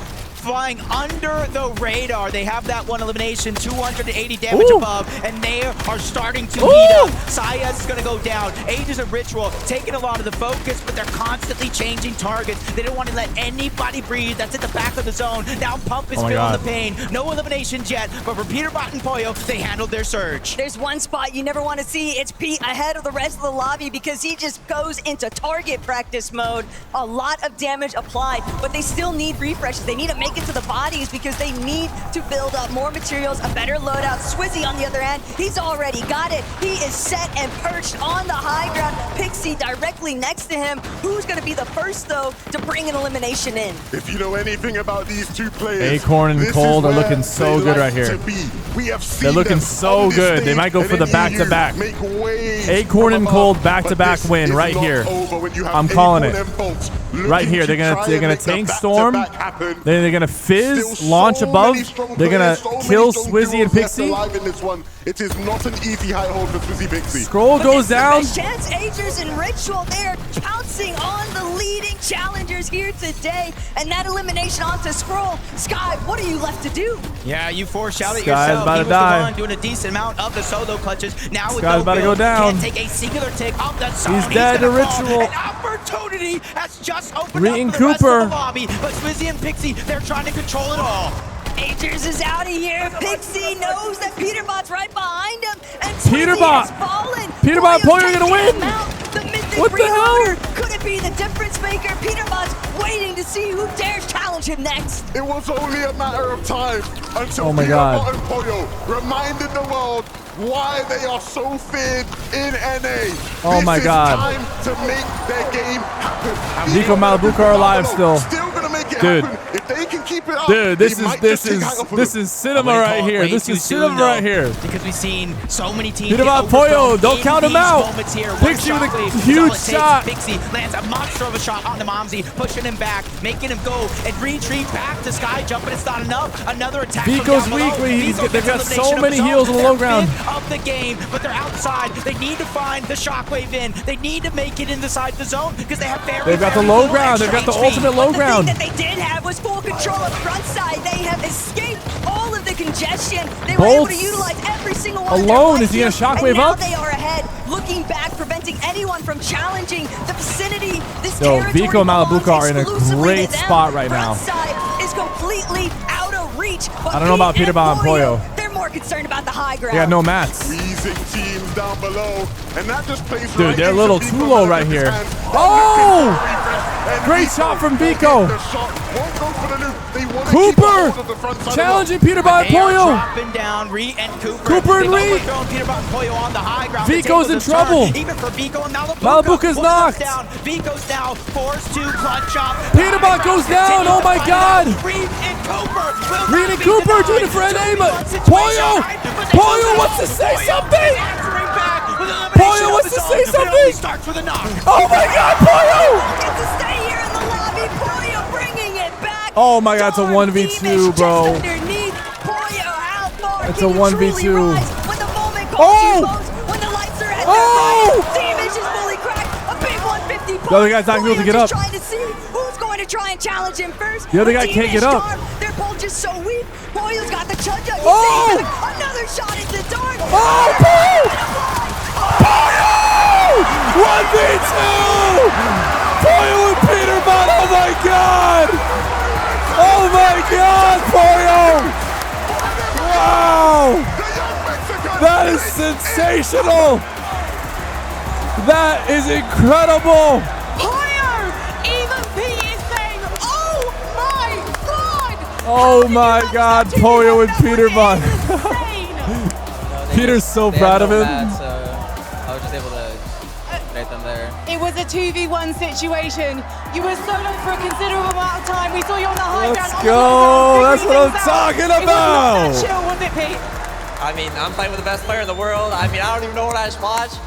flying under the radar. They have that one elimination, 280 damage above, and they are starting to heat up. Sayas is going to go down. Aegis and Ritual taking a lot of the focus, but they're constantly changing targets. They don't want to let anybody breathe. That's at the back of the zone. Now Pump is feeling the pain. No eliminations yet, but for Peterbot and Pollo, they handled their surge. There's one spot you never want to see. It's Pete ahead of the rest of the lobby because he just goes into target practice mode. A lot of damage applied, but they still need refreshes. They need to make into the bodies because they need to build up more materials, a better loadout. Swizzy, on the other hand, he's already got it. He is set and perched on the high ground. Pixie directly next to him. Who's going to be the first, though, to bring an elimination in? If you know anything about these two players, Acorn and Cold are looking so good right here. They're looking so good. They might go for the back-to-back. Acorn and Cold back-to-back win right here. I'm calling it. Right here. They're gonna tank Storm. They're gonna fizz, launch above. They're gonna kill Swizzy and Pixie. It is not an easy high hold for Swizzy Pixie. Scroll goes down. Chance, Aegis, and Ritual, they're pouncing on the leading challengers here today. And that elimination onto Scroll. Sky, what are you left to do? Yeah, you foreshadowed it Sky's yourself. about He to was die. the one doing a decent amount of the solo clutches. Now with Sky's no about to go build, down. can't take a singular tick off the zone. He's dead to gonna fall. Ritual. An opportunity has just opened Reeting up for the rest Cooper. of the lobby, but Swizzy and Pixie, they're trying to control it all. Aegis is out of here. Pixie knows that Peterbot's right behind him. And Peterbot. Peterbot and Pollo are gonna win. What the hell? Could it be the difference maker? Peterbot's waiting to see who dares challenge him next. It was only a matter of time until God. Peterbot and Pollo reminded the world why they are so feared in NA. Oh my God. This is time to make their game happen. Nico Malabuka are alive still. Still gonna make it Dude. happen. If they can keep it up, Dude, this they might is just take hang up for this them. is cinema right here. This is cinema right here. Because we've seen so many teams. Peterbot Pollo, don't count him out. Pixie with a huge shot. Pixie lands a monster of a shot on the Momsy, pushing him back, making him go and retreat back to Sky Jump, but it's not enough. Another attack. Vico's weak, but they've got so many heals on the low ground. Of the game, but they're outside. They need to find the shockwave in. They need to make it inside the zone because they have They've got the low ground. They've got the ultimate low ground. The thing that they did have was full control of front side. They have escaped all of the congestion. They were able to utilize every single one alone. of Is he gonna shockwave and now up? they are ahead, looking back, preventing anyone from challenging the vicinity. This Yo, territory Vico and belongs Malabuka are in a exclusively great to them. spot right now. Front side is completely out of reach. I don't know about Peterbot and Pollo. They're more concerned about the high ground. They got no mats. Freezing teams down below, and that just plays Dude, right they're a into little Vico too low right here. Malabuka's hands. Oh! Great shot from Vico. The shot won't go for the loop. They want to Cooper keep a hold of the front side challenging Peterbot and They are Pollo. dropping down Ree and Cooper. Cooper and Ree. They've overthrown Peterbot and Pollo on the high ground. Vico's in trouble. Even for Vico and Malabuka. Malabuka's knocked. Down. Vico's now forced to clutch up. Peterbot goes down. Oh my God. Reed and Cooper. Reed and Cooper doing it for NA, but Pollo wants to say something. Pollo wants to say something. Starts with a knock. Oh my God, Pollo. Gets to stay here in the lobby. Pollo bringing it back. Oh my God, it's a 1v2, bro. It's a 1v2. When the moment calls Oh! you most, when the lights are at Oh! Damage is fully cracked. A big 150 The other guy's not able to get up. Trying to see who's going to try and challenge him first. The other guy But can't get Team up. Storm, they're both just so weak. Pollo's got the chudge up. Oh! Another shot into Dark. Oh, Pollo! Pollo! 1v2! Pollo and Peterbot, oh my God! Oh my God, Pollo! Wow! That is sensational! That is incredible! Even Pete is saying, oh my God! Oh my God, Pollo and Peterbot. Peter's so proud of him. So I was just able to make them there. It was a 2v1 situation. You were solo for a considerable amount of time. We saw you on the high ground. Let's go. That's what I'm talking It was about. not that chill, was it, Pete? I mean, I'm playing with the best player in the world. I mean, I don't even know what I just watched.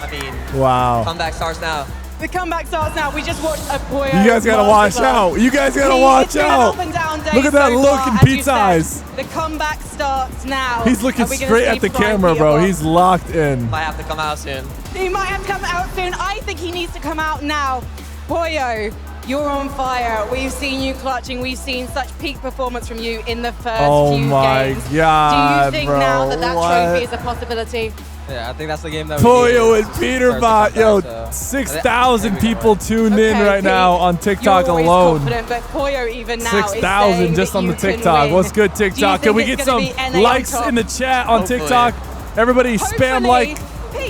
I mean, Wow. comeback starts now. The comeback starts now. We just watched a Poyo. You guys gotta watch out. You guys gotta watch out. Look at that look in Pete's eyes. The comeback starts now. He's looking straight at the camera, bro. He's locked in. Might have to come out soon. He might have to come out soon. I think he needs to come out now. Poyo, you're on fire. We've seen you clutching. We've seen such peak performance from you in the first few games. Oh my God, do you think bro, now that that what? trophy is a possibility? Yeah, I think that's the game that we Poyo need. and Peterbot, yo, 6,000 people tuned in right Pete, now on TikTok you're always alone. confident, but Poyo even now 6,000 just on the TikTok. What's good, TikTok? Can we get some likes in the chat on TikTok? Everybody spam like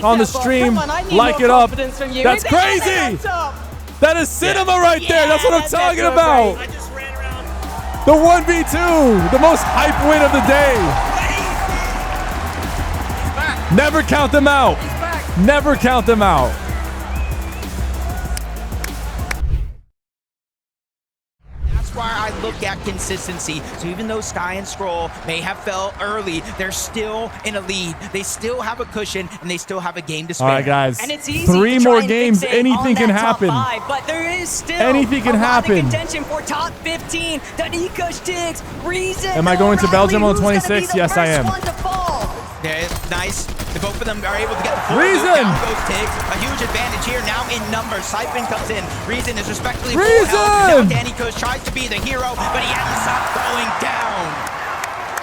on the stream. Like it up. That's crazy. That is cinema right there. That's what I'm talking about. The 1v2, the most hype win of the day. Never count them out. Never count them out. That's why I look at consistency. So even though Sky and Scroll may have fell early, they're still in a lead. They still have a cushion, and they still have a game to spare. All right, guys. And it's easy 3 to try more and games. fixate Anything on can that top happen. 5, but there is still Anything can a lot happen. of contention for top 15. Danikush, Tiggs, Reason. Am I going to Belgium on the Who's gonna be 26th? the Yes, I first am. one to fall? Yeah, it's nice. The both of them are able to get the full Reason! loop. Down goes Tiggs. A huge advantage here now in numbers. Syphen comes in. Reason is respectfully full Reason! health. Now Danikush tries to be the hero, but he hasn't stopped going down.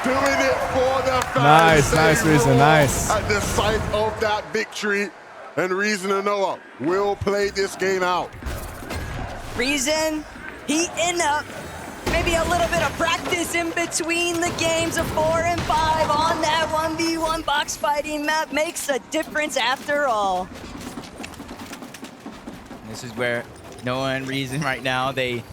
Doing it for the fans. Nice, Reason, nice. At the sight of that victory, and Reason and Noah will play this game out. Reason, heating up. Maybe a little bit of practice in between the games of 4 and 5 on that 1v1 box fighting map makes a difference after all. This is where Noah and Reason right now, they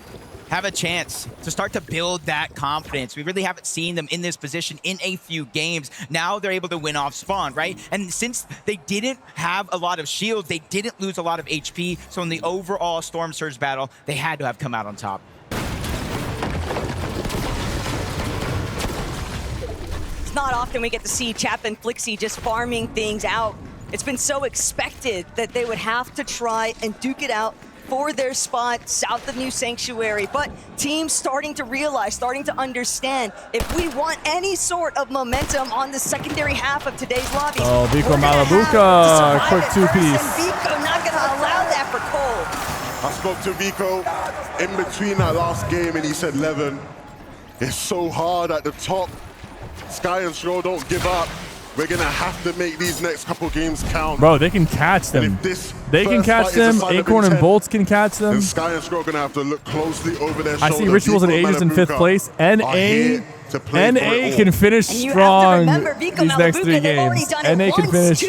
have a chance to start to build that confidence. We really haven't seen them in this position in a few games. Now they're able to win off spawn, right? And since they didn't have a lot of shields, they didn't lose a lot of HP. So in the overall Storm Surge battle, they had to have come out on top. Not often we get to see Chap and Flixie just farming things out. It's been so expected that they would have to try and duke it out for their spot south of New Sanctuary, but teams starting to realize, starting to understand, if we want any sort of momentum on the secondary half of today's lobbies, Oh, Vico we're gonna Malabuka, have to quick survive it 2-piece. first, and Vico not gonna allow that for Cole. I spoke to Vico in between that last game, and he said, Levin, it's so hard at the top. Sky and Scroll don't give up. We're gonna have to make these next couple games count. Bro, they can catch them. They can catch them. Acorn and Bolts can catch them. And Sky and Scroll gonna have to look closely over their I shoulder. see Rituals and Aegis in 5th place. NA can finish strong these next 3 games. NA can finish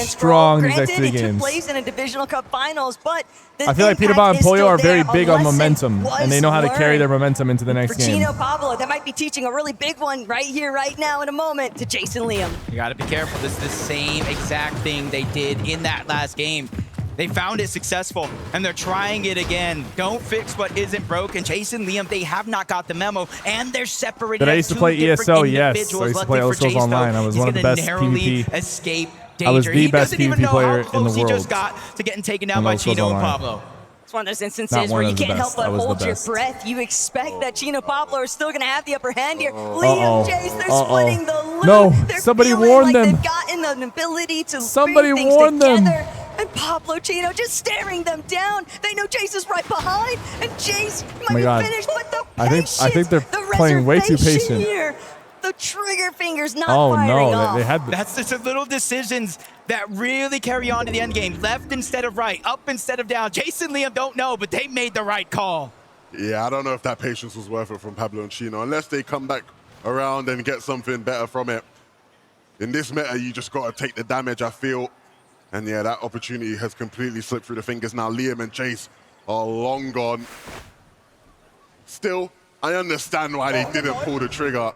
strong these next 3 games. Place in a divisional cup finals, but I feel like Peterbot and Poyo are very big on momentum, and they know how to carry their momentum into the next game. Chino Pablo, that might be teaching a really big one right here, right now, in a moment to Jason Liam. You gotta be careful. This is the same exact thing they did in that last game. They found it successful, and they're trying it again. Don't fix what isn't broken. Jason Liam, they have not got the memo, and they're separated. Did I used to play ESO? Yes. I used to play ESO online. I was one of the best PvP. Escape danger. I was the best PvP player in the He world. just got to getting taken down by Chino and Pablo. It's one of those instances where you can't help but hold your breath. You expect that Chino Pablo are still going to have the upper hand here. Liam, Jace, they're splitting the loot. No, they're somebody warned them. They've gotten an ability to Somebody bring things warned them. together. And Pablo Chino just staring them down. They know Jace is right behind, and Jace might be finished, but the patience, I think they're playing way too patient. Here. The trigger finger's not firing off. They had. That's just the little decisions that really carry on to the end game. Left instead of right, up instead of down. Jason Liam don't know, but they made the right call. Yeah, I don't know if that patience was worth it from Pablo and Chino, unless they come back around and get something better from it. In this meta, you just got to take the damage, I feel. And yeah, that opportunity has completely slipped through the fingers. Now Liam and Jace are long gone. Still, I understand why they didn't pull the trigger.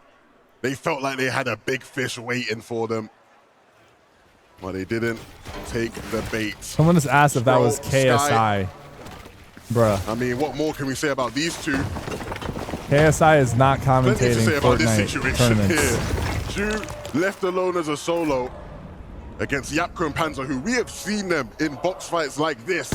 They felt like they had a big fish waiting for them. Well, they didn't take the bait. Someone just asked if that was KSI. Sky. Bruh. I mean, what more can we say about these two? KSI is not Plenty to commentating say about this Fortnite situation tournaments. here. Ju left alone as a solo against Yapko and Panzer, who we have seen them in box fights like this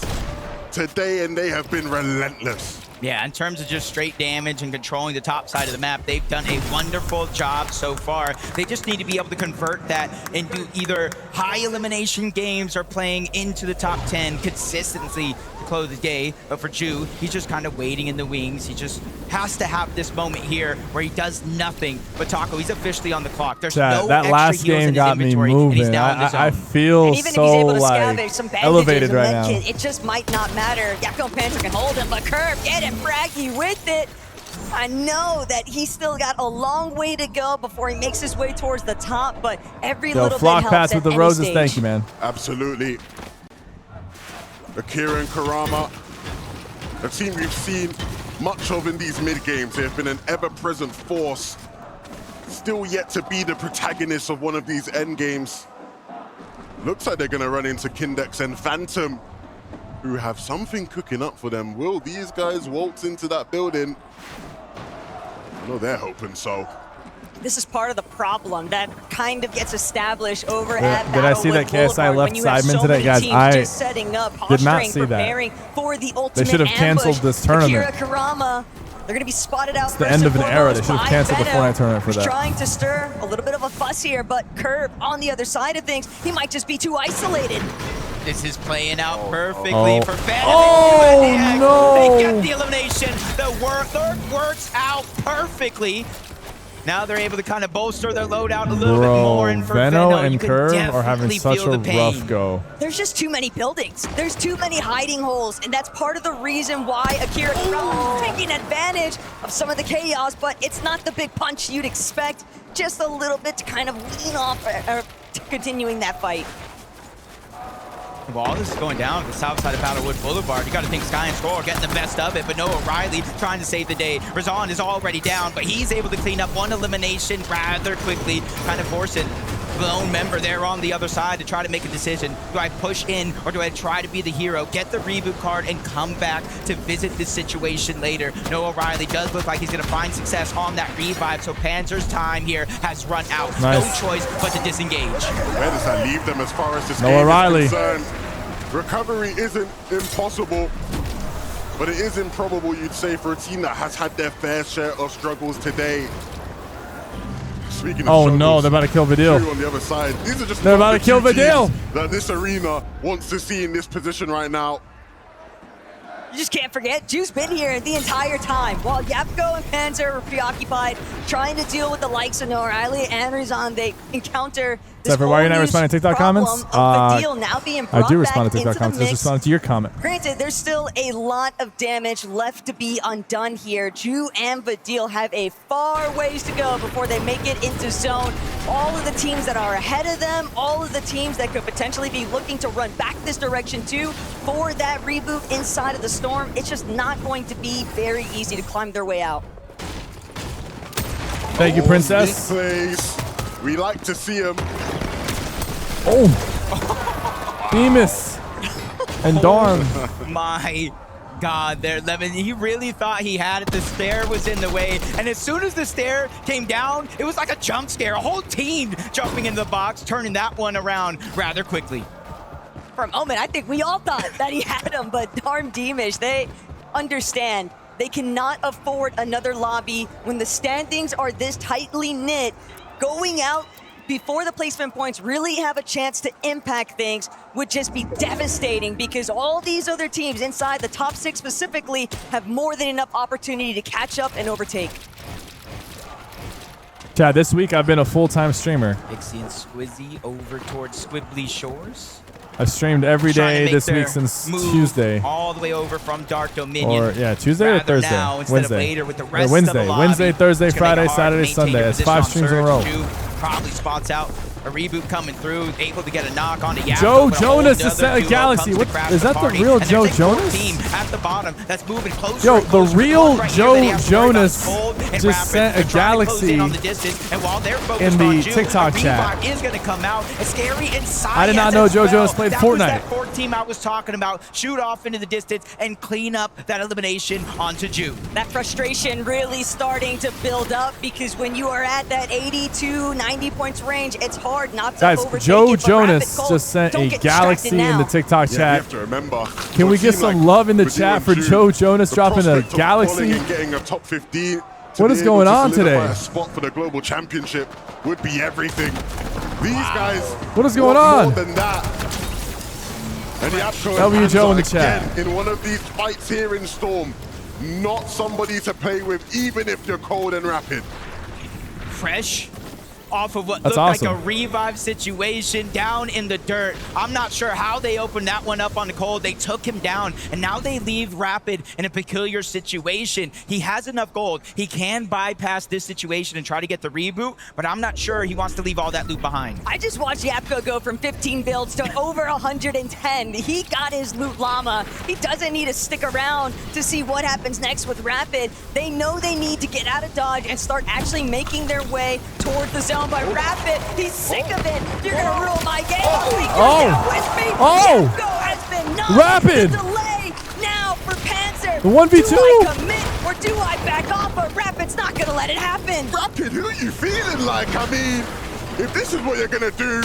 today, and they have been relentless. Yeah, in terms of just straight damage and controlling the top side of the map, they've done a wonderful job so far. They just need to be able to convert that into either high elimination games or playing into the top 10 consistently to close the day. But for Ju, he's just kind of waiting in the wings. He just has to have this moment here where he does nothing. But Taco, he's officially on the clock. There's no that extra last heals game in his got me inventory, and he's moving. now in the zone. I feel and even so if he's able to like scavenge some bandages elevated and right med now. kit, it just might not matter. Yakko Panzer can hold him, but Curve, get him, Fraggy with it. I know that he's still got a long way to go before he makes his way towards the top, but every little bit flock helps pass at with the any roses. stage. Thank you, man. Absolutely. Akira and Karama, a team we've seen much of in these mid-games. They have been an ever-present force, still yet to be the protagonist of one of these end games. Looks like they're going to run into Kindex and Phantom, who have something cooking up for them. Will these guys waltz into that building? I know they're hoping so. This is part of the problem that kind of gets established over at Did I see that Battlewood KSI Boulevard left when you have Sidemen so today? many Guys, teams I just setting up, did not posturing, see that. preparing for the ultimate They should have canceled ambush. this tournament. Akira Karama, they're going to be spotted out. It's the end of an era. They should have canceled the Fortnite tournament for that. Trying to stir a little bit of a fuss here, but Curve on the other side of things, he might just be too isolated. This is playing out perfectly for Phantom. Oh, no. They get the elimination. The third works out perfectly. Now they're able to kind of bolster their loadout a little bit more. And for Veno Veno, you and can Curve are having definitely such feel a the pain. rough go. There's just too many buildings. There's too many hiding holes, and that's part of the reason why Akira is taking advantage of some of the chaos, but it's not the big punch you'd expect. Just a little bit to kind of lean off continuing that fight. While all this is going down at the south side of Battlewood Boulevard, you got to think Sky and Score are getting the best of it, but Noah Riley trying to save the day. Razan is already down, but he's able to clean up one elimination rather quickly, kind of forcing the lone member there on the other side to try to make a decision. Do I push in or do I try to be the hero, get the reboot card, and come back to visit this situation later? Noah Riley does look like he's going to find success on that revive, so Panzer's time here has run out. Nice. No choice but to disengage. Where does that leave them as far as this Noah game Riley. is concerned? Recovery isn't impossible, but it is improbable, you'd say, for a team that has had their fair share of struggles today. Speaking of struggles, no, they're about to kill Vidil. On the other side, these are just They're about to kill Vidil. That this arena wants to see in this position right now. You just can't forget, Ju's been here the entire time. While Yapko and Panzer were preoccupied trying to deal with the likes of Noah Riley and Razan, they encounter this Cypher, why are you not whole responding to new TikTok comments? problem of Vidil now being brought I do respond back to TikTok into the comments. Just mix. responded to your comment. Granted, there's still a lot of damage left to be undone here. Ju and Vidil have a far ways to go before they make it into zone. All of the teams that are ahead of them, all of the teams that could potentially be looking to run back this direction too for that reboot inside of the storm, it's just not going to be very easy to climb their way out. Thank you, Princess. Plays. We like to see him. Oh, Bemis and Darn. My God, there, Lemon, he really thought he had it. The stair was in the way, and as soon as the stair came down, it was like a jump scare. A whole team jumping into the box, turning that one around rather quickly. For a moment, I think we all thought that he had him, but darn Deemish, they understand. They cannot afford another lobby when the standings are this tightly knit. Going out before the placement points really have a chance to impact things would just be devastating because all these other teams inside the top 6 specifically have more than enough opportunity to catch up and overtake. Chad, this week I've been a full-time streamer. Pixie and Squizzy over towards Squibbly Shores. I've streamed every day this week since Tuesday. All the way over from Dark Dominion. Or, yeah, Tuesday or Thursday? Now, instead Wednesday. Of later with the rest Wednesday. Of the lobby, Wednesday, Thursday, it's gonna Friday, make it hard to Saturday, maintain Sunday. your It's position 5 on streams in a Surge. row. Ju probably spots out a reboot coming through, able to get a knock on the Yapko. Joe Jonas to set a Galaxy. What, is that the real Joe Jonas? Team at the bottom that's moving closer. Yo, and the closer real right Joe here. Jonas And just sent a Galaxy on the distance, and while they're in focused the on Ju, TikTok a chat. revive is going to come out. A scary inside. I did not know Joe Jonas played that was Fortnite. that 4th team I was talking about. Shoot off into the distance and clean up that elimination onto Ju. That frustration really starting to build up because when you are at that 80 to 90 points range, it's hard hard not to Guys, overtake Joe it, but Jonas Rapid just sent don't a get galaxy distracted in the now. TikTok Yeah, we chat. have to remember. Can we get some love in the with chat you for and Joe Jonas the dropping a prospect of galaxy? falling and getting a top 15 to What is be able going to on solidify today? A spot for the global championship would be everything. These guys. What is going want on? More than that. And Yapko W and Joe in the Panzer chat. again in one of these fights here in Storm. Not somebody to play with, even if you're cold and rapid. Fresh off of what That's looked like awesome. a revive situation down in the dirt. I'm not sure how they opened that one up on the cold. They took him down, and now they leave Rapid in a peculiar situation. He has enough gold. He can bypass this situation and try to get the reboot, but I'm not sure he wants to leave all that loot behind. I just watched Yapko go from 15 builds to over 110. He got his loot llama. He doesn't need to stick around to see what happens next with Rapid. They know they need to get out of dodge and start actually making their way toward the zone. By Rapid, he's sick of it. You're gonna ruin my game. With me. Yapko has been knocked. Rapid. The delay now for Panzer. The 1v2. Do I commit or do I back off? But Rapid's not gonna let it happen. Rapid, who are you feeling like? I mean, if this is what you're gonna do,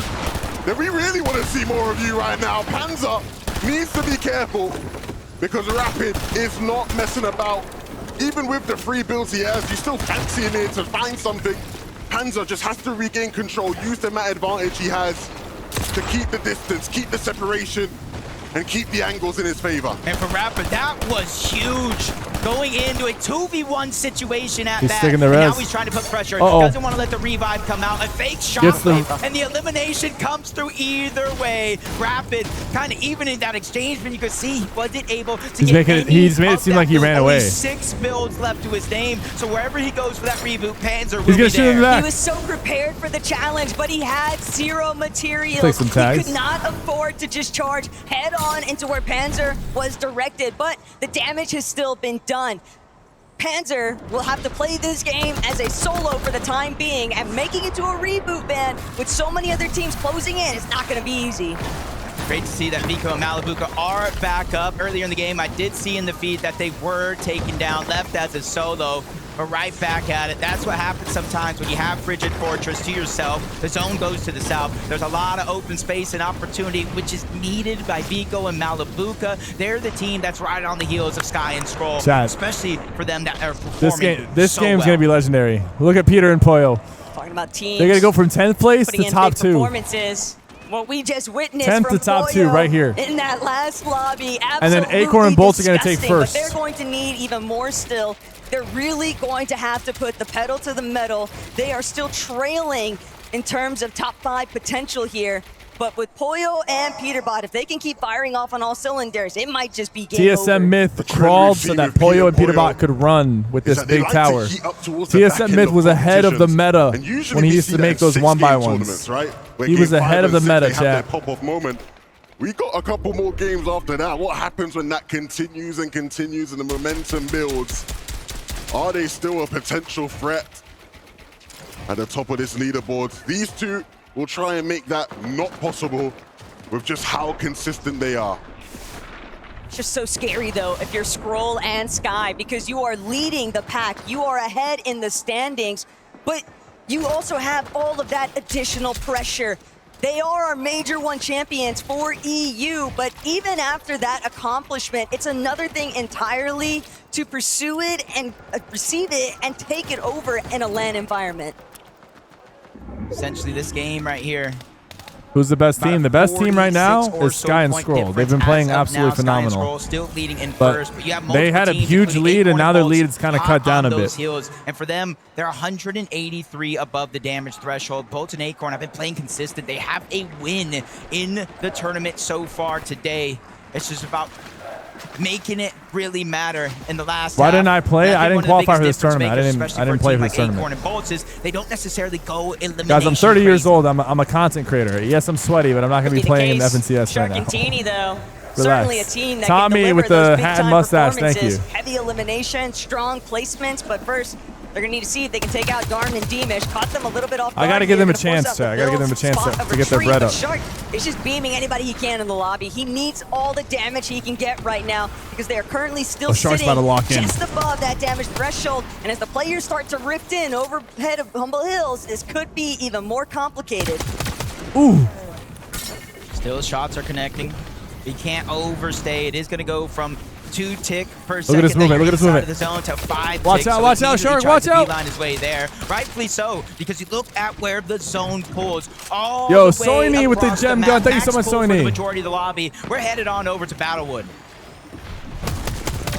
then we really want to see more of you right now. Panzer needs to be careful because Rapid is not messing about. Even with the free builds he has, you still fancy him here to find something. Panzer just has to regain control, use the mat advantage he has to keep the distance, keep the separation, and keep the angles in his favor. And for Rapid, that was huge. Going into a 2v1 situation at He's that. sticking the And now res. he's trying to put pressure. Uh-oh. Doesn't want to let the revive come out. A fake Gets the- shockwave. And the elimination comes through either way. Rapid kind of even in that exchange, but you could see he wasn't able to He's get making it- any he's made it of seem that like he loot. ran Only away. 6 builds left to his name. So wherever he goes for that reboot, Panzer will He's be gonna shoot him there. back. He was so prepared for the challenge, but he had zero materials. Take some tags. He could not afford to just charge head on into where Panzer was directed, but the damage has still been done. Panzer will have to play this game as a solo for the time being, and making it to a reboot ban with so many other teams closing in is not going to be easy. Great to see that Vico and Malibuca are back up. Earlier in the game, I did see in the feed that they were taken down, left as a solo, but right back at it. That's what happens sometimes when you have Frigid Fortress to yourself. The zone goes to the south. There's a lot of open space and opportunity, which is needed by Vico and Malibuca. They're the team that's right on the heels of Sky and Scroll, Chat. especially for them that are performing This so game's well. gonna be legendary. Look at Peter and Poyo. Talking about teams. They're gonna go from 10th place putting to in top big 2. performances. What we just witnessed 10th from to top Poyo 2 right here. in that last lobby. And then Absolutely Acorn and Bolt's are gonna take disgusting, but first. they're going to need even more still. They're really going to have to put the pedal to the metal. They are still trailing in terms of top 5 potential here. But with Poyo and Peterbot, if they can keep firing off on all cylinders, it might just be game over. TSM Myth trend crawled we've so seen that with Poyo and Peter Peterbot could run with is this that they big like to tower. heat up towards the back TSM end Myth of was ahead of the competitions. meta And usually when he we used see to that make in those 6-game 1x1s. tournaments, right? Where He was game 5 ahead of and the 6, meta, they have their chat. pop-off moment. We got a couple more games after that. What happens when that continues and continues and the momentum builds? Are they still a potential threat at the top of this leaderboard? These two will try and make that not possible with just how consistent they are. It's just so scary, though, if you're Scroll and Sky, because you are leading the pack. You are ahead in the standings, but you also have all of that additional pressure. They are our Major 1 champions for EU, but even after that accomplishment, it's another thing entirely to pursue it and receive it and take it over in a LAN environment. Essentially, this game right here. Who's the best team? The best team right now 46 or is so Sky and point Scroll. They've difference been playing as of absolutely now. Sky and phenomenal. Scroll still leading in But first, but you have they multiple had a teams, huge including lead, and Acorn now their Bolts, lead is kinda hot cut down on a those bit. heels. And for them, they're 183 above the damage threshold. Bolts and Acorn have been playing consistent. They have a win in the tournament so far today. It's just about making it really matter in the last Why half. didn't I play? And I didn't think one of the qualify for biggest this tournament. I difference didn't makers, especially play a for team this like tournament. Acorn and Bolts is they don't necessarily go elimination. Guys, I'm 30 years crazy. old. I'm a content creator. Yes, I'm sweaty, but I'm not going to be playing in FNCS right now. Sharkantini, though, Relax. certainly a team that Tommy can deliver with the those hat and big-time mustache, thank you. performances. Heavy elimination, strong placements, but first, they're going to need to see if they can take out Garden and Deemish. Caught them a little bit off guard. I gotta give here, them a gonna force chance, out chat. I gotta give them a chance spot of to get their retreat, bread but up. Shark is just beaming anybody he can in the lobby. He needs all the damage he can get right now because they are currently still Shark's sitting about to lock in. just above that damage threshold. And as the players start to rift in overhead of Humble Hills, this could be even more complicated. Ooh. Still shots are connecting. He can't overstay. It is going to go from 2 tick per Look second. at this movement. Look at this movement. Of the zone to 5 Watch ticks. out, So watch he out, Shark, immediately watch tried to out. beeline his way there. Rightfully so, because you look at where the zone pulls all Yo, the way Soini with the across gem map. gun. Thank you so Max much, pull for the Soini. majority of the lobby. We're headed on over to Battlewood.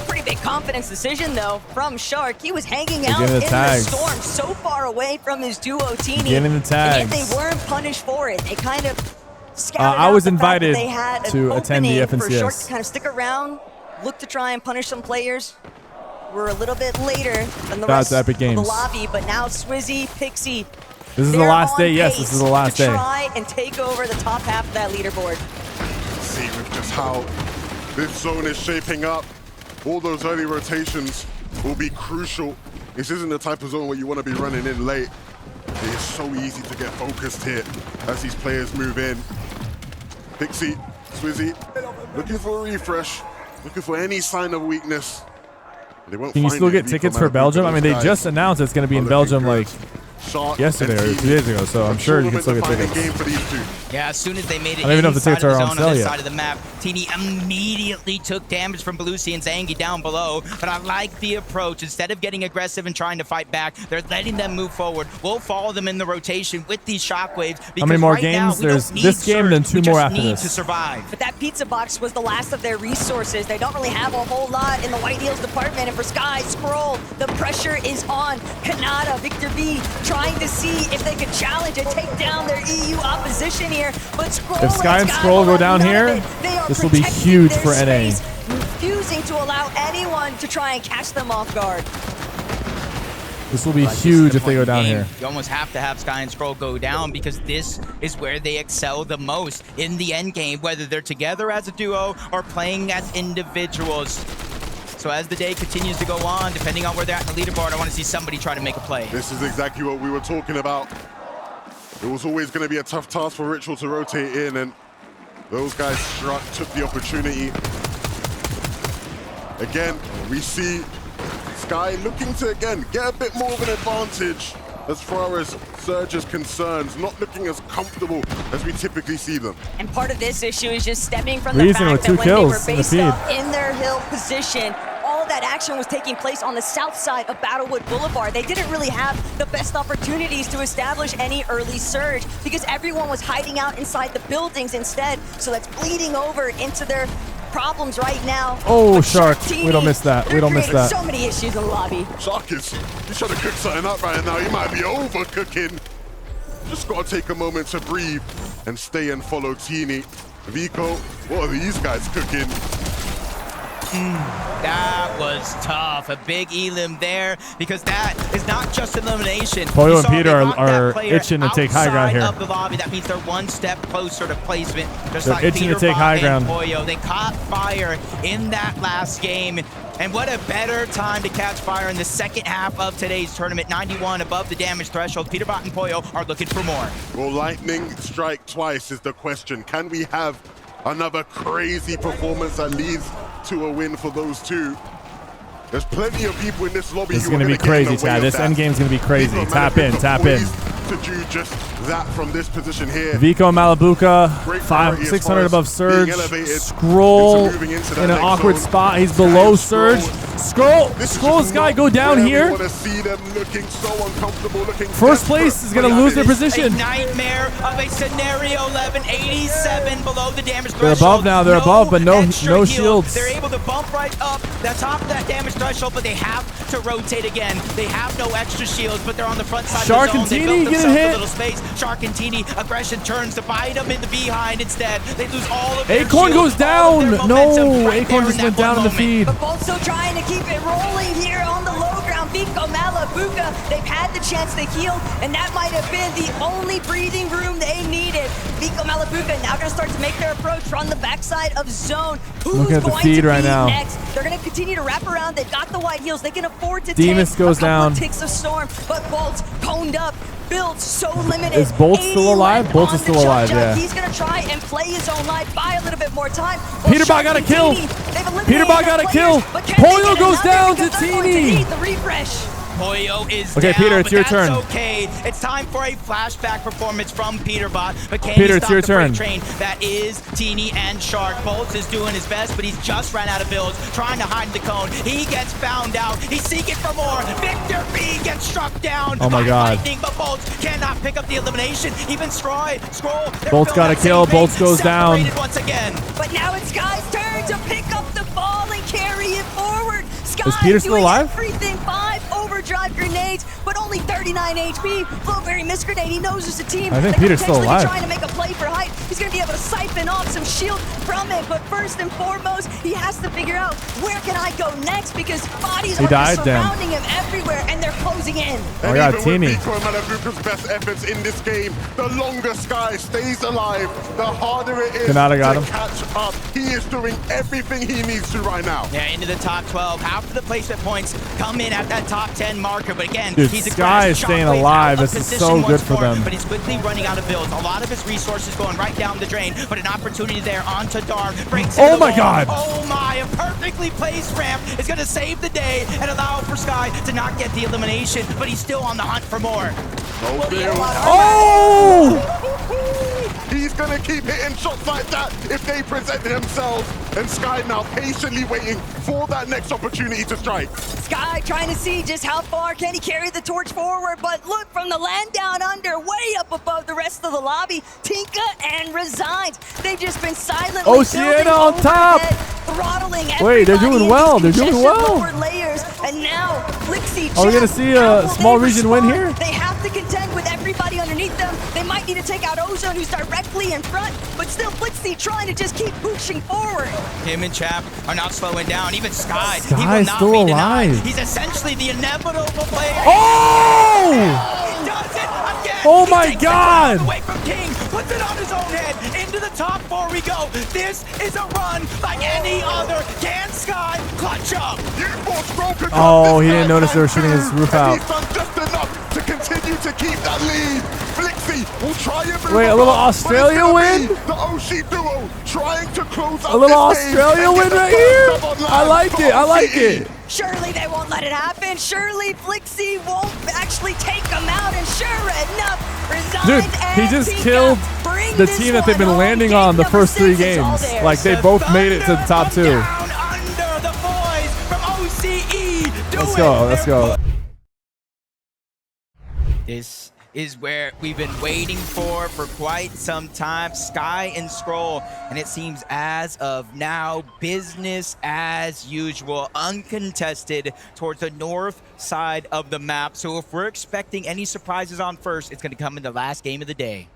Pretty big confidence decision, though, from Shark. He was hanging out getting in the the tags. storm, so far away from his duo, Teeny. Getting the And tags. yet they weren't punished for it. They kind of scouted I out was the fact that invited they had an to attend the opening for Shark FNCS. to kind of stick around, look to try and punish some players. We're a little bit later than the That's rest Epic of the Games. lobby, but now Swizzy, Pixie, This is the they're last on day. Yes, pace this is the last to day. try and take over the top half of that leaderboard. See with just how this zone is shaping up. All those early rotations will be crucial. This isn't the type of zone where you want to be running in late. It is so easy to get focused here as these players move in. Pixie, Swizzy, looking for a refresh, looking for any sign of weakness. They won't Can you find still it. get Vico tickets might for have Belgium? I those mean, they guys just announced it's going to be are in looking Belgium good. like Shark yesterday or and 2 days ago, so I'm sure you can still get Tournament tickets. game for these two. Yeah, as soon as they made it I don't even know if the inside tickets of are the on zone sale on this yet. side of the map, Teeny immediately took damage from Belusi and Zangi down below. But I like the approach. Instead of getting aggressive and trying to fight back, they're letting them move forward. We'll follow them in the rotation with these shockwaves. How many more right now, games? we don't There's need this game, surge, then 2 we more just after need this. to survive. But that pizza box was the last of their resources. They don't really have a whole lot in the White Heels department. And for Sky, Scroll, the pressure is on. Kanata, Victor B, trying to see if they could challenge and take down their EU opposition here. But Scroll If Sky and Scroll go down here, this will be huge for NA. Refusing to allow anyone to try and catch them off guard. This will be Like, this is huge the if they point go in the down game. here. You almost have to have Sky and Scroll go down because this is where they excel the most in the end game, whether they're together as a duo or playing as individuals. So as the day continues to go on, depending on where they're at in the leaderboard, I want to see somebody try to make a play. This is exactly what we were talking about. It was always going to be a tough task for Ritual to rotate in, and those guys took the opportunity. Again, we see Sky looking to, again, get a bit more of an advantage as far as Surge is concerned, not looking as comfortable as we typically see them. And part of this issue is just stemming from Reason the with fact 2 that when they were kills in the based feed. up in their hill position, all of that action was taking place on the south side of Battlewood Boulevard. They didn't really have the best opportunities to establish any early surge because everyone was hiding out inside the buildings instead. So that's bleeding over into their problems right now. Oh, But Shark. Sharktini, We don't miss that. We they're don't miss creating that. so many issues in the lobby. Shark he's trying to cook something up right now. He might be overcooking. Just got to take a moment to breathe and stay and follow Teeny. Vico, what are these guys cooking? That was tough. A big elim there because that is not just elimination. Pollo You and saw Peter they are- got that are player itching to take high ground outside here. Of the lobby. That means they're one step closer to placement. Just They're like itching to Peter take Bot high and ground. Pollo. They caught fire in that last game. And what a better time to catch fire in the second half of today's tournament. 91 above the damage threshold. Peter Bot and Pollo are looking for more. Will lightning strike twice is the question. Can we have another crazy performance that leads to a win for those two? There's plenty of people in this lobby This is who are going to be gonna get in crazy, the way Chad. of This that. end game's going to be crazy. Vico and Tap in, Malabuka tap in. poised to do just that from this position here. Vico and Malabuka, Great priority as 600 far above as Surge. being elevated Scroll into moving into that in an next awkward zone. spot. He's Sky below and Surge. Scroll Scroll is Sky not go down where we here. want to see them looking so uncomfortable, looking First place is going to lose their A position. nightmare of a scenario 11, 87 below the damage They're threshold. above now, they're above, but no extra no heal. shields. They're able to bump right up the top of that damage threshold, but they have to rotate again. They have no extra shields, but they're on the front side Shark of the and zone. They Teeny built getting themselves hit. a little space. Shark and Teeny, aggression turns to bite them in the behind instead. They lose all of their Acorn shields, goes all of their down. momentum No, right Acorn there just in went that down in one the feed. But both still trying to keep it rolling here on the low ground. Vico, Malabuka, they've had the chance to heal, and that might have been the only breathing room they needed. Vico, Malabuka now going to start to make their approach from the backside of zone. Who's Looking at the going feed to right be now. next? They're going to continue to wrap around. They've got the white heels. They can afford to Demus take goes a couple down. of ticks of storm, but Bolt's coned up. Build so limited. Is Bolt still 80 alive? left Bolt on is the still alive, jump. yeah. He's going to try and play his own life, buy a little bit more time. Peter Bot got a kill. Peter Bot got a kill. Pollo goes down to Teeny. The refresh. Pollo is Okay, down, Peter, it's but your that's turn. okay. It's time for a flashback performance from Peterbot. But can Peter, he it's stop your the freight turn. train that is Teeny and Shark? Bolts is doing his best, but he's just ran out of builds, trying to hide the cone. He gets found out. He's seeking for more. Victor B gets struck down. Oh my by God. Lightning, but Bolts cannot pick up the elimination. Even Scroll. Bolts got a kill. Bolts goes down. Once again. But now it's Sky's turn to pick up the ball and carry it forward. Sky Is Peter still doing alive? everything. 5 overdrive grenades, but only 39 HP. Flowberry misgrenade. He knows there's a team. I think that Peter's still potentially be alive. trying to make a play for height. He's going to be able to siphon off some shield from it. But first and foremost, he has to figure out where can I go next, because bodies are just surrounding him everywhere and they're closing in. Oh, I got even Teeny. with Nico and Malabuka's best efforts in this game, the longer Sky stays alive, the harder it is Kanata got to him. catch up. He is doing everything he needs to right now. Yeah, into the top 12. Half of the placement points come in at that top 10 marker. But again, Dude, he's a Sky is staying alive. This is so good for them. But he's quickly running out of builds. A lot of his resources going right down the drain. But an opportunity there onto Dar. Breaks Oh into my the God. wall. Oh my, a perfectly placed ramp is going to save the day and allow for Sky to not get the elimination. But he's still on the hunt for more. Oh! He's going to keep hitting shots like that if they present themselves. And Sky now patiently waiting for that next opportunity to strike. Sky trying to see just how far can he carry the torch forward, but look, from the land down under, way up above the rest of the lobby, Tinka and Resigns. They've just been silently Oceana on top. throttling Wait, they're doing everybody well. in They're these doing congested well. lower layers, and now Flixie, Are we gonna see a how will small they region win respond? here? They have to contend with everybody underneath them. They might need to take out Ozone, who's directly in front, but still Flixie trying to just keep pushing forward. Him and Chap are not slowing down. Even Sky, he will Sky's not still be denied. alive. He's essentially the inevitable player. Oh! He does it again. Oh He my takes the God. crown away from King, puts it on his own head. Into the top 4 we go. This is a run like any other. Can Sky clutch up? Oh, he didn't notice they were shooting his roof out. He's done just enough to continue to keep that lead. Flixie will try and move Wait, a little along, Australia but it's gonna win? be the Oshi duo trying to close out A little this game Australia and get win the right first here? dub on I land like for it. I like OCE. it. Surely they won't let it happen. Surely Flixie won't actually take them out. And sure enough, Resigns Dude, he and just Tinka killed bring the this team that they've been one home. landing Game on the number first 3 6 is all games. theirs. Like, they both made it to the top 2. Down under the boys from OCE. Let's go. Let's go. This is where we've been waiting for quite some time. Sky and Scroll, and it seems as of now, business as usual, uncontested towards the north side of the map. So if we're expecting any surprises on first, it's going to come in the last game of the day.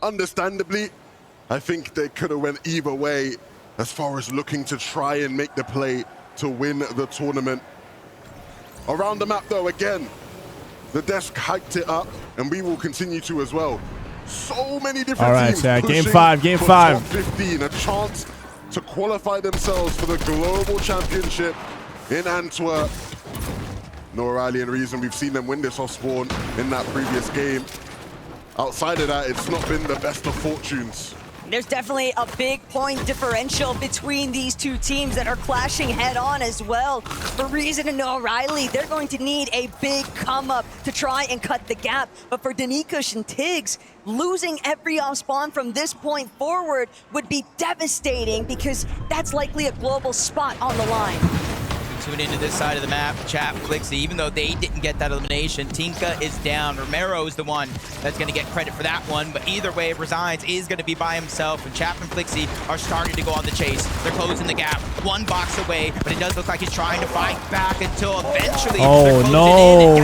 Understandably, I think they could have went either way as far as looking to try and make the play to win the tournament. Around the map though, again, the desk hyped it up, and we will continue to as well. So many different All right, teams Chad. Game pushing 5, game for 5. top 15, a chance to qualify themselves for the Global Championship in Antwerp. No Riley and reason we've seen them win this off spawn in that previous game. Outside of that, it's not been the best of fortunes. There's definitely a big point differential between these two teams that are clashing head-on as well. For Reason and O'Reilly, they're going to need a big come-up to try and cut the gap. But for Danikush and Tiggs, losing every off-spawn from this point forward would be devastating, because that's likely a global spot on the line. Tune into this side of the map, Chap, Flixie, even though they didn't get that elimination, Tinka is down. Romero is the one that's going to get credit for that one, but either way, Resigns is going to be by himself, and Chap and Flixie are starting to go on the chase. They're closing the gap, 1 box away, but it does look like he's trying to fight back until eventually Oh,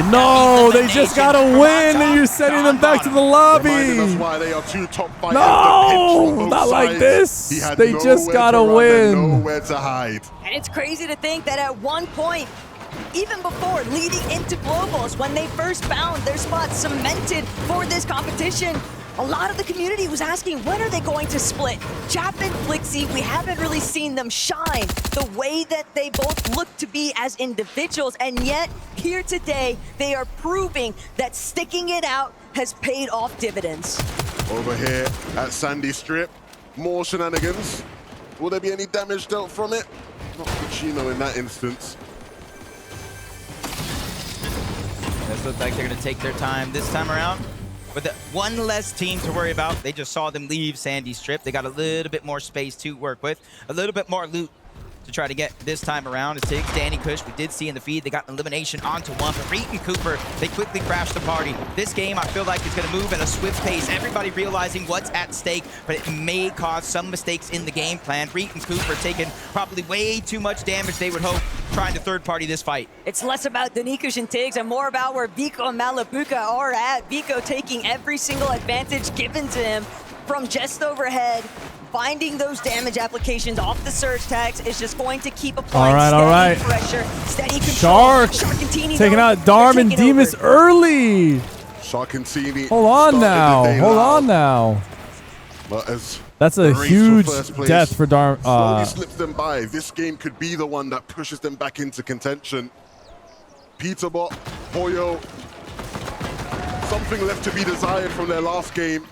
no, they just got to win, and you're sending them back to the lobby. That's why they are 2 top fighters. No, not like this. They just got to win. Nowhere to hide. And it's crazy to think that at one point, even before leading into Globals, when they first found their spot cemented for this competition, a lot of the community was asking, when are they going to split? Chap and Flixie, we haven't really seen them shine the way that they both look to be as individuals, and yet here today, they are proving that sticking it out has paid off dividends. Over here at Sandy Strip, more shenanigans. Will there be any damage dealt from it? Not Puccino in that instance. Does look like they're going to take their time this time around. With one less team to worry about, they just saw them leave Sandy Strip. They got a little bit more space to work with, a little bit more loot to try to get this time around. It takes Danny Kush. We did see in the feed, they got an elimination onto one, but Reet and Cooper, they quickly crashed the party. This game, I feel like, is going to move at a swift pace. Everybody realizing what's at stake, but it may cause some mistakes in the game plan. Reet and Cooper taking probably way too much damage, they would hope, trying to third party this fight. It's less about Danikush and Tiggs and more about where Vico and Malabuka are at. Vico taking every single advantage given to him from just overhead. Finding those damage applications off the surge tags is just going to keep applying steady pressure, steady control. Shark taking out Darm and Demas early. Sharkantini. Hold on now. But as that's a huge death for Darm. Slowly slips them by. This game could be the one that pushes them back into contention. Peterbot, Hoyo, something left to be desired from their last game.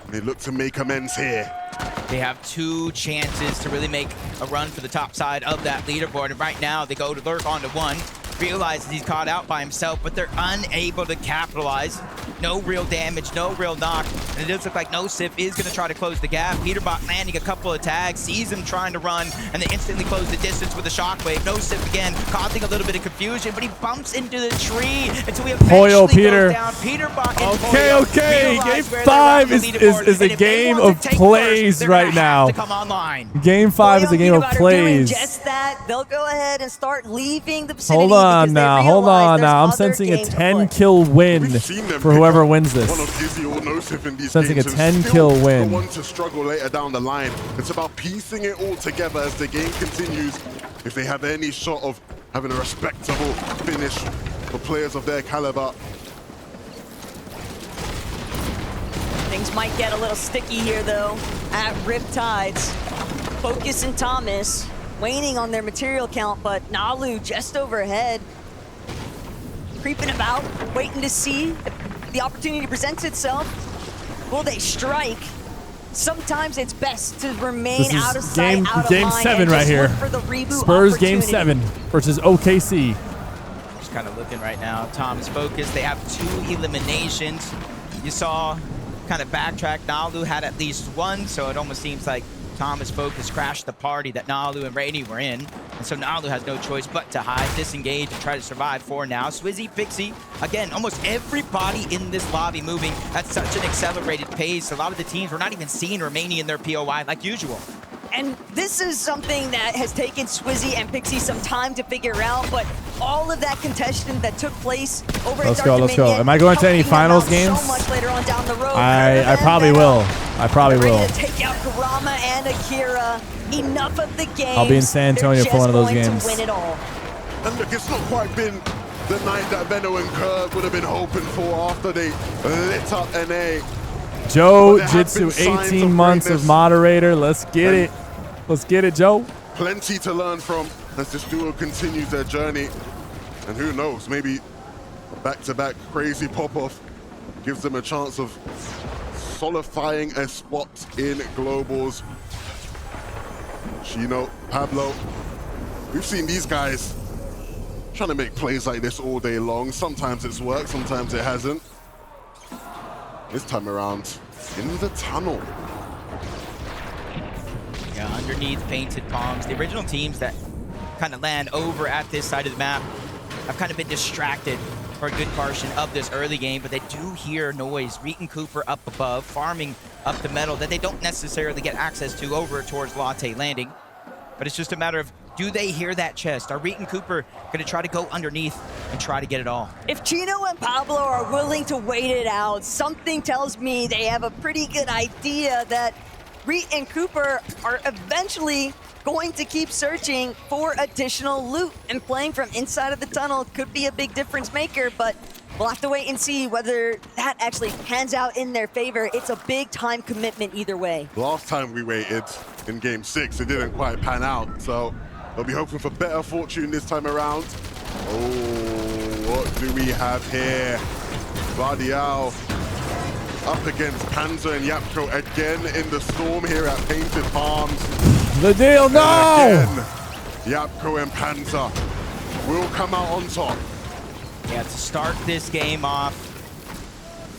They look to make amends here. They have 2 chances to really make a run for the top side of that leaderboard. And right now, they go to lurk onto one. Realizes he's caught out by himself, but they're unable to capitalize. No real damage, no real knock. And it does look like NoSif is going to try to close the gap. Peterbot landing a couple of tags, sees him trying to run, and they instantly close the distance with a shockwave. NoSif again, causing a little bit of confusion, but he bumps into the tree until he eventually goes down. Peterbot and Hoyo okay. Game 5 is a game of plays right now. Game 5 is a game of plays. Just that, they'll go ahead and start leaving the vicinity. Hold on now. I'm sensing a 10-kill win for whoever wins this. Sensing a 10-kill win. The one to struggle later down the line. It's about piecing it all together as the game continues. If they have any shot of having a respectable finish for players of their caliber. Things might get a little sticky here, though, at Riptides. Focus and Thomas waning on their material count, but Nalu just overhead. Creeping about, waiting to see if the opportunity presents itself. Will they strike? Sometimes it's best to remain out of sight, out of game mind, 7 right here. Spurs game 7 versus OKC. Just kind of looking right now. Tom's focused. They have 2 eliminations. You saw kind of backtrack. Nalu had at least 1, so it almost seems like Thomas focus crashed the party that Nalu and Rainy were in. And so Nalu has no choice but to hide, disengage, and try to survive for now. Swizzy, Pixie, again, almost everybody in this lobby moving at such an accelerated pace. A lot of the teams were not even seeing remaining in their POI like usual. And this is something that has taken Swizzy and Pixie some time to figure out, but all of that contention that took place over at Dark Let's go. Am I going to any finals games? So much later on down the road. I probably will. I probably will. To take out Kurama and Akira. Enough of the game. I'll be in San Antonio for one of those games. To win it all. And look, it's not quite been the night that Venno and Curve would have been hoping for after they lit up NA. Joe Jitsu, 18 months of moderator. Let's get it. Let's get it, Joe. Plenty to learn from as this duo continues their journey. And who knows, maybe back-to-back crazy pop-off gives them a chance of solidifying a spot in Globals. Chino, Pablo, we've seen these guys trying to make plays like this all day long. Sometimes it's worked, sometimes it hasn't. This time around, in the tunnel. Yeah, underneath painted palms. The original teams that kind of land over at this side of the map have kind of been distracted for a good portion of this early game, but they do hear noise. Reet and Cooper up above, farming up the metal that they don't necessarily get access to over towards Latte Landing. But it's just a matter of, do they hear that chest? Are Reet and Cooper going to try to go underneath and try to get it all? If Chino and Pablo are willing to wait it out, something tells me they have a pretty good idea that Reet and Cooper are eventually going to keep searching for additional loot, and playing from inside of the tunnel could be a big difference maker, but we'll have to wait and see whether that actually pans out in their favor. It's a big time commitment either way. Last time we waited in game 6, it didn't quite pan out, so they'll be hoping for better fortune this time around. Oh, what do we have here? Vardial up against Panzer and Yapko again in the storm here at Painted Palms. The deal, no! Yapko and Panzer will come out on top. Yeah, to start this game off,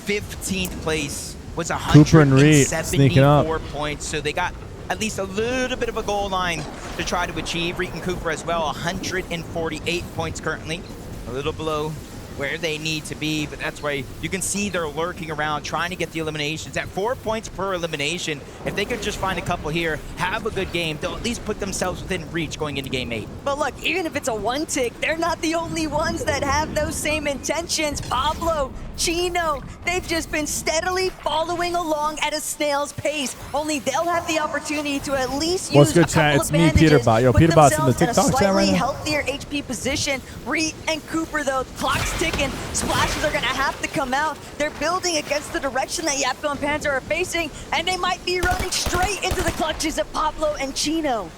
15th place was Cooper and Reed sneaking up. 174 points. So they got at least a little bit of a goal line to try to achieve. Reed and Cooper as well, 148 points currently. A little below where they need to be, but that's why you can see they're lurking around trying to get the eliminations. At 4 points per elimination, if they could just find a couple here, have a good game, they'll at least put themselves within reach going into game 8. But look, even if it's a one tick, they're not the only ones that have those same intentions. Pablo, Chino, they've just been steadily following along at a snail's pace. Only they'll have the opportunity to at least use a couple of bandages, Yo, put Peterbot's in the themselves in a TikTok chat slightly right now. healthier HP position. Reed and Cooper, though, clock's ticking. Splashes are gonna have to come out. They're building against the direction that Yapko and Panzer are facing, and they might be running straight into the clutches of Pablo and Chino.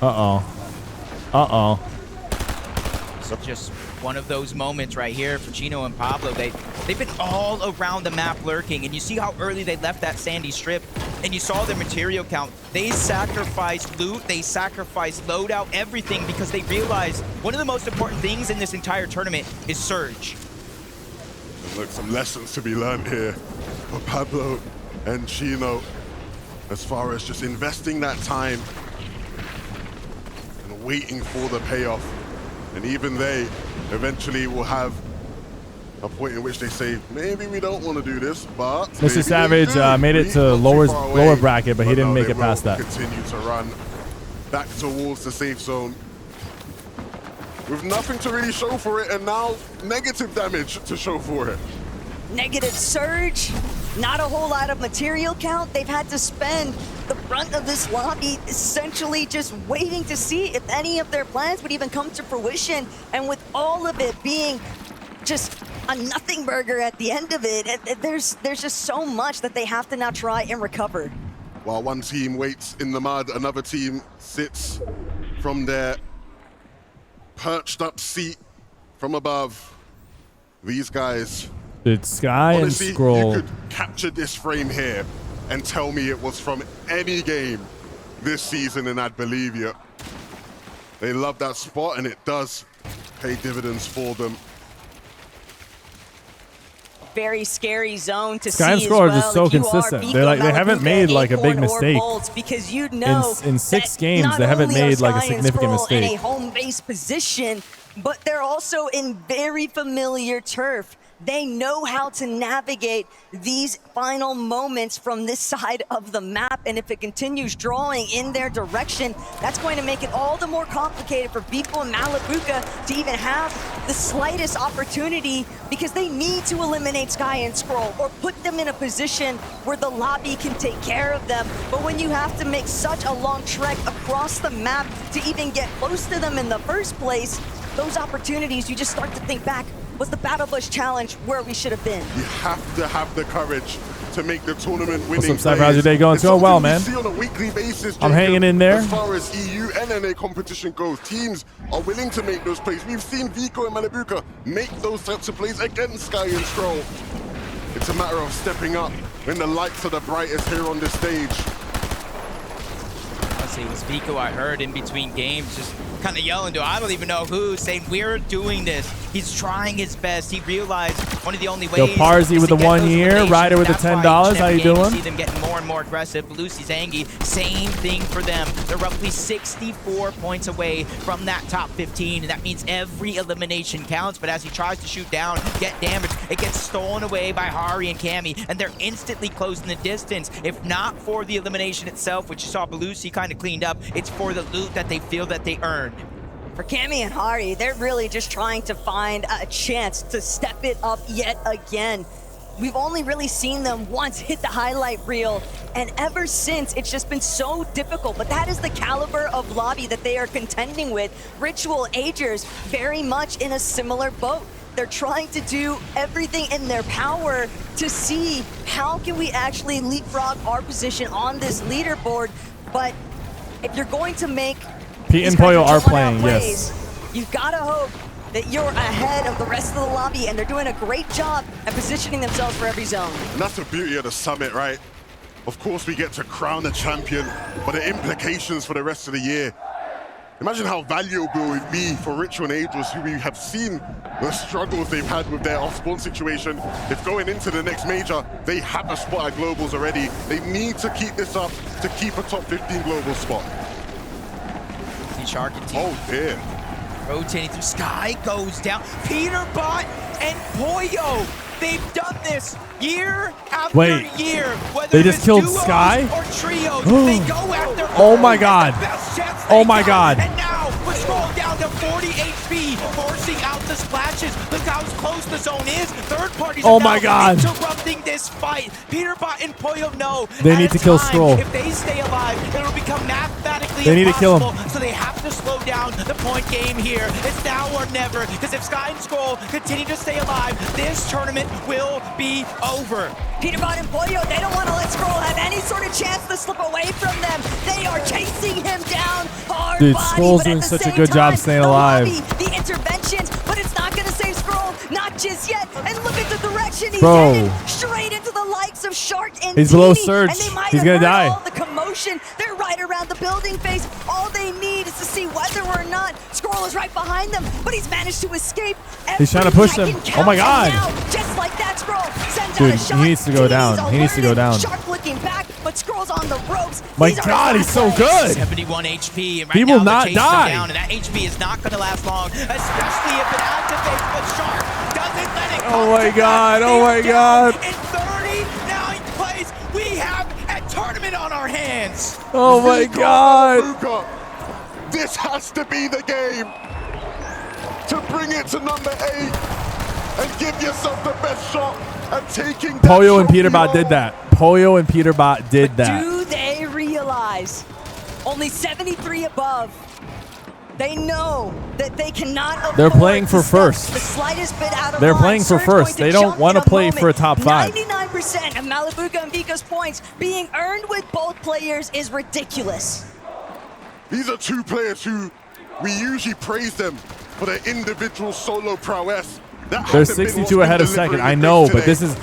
So just one of those moments right here for Chino and Pablo. They've been all around the map lurking, and you see how early they left that sandy strip, and you saw their material count. They sacrificed loot, they sacrificed loadout, everything, because they realized one of the most important things in this entire tournament is Surge. Look, some lessons to be learned here for Pablo and Chino as far as just investing that time and waiting for the payoff. And even they eventually will have a point in which they say, maybe we don't want to do this, but Mr. Savage made it to lower bracket, but he didn't make it past that. Continue to run back towards the safe zone with nothing to really show for it, and now negative damage to show for it. Negative Surge, not a whole lot of material count. They've had to spend the brunt of this lobby essentially just waiting to see if any of their plans would even come to fruition. And with all of it being just a nothing burger at the end of it, there's just so much that they have to now try and recover. While one team waits in the mud, another team sits from their perched up seat from above. These guys, Dude, Sky honestly, and Scroll. you could capture this frame here and tell me it was from any game this season and I'd believe you. They love that spot and it does pay dividends for them. Very scary zone to Sky and see Scroll as are well. just so If you are consistent. Vico, They haven't Malabuca, made like a big Acorn, or mistake. Bolts, because you know In 6 that games, not they haven't only are made like a Sky and significant Scroll in mistake. a home base position, but they're also in very familiar turf. They know how to navigate these final moments from this side of the map, and if it continues drawing in their direction, that's going to make it all the more complicated for Vico and Malabuca to even have the slightest opportunity, because they need to eliminate Sky and Scroll or put them in a position where the lobby can take care of them. But when you have to make such a long trek across the map to even get close to them in the first place, those opportunities, you just start to think back, was the Battle Bush Challenge where we should have been? You have to have the courage to make the tournament winning. What's up, Cypher? How's your day going? It's going well, man. See on a weekly basis, I'm hanging in there. As far as EU and NA competition goes, teams are willing to make those plays. We've seen Vico and Malabuca make those types of plays against Sky and Scroll. It's a matter of stepping up when the lights are the brightest here on the stage. Honestly, it was Vico I heard in between games just kind of yelling to, I don't even know who, saying we're doing this. He's trying his best. He realized one of the only ways. Yo, Parzi with the 1 year, Ryder with the $10. How you doing? You see them getting more and more aggressive. Lucy Zangi, same thing for them. They're roughly 64 points away from that top 15, and that means every elimination counts. But as he tries to shoot down, get damaged, it gets stolen away by Hari and Cammy, and they're instantly closing the distance. If not for the elimination itself, which you saw Belusi kind of cleaned up, it's for the loot that they feel that they earned. For Cammy and Hari, they're really just trying to find a chance to step it up yet again. We've only really seen them once hit the highlight reel, and ever since, it's just been so difficult. But that is the caliber of lobby that they are contending with. Ritual Agers, very much in a similar boat. They're trying to do everything in their power to see how can we actually leapfrog our position on this leaderboard. But if you're going to make Pete and Poyo are playing, yes. You've got to hope that you're ahead of the rest of the lobby, and they're doing a great job at positioning themselves for every zone. And that's the beauty of the summit, right? Of course, we get to crown the champion, but the implications for the rest of the year Imagine how valuable it would be for Ritual and Angels, who we have seen the struggles they've had with their off-spawn situation. If going into the next major, they have a spot at Globals already. They need to keep this up to keep a top 15 global spot. See Shark and team. Oh, dear. Rotating through. Sky goes down. Peterbot and Pollo. They've done this year after year. Whether they just killed duos Sky? or trios, they go after oh my god. Oh my god. And now we're scrolling down to 40 HP, forcing out the splashes. Look how close the zone is. Third parties oh are my god. interrupting this fight. Peterbot and Pollo know they need to kill Scroll. If they stay alive, it'll become mathematically they need to kill impossible. him. So they have to slow down the point game here. It's now or never. Because if Sky and Scroll continue to stay alive, this tournament will be over. Peterbot and Pollo, they don't want to let Scroll have any sort of chance to slip away from them. They are chasing him down hard. Dude, Scroll's doing such a good job staying alive. The interventions, but it's not going to save Scroll. Not just yet. And look at the direction he's Bro. headed. Straight into the likes of Shark and He's below Surge. He's going to die. All the commotion. They're right around the building face. All they need is to see whether or not Scroll is right behind them. But he's managed to escape. He's trying to push him. Oh my god. Now, just like that, Scroll sends dude, out a shot. he needs to go down. He needs to go down. Shark looking back, but Scroll's on the ropes. My god, he's so good. 71 HP. And right he now will not die. Down, and that HP is not going to last long, especially if it activates. But Shark doesn't let it oh my god. Oh my god. In 39th place, we have a tournament on our hands. Oh my god. This has to be the game to bring it to number 8 and give yourself the best shot at taking that Pollo and trophy Peterbot home. did that. Pollo and Peterbot did that. Do they realize only 73 above? They know that they cannot. They're playing for first. The slightest bit out of They're line. playing for Surge first. going They don't want to play for a top 5. 99% of Malibuca and Vika's points being earned with both players is ridiculous. These are two players who we usually praise them for their individual solo prowess. They're 62 ahead of second. I know, but this is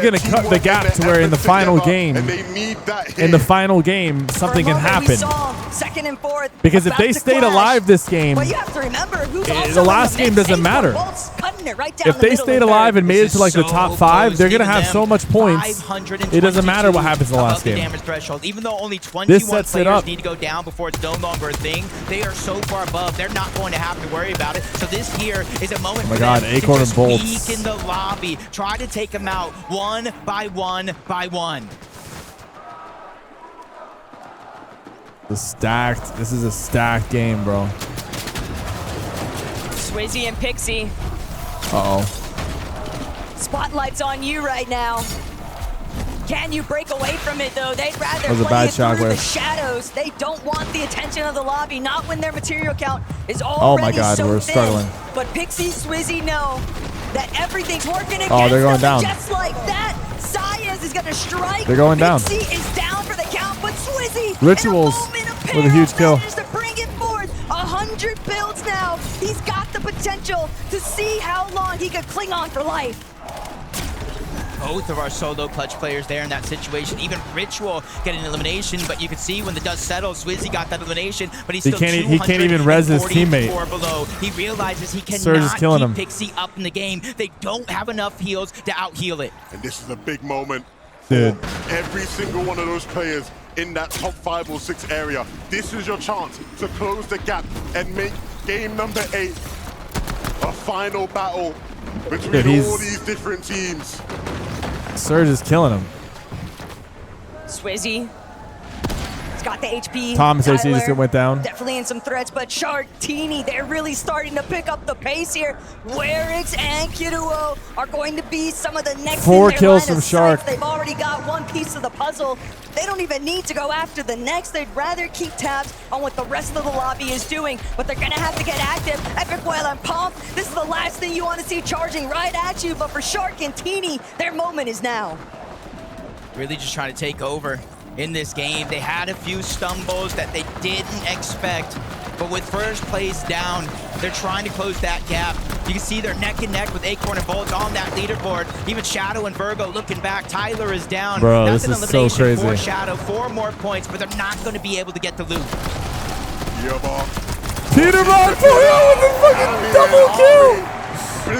going to cut the gap to where in the final game, something can happen. Second and fourth, because if they stayed alive this game, but you have to remember who's the last game doesn't matter. If they stayed alive and made it to like the top 5, they're going to have so much points. It doesn't matter what happens in the last game. Even though only 21 this sets it up. need to go down before it's no longer a thing, they are so far above, they're not going to have to worry about it. So this here is a moment for them to just peek in the lobby, try to take them out one by one by one. This is a stacked game, bro. Swizzy and Pixie. Uh-oh. Spotlight's on you right now. Can you break away from it, though? They'd rather play it through the shadows. They don't want the attention of the lobby, not when their material count is already we're thin. struggling. But Pixie, Swizzy know that everything's working against them. Oh, they're going down. Just like that, Sayas is going to strike. They're going down. Pixie is down for the count, but Swizzy, Rituals with a huge kill. to bring it forth. 100 builds now. He's got the potential to see how long he could cling on for life. Both of our solo clutch players there in that situation. Even Ritual getting an elimination, but you can see when the dust settles, Swizzy got that elimination, but he's still he can't even res his teammate. Below. He realizes he Surge is cannot killing keep him. Pixie up in the game. They don't have enough heals to out-heal it. And this is a big moment Dude. for every single one of those players in that top 5 or 6 area. This is your chance to close the gap and make game number 8 a final battle between all these different teams. Surge is killing him. Swizzy. He's got the HP. Thomas AC just went down. Definitely in some threats, but Sharktini, they're really starting to pick up the pace here. Werix and Kiruo are going to be some of the next 4 in their kills line of from Shark. sight. They've already got one piece of the puzzle. They don't even need to go after the next. They'd rather keep tabs on what the rest of the lobby is doing, but they're gonna have to get active. Epic Whale and Pomp, this is the last thing you want to see charging right at you, but for Shark and Teeny, their moment is now. Really just trying to take over in this game. They had a few stumbles that they didn't expect, but with first place down, they're trying to close that gap. You can see they're neck and neck with Acorn and Bolt on that leaderboard. Even Shadow and Virgo looking back. Tyler is down. Bro, That's this an is so elimination crazy. for Shadow. 4 more points, but they're not going to be able to get the loot. Yeah, Peterbot Pollo with a fucking double kill.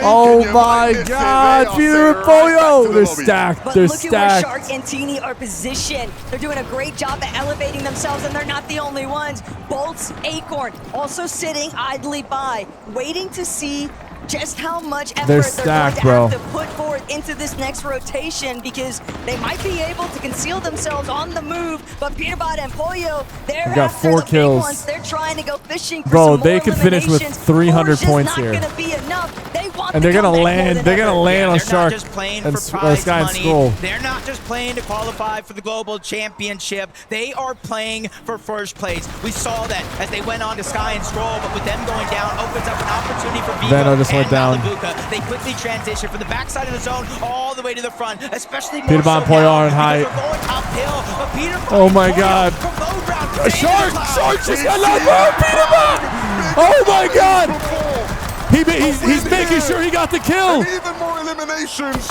Oh my God, Peter and Pollo! They're stacked. But They're look stacked. at where Shark and Teeny are positioned. They're doing a great job at elevating themselves, and they're not the only ones. Bolts, Acorn, also sitting idly by, waiting to see just how much effort they're stacked, going to have to put forth into this next rotation, because they might be able to conceal themselves on the move. But Peterbot and Pollo, they're got 4 kills. Ones. They're trying to go fishing for Bro, some they more could finish with eliminations. 300 Four's points just here. not gonna be enough. They want And the they're gonna comeback land. more than They're gonna ever. land on They're Shark not just playing and for prize Sky and money. Skull. They're not just playing to qualify for the global championship. They are playing for first place. We saw that as they went on to Sky and Scroll, but with them going down, opens up an opportunity for Vigo Venom just went and down. Malibuca. They quickly transition from the backside of the zone all the way to the front, especially more Peterbot and Pollo are in height. Going uphill, but Peterbot Oh my God. from low ground, Shark just got knocked out. Peterbot! Oh my God! He's making sure he got the kill. And even more eliminations.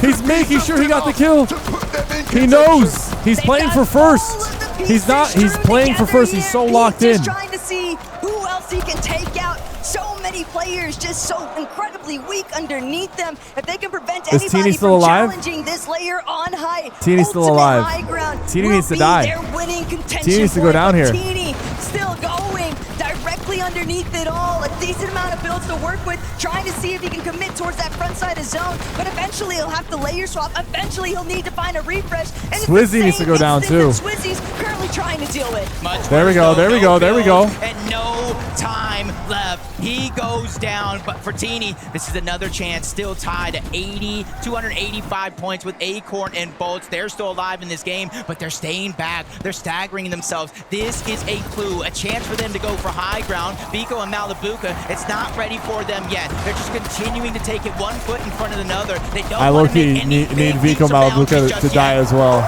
He's making sure he got the kill. To put them in He contention. knows. He's playing for first. He's not. He's playing for first. He's so locked in. He's just trying to see who else he can take out. So many players just so incredibly weak underneath them. If they can prevent Is anybody Teeny still from alive? challenging this layer on high, Teeny's still ultimate alive. high ground Teeny will needs to be die. their winning contention Teeny needs to go point, down but here. Teeny still going directly underneath it all. A decent amount of builds to work with, trying to see if he can commit towards that front side of zone. But eventually he'll have to layer swap. Eventually he'll need to find a refresh. And it's the Swizzy needs to same go down instance too. that Swizzy's currently trying to deal with. There we go. There we go. There we go. And no time left. He goes down, but for Teeny, this is another chance. Still tied at 285 points with Acorn and Bolts. They're still alive in this game, but they're staying back. They're staggering themselves. This is a clue, a chance for them to go for high ground. Vico and Malibuca, it's not ready for them yet. They're just continuing to take it one foot in front of another. They don't I low-key need Vico Malibuca to die as well.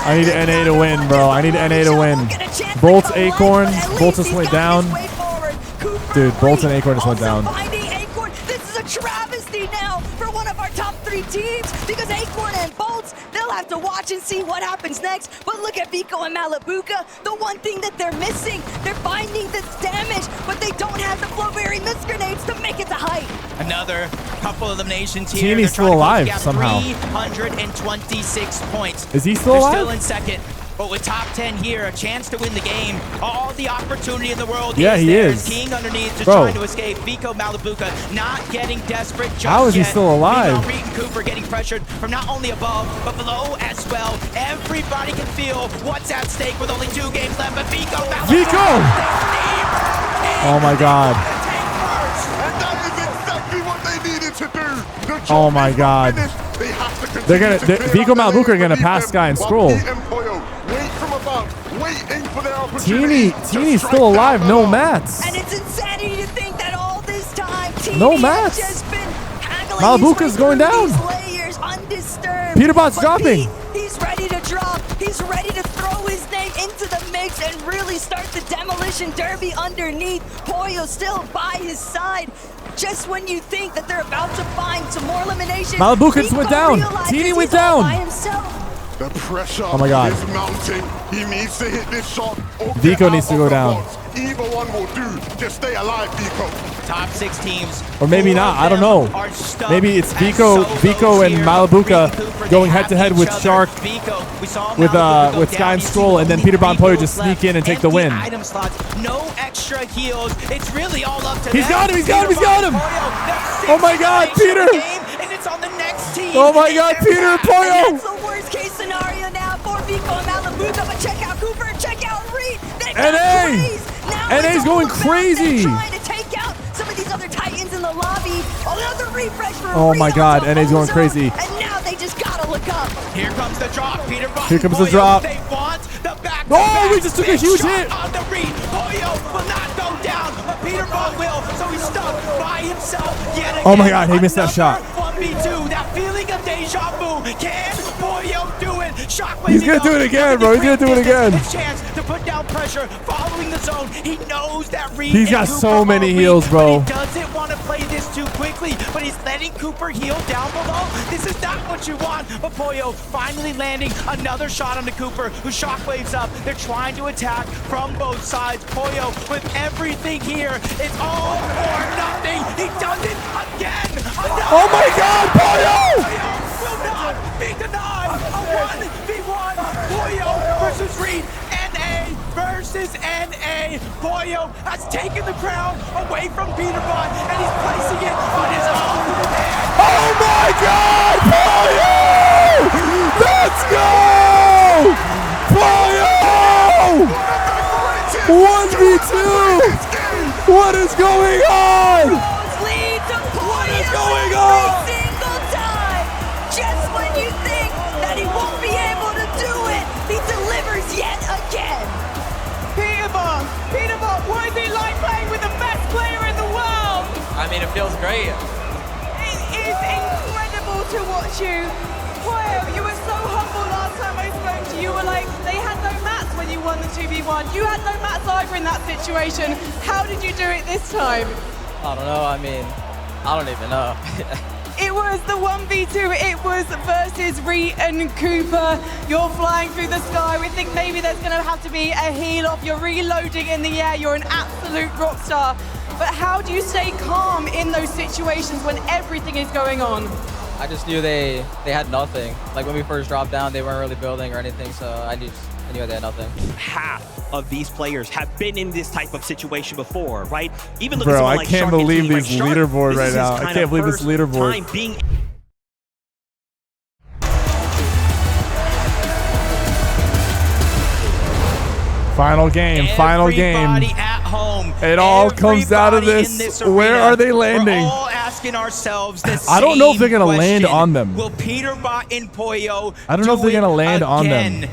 I need NA to win, bro. I need NA to win. Bolts, Acorn. Bolts just went down. Dude, Bolts and Acorn just went down. This is a travesty now for one of our top 3 teams, because Acorn and Bolts, they'll have to watch and see what happens next. But look at Vico and Malibuca. The one thing that they're missing, they're finding this damage, but they don't have the Flowberry Mist Grenades to make it to height. Another couple eliminations here. Teeny's still alive somehow. 326 points. Is he still They're alive? still in second. But with top 10 here, a chance to win the game. All the opportunity in the world. Yeah, he there. is. King underneath, just Bro. trying to escape. Vico Malibuca not getting desperate just How is he yet. still alive? Meanwhile, Reed and Cooper getting pressured from not only above, but below as well. Everybody can feel what's at stake with only 2 games left. But Vico Malibuca. Vico! Oh my God. And that is exactly what they needed to do. The job Oh my is not God. finished. They have to They're gonna. continue to clear Vico out their Malibuca are lanes gonna beneath pass them, Sky and while Scroll. Pete and Pollo wait from above, waiting for their opportunity. Teeny's to still strike alive. down No the mats. And it's insanity to think that all this time, Teeny No has mats. just been haggling Malibuca's his way going through down. these layers undisturbed. Peterbot's But dropping. Pete, he's ready to drop. He's ready to throw his name into the mix and really start the demolition derby underneath. Pollo still by his side. Just when you think that they're about to find some more eliminations, Malibuca just Vico went down. realizes Teeny went he's all down. by himself. The pressure Oh my God. is mounting. He needs to hit this shot. Or Vico get needs out to of go the down. box. Either one will do. Just stay alive, Vico. Top 6 teams. Or maybe 4 not. of I don't them know. are stuck Maybe it's as Vico solos and here. Malibuca Reed and Cooper, going they head to head have with each other. Shark, Vico, we saw with Malibuca go with Sky down. and You see Scroll, and then only Peterbot and Pollo Vico's just sneak left. in and take the Empty win. Item slots, no extra heals. It's really all up to He's them. got him, he's got him, he's got him. Pollo, Oh my God, the 6th Peter. game, and it's on the next team. Oh my God, Peter and Pollo. That's the worst case scenario now for Vico and Malibuca, but check out Cooper, check out Reed. They've got NA. Craze. Now NA's it's all going about crazy. them trying to take out some of these other Titans in the lobby. Another refresh for Oh Reed my God, onto NA's going Ozone, crazy. And now they just gotta look up. Here comes the drop. Peter Here comes the drop. They want the back. Oh, we just took a huge hit. On the Reed. Pollo will not go down, but Peter Bond will. So he's stuck by himself yet again. Oh my God, he missed that shot. 1v2. That feeling of deja vu. Can Pollo do it? Shockwave. He's gonna do it again, bro. He's gonna do it again. A chance to put down pressure, following the zone. He knows that Reed. He's and got Cooper so many are weak, heals, bro. but he doesn't want to play this too quickly, but he's letting Cooper heal down below. This is not what you want, but Pollo finally landing another shot onto Cooper, who shockwaves up. They're trying to attack from both sides. Pollo with everything here. It's all or nothing. He does it again. Oh my God, Pollo! Will not be denied. A 1v1. Pollo versus Reed. NA versus NA. Pollo has taken the crown away from Peterbot, and he's placing it on his own hand. Oh my God, Pollo! Let's go! Pollo! 1v2! What is going on? What is going on? Every single time. Just when you think that he won't be able to do it, he delivers yet again. Peterbot, what is it like playing with the best player in the world? I mean, it feels great. It is incredible to watch you. Pollo, you were so humble last time I spoke to you. You were like, they had no mats when you won the 2v1. You had no mats either in that situation. How did you do it this time? I don't know. I mean, I don't even know. It was the 1v2. It was versus Reed and Cooper. You're flying through the sky. We think maybe there's going to have to be a heal off. You're reloading in the air. You're an absolute rock star. But how do you stay calm in those situations when everything is going on? I just knew they had nothing. Like when we first dropped down, they weren't really building or anything, so I knew they had nothing. Half of these players have been in this type of situation before, right? Even look at Bro, someone I like can't Shark and believe team, right? these Shark, leaderboard this right is now. his I kind can't of believe this first leaderboard. time being Final game, final game. Everybody at home. It all comes down to this. Where are they landing? We're all asking ourselves the I don't know if they're same gonna land question. on them. Will Peterbot and Pollo I don't know if they're gonna land on them. again?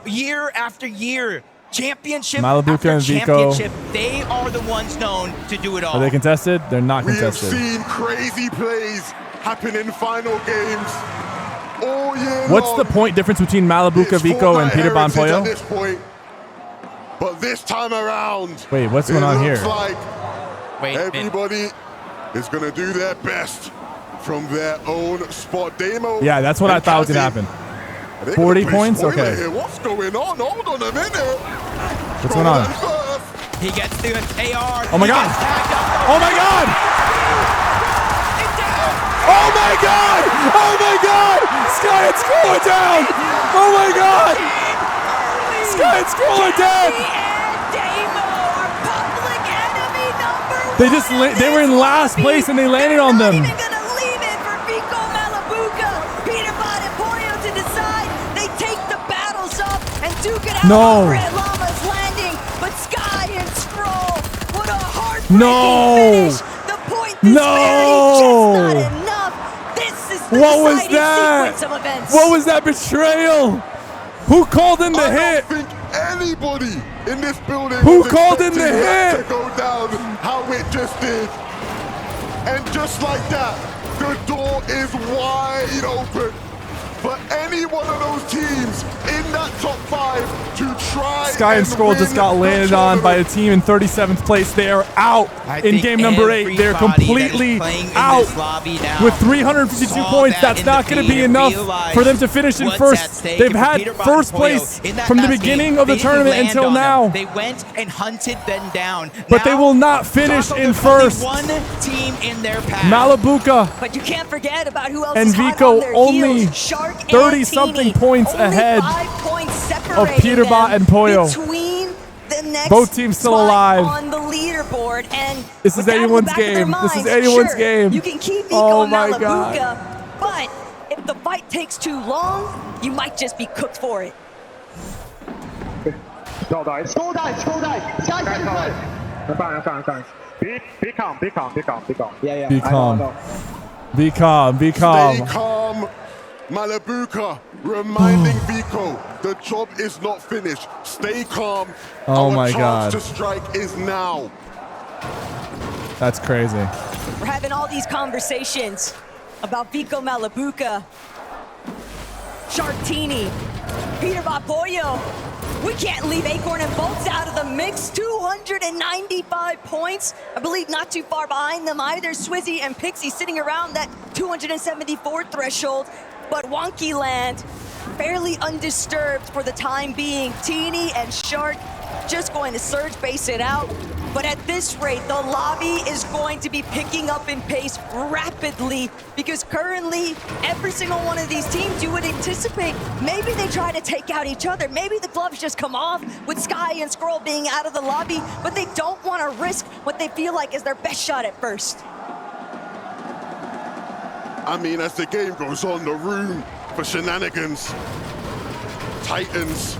Year after year, championship Malibuca after and Vico. championship, they are the ones known to do it all. Are they contested? They're not We have contested. seen crazy plays happen in final games all year What's long. the point difference between Malibuca, It's Vico, and Fortnite Peterbot and heritage Pollo? at this point. But this time around, Wait, what's going on here? It looks like Wait, everybody is going to do their best from their own spot. Demo. Yeah, that's what I thought was going to happen. 40 points? Okay. Here. What's going on? Hold on a minute. What's going on? He gets the AR. Oh my God. Oh my God. Oh my God. Oh my God. Sky and Scroll are down. Oh my God. Sky and Scroll are dead. They were in last place and they landed on them. Even gonna leave it for Vico, Malibuca, Peterbot, and Pollo to decide. They take the battles up and duke it out. No. Red Llama's landing, but Sky and Scroll, what a heartbreaking finish. The point disparity just not enough. This is the deciding sequence of events. What was that betrayal? Who called in the hit? I don't think anybody in this building Who was called in the expecting that hit? to go down how it just did. And just like that, the door is wide open for any one of those teams in that top 5 to try. Sky and Scroll just got landed on by a team in 37th place. They are out in game number 8. They're completely out with 352 points. That's not going to be enough for them to finish in first. They've had first place from the beginning of the tournament until now. They went and hunted them down. But they will not finish in first. One team in their path. Malibuca But you can't forget about who else and is hot Vico on their only heels. Shark 30-something and Teeny. points Only ahead 5 points of separating Peterbot them and Pollo. between the next Both teams still spot alive. on the leaderboard, and This is with that in the anyone's back of their game. This is minds, anyone's sure, game. You can keep Vico Oh and my Malibuca, God. but if the fight takes too long, you might just be cooked for it. Skull dive. Skull dive. Skull dive. Sky dive. Be calm. Be calm. Be calm. Be calm. Yeah. Be calm. Be calm. Be Stay calm. calm. Malibuca reminding Vico, the job is not finished. Stay calm. Oh Our my chance God. to strike is now. That's crazy. We're having all these conversations about Vico, Malibuca, Shark Teeny, Peterbot, Pollo. We can't leave Acorn and Bolts out of the mix. 295 points. I believe not too far behind them either. Swizzy and Pixie sitting around that 274 threshold. But Wonky Land fairly undisturbed for the time being. Teeny and Shark just going to surge base it out. But at this rate, the lobby is going to be picking up in pace rapidly because currently every single one of these teams, you would anticipate maybe they try to take out each other. Maybe the gloves just come off with Sky and Scroll being out of the lobby, but they don't want to risk what they feel like is their best shot at first. I mean, as the game goes on, the room for shenanigans tightens.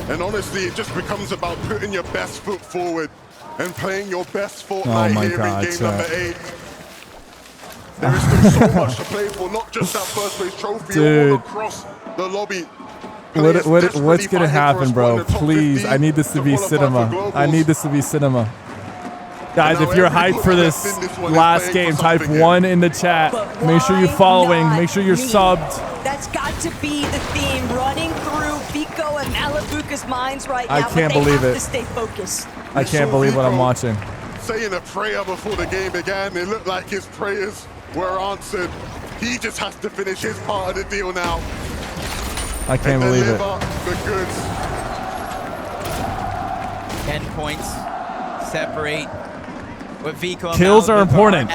And honestly, it just becomes about putting your best foot forward and playing your best Fortnite here in game number 8. There is still so much to play for, not just that first place trophy, all across the lobby. What's gonna happen, bro? Please, I need this to be cinema. I need this to be cinema. Guys, if you're hyped for this last game, type 1 in the chat. Make sure you're following. Make sure you're subbed. That's got to be the theme running through Vico and Malabuka's minds right now. I can't believe it. To stay focused. I can't believe what I'm watching. Saying a prayer before the game began, it looked like his prayers were answered. He just has to finish his part of the deal now. I can't believe it. The goods. 10 points separate. Kills are important.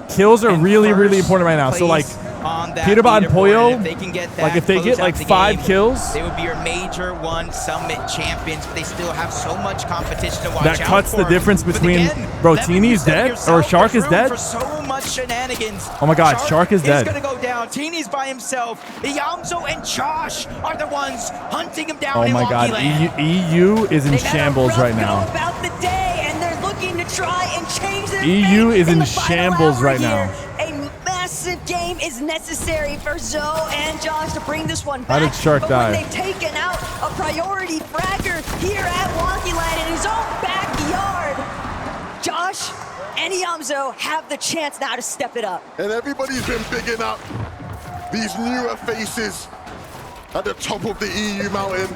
Kills are really, really important right now. So like Peterbot and Pollo, if they get like 5 kills, they would be your major 1 summit champions, but they still have so much competition to watch out for. That cuts the difference between, bro, Teeny's dead or Shark is dead. For so much shenanigans. Oh my God, Shark is dead. He's gonna go down. Teeny's by himself. Yamzo and Josh are the ones hunting him down. Oh my God, EU is in shambles right now. About the day, and they're looking to try and change their EU is in shambles right now. A massive game is necessary for Zoe and Josh to bring this one back. How did Shark die? They've taken out a priority fragger here at Wonkyland in his own backyard. Josh and Yamzo have the chance now to step it up. And everybody's been bigging up these newer faces at the top of the EU mountain.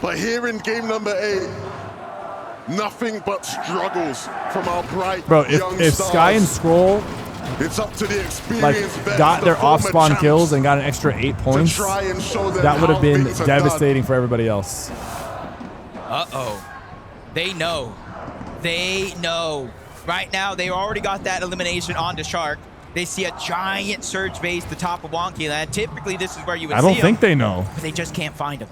But here in game number 8, nothing but struggles from our bright young if stars. Sky and Scroll it's up to the experience got their off-spawn kills and got an extra 8 points, that would have been devastating for everybody else. Uh-oh. They know. They know. Right now, they already got that elimination onto Shark. They see a giant surge base at the top of Wonkyland. Typically, this is where you would see I don't think they know. But they just can't find him.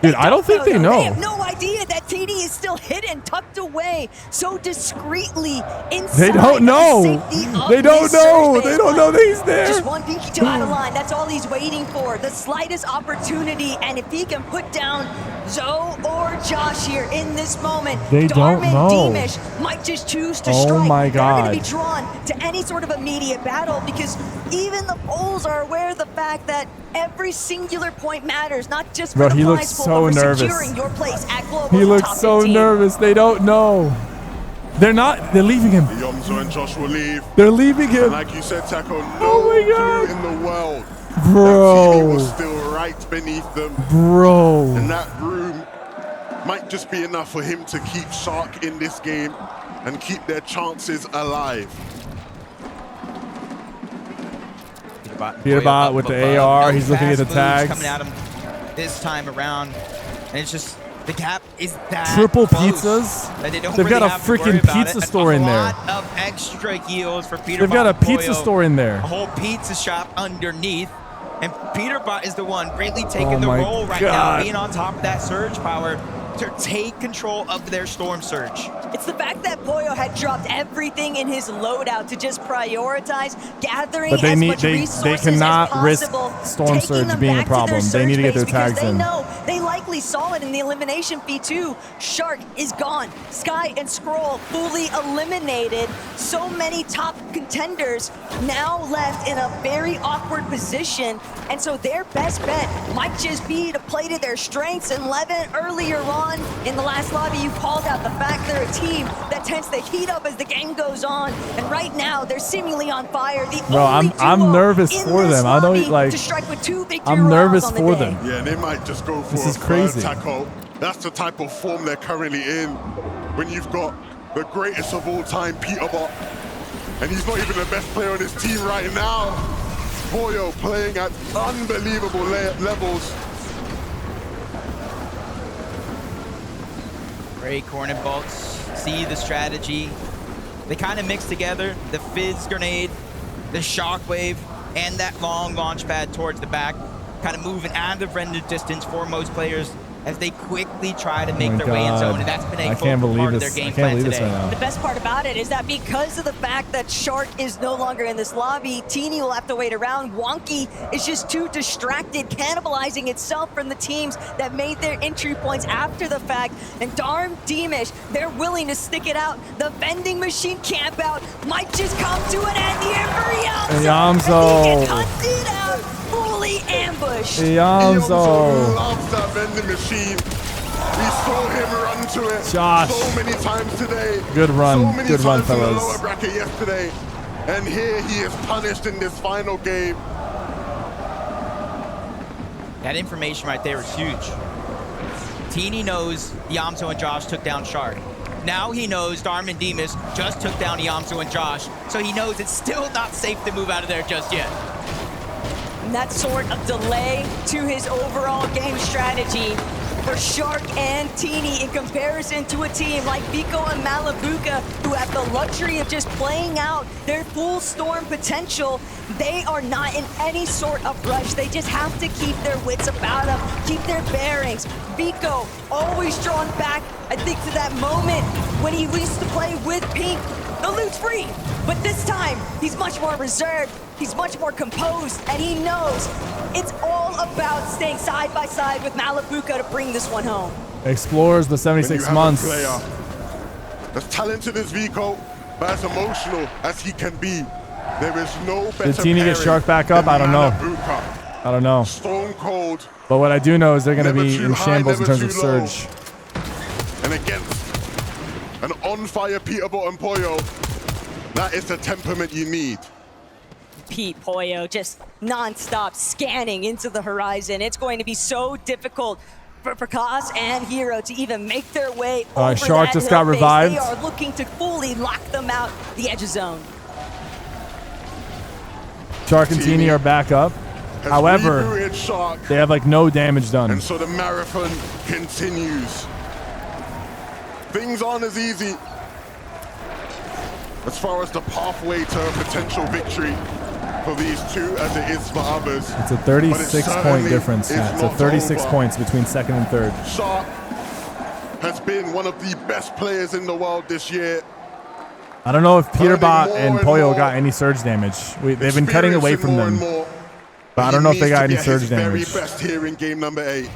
Dude, I don't think they know. They have no idea that TD is still hidden, tucked away so discreetly inside. They don't know. They don't know. They don't know that he's there. Just one Pinky out of line. That's all he's waiting for. The slightest opportunity. And if he can put down Zoe or Josh here in this moment, they don't know. Demish might just choose to strike. Oh my God. They're going to be drawn to any sort of immediate battle because even the polls are aware of the fact that every singular point matters, not just for the prize pool, so nervous. Your place at Global. He looks so nervous. They don't know. They're not. They're leaving him. Yamzo and Josh will leave. They're leaving him. And like you said, Taco, no clue in the world. Bro. That was still right beneath them. Bro. And that room might just be enough for him to keep Shark in this game and keep their chances alive. Peterbot with the AR. He's looking at the tags. Coming at him this time around, and it's just the gap is that triple close pizzas. That they don't They've really got a have to worry freaking about pizza it. store in there. A lot of extra heals for Peterbot. They've got a pizza Pollo. store in there. A whole pizza shop underneath. And Peterbot is the one really taking the role right now, being on top of that surge power to take control of their storm surge. It's the fact that Pollo had dropped everything in his loadout to just prioritize gathering as much resources they cannot as possible, risk storm surge being a problem. They need to get their tags in. They know they likely saw it in the elimination fee too. Shark is gone. Sky and Scroll fully eliminated. So many top contenders now left in a very awkward position. And so their best bet might just be to play to their strengths. And Levin, earlier on in the last lobby, you called out the fact they're a team that intense. They heat up as the game goes on, and right now they're seemingly on fire. Bro, I'm nervous for them. I don't like. To strike with 2 victory I'm nervous rounds on for the day. them. Yeah, they might just go for This is a crazy. third tackle. That's the type of form they're currently in. When you've got the greatest of all time, Peterbot, and he's not even the best player on his team right now. Pollo playing at unbelievable levels. Great corner bolts. See the strategy. They kind of mix together the fizz grenade, the shockwave, and that long launch pad towards the back, kind of moving out of render distance for most players as they quickly try to make their way in zone, and that's been a focal part of their game plan today. The best part about it is that because of the fact that Shark is no longer in this lobby, Teeny will have to wait around. Wonky is just too distracted, cannibalizing itself from the teams that made their entry points after the fact. And darn Deemish, they're willing to stick it out. The vending machine camp out might just come to an end here for Yamzo. And he gets hunted out, fully ambushed. Yamzo loves that vending machine. We saw him run to it Josh. so many times today. Good run. So many Good run, times in the fellas. lower bracket yesterday. And here he is punished in this final game. That information right there is huge. Teeny knows Yamzo and Josh took down Shark. Now he knows Darman Demas just took down Yamzo and Josh, so he knows it's still not safe to move out of there just yet. And that sort of delay to his overall game strategy for Shark and Teeny in comparison to a team like Vico and Malabuka, who have the luxury of just playing out their full storm potential. They are not in any sort of rush. They just have to keep their wits about them, keep their bearings. Vico always drawn back, I think, to that moment when he used to play with Pink. The loot's free, but this time he's much more reserved. He's much more composed, and he knows it's all about staying side by side with Malabuka to bring this one home. Explores the 76 months. A player as talented as Vico, but as emotional as he can be, there is no better. Did Teeny get Shark back up? I don't know. I don't know. Stone cold. But what I do know is they're going to be in shambles in terms of surge. And against an on-fire Peterbot and Pollo, that is the temperament you need. Pete Pollo just non-stop scanning into the horizon. It's going to be so difficult for Prakash and Hero to even make their way over Shark that just hill got face. revived. They are looking to fully lock them out the edge of zone. Shark and Teeny are back up. However, they have like no damage done. And so the marathon continues. Things aren't as easy as far as the pathway to a potential victory for these two as it is for others. It's a 36-point difference. It's a 36 points between second and third. Shark has been one of the best players in the world this year. I don't know if Peterbot and Pollo got any surge damage. They've been cutting away from them. But I don't know if they got any surge damage. Very best here in game number 8.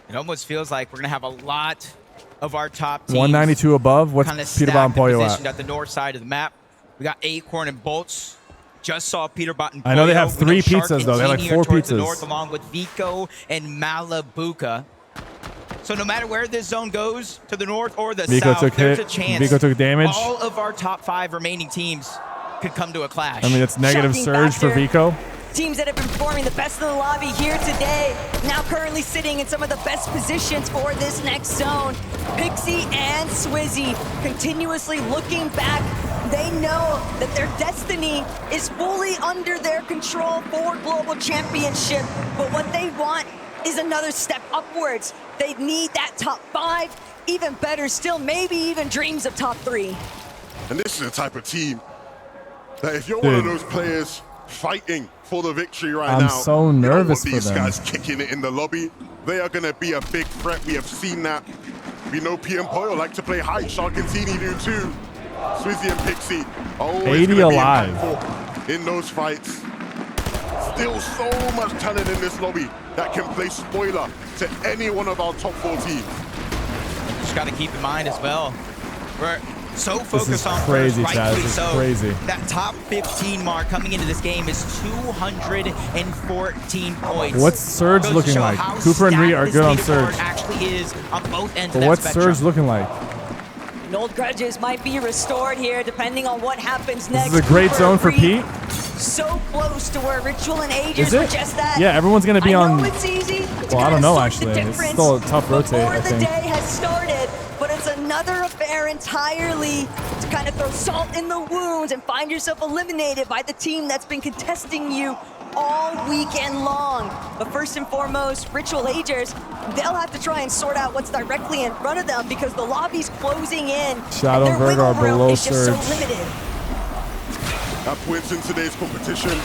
It almost feels like we're going to have a lot of our top teams 192 above. What's Peterbot and Pollo at the north side of the map. We got Acorn and Bolts. Just saw Peterbot and Pollo. I know they have 3 pizzas though. They have like 4 pizzas. The north, along with Vico and Malabuka. So no matter where this zone goes, to the north or the Vico south, took there's hit. a chance Vico took damage. all of our top 5 remaining teams could come to a clash. I mean, it's negative Shocking surge for factor. Vico. Teams that have been performing the best in the lobby here today, now currently sitting in some of the best positions for this next zone. Pixie and Swizzy continuously looking back. They know that their destiny is fully under their control for Global Championship, but what they want is another step upwards. They need that top 5, even better still, maybe even dreams of top 3. And this is the type of team that if you're one of those players fighting for the victory right now, I'm so nervous for these them. guys kicking it in the lobby. They are going to be a big threat. We have seen that. We know P and Pollo like to play high. Shark and Teeny do too. Swizzy and Pixie are always 80 gonna be alive impactful in those fights. Still so much talent in this lobby that can play spoiler to any one of our top 4 teams. Just got to keep in mind as well, we're so focused on crazy, first, Chaz. rightfully This is so. crazy. That top 15 mark coming into this game is 214 points. What's Surge Goes to looking show like? how Cooper and Ree stacked are this good on leaderboard Surge. Actually is on both ends But of what's that spectrum. Surge looking like? And old grudges might be restored here, depending on what happens next. This is a great zone for Pete. So close to where Ritual and Agers Is were it? just that. Yeah, everyone's going to be on... It's easy. Well, I don't know, actually. It's still a tough rotate, I think. Before the day has started, but it's another affair entirely to kind of throw salt in the wounds and find yourself eliminated by the team that's been contesting you all weekend long. But first and foremost, Ritual Agers, they'll have to try and sort out what's directly in front of them because the lobby's closing in. Shadow and Virgo are below surge. So limited. At points in today's competition,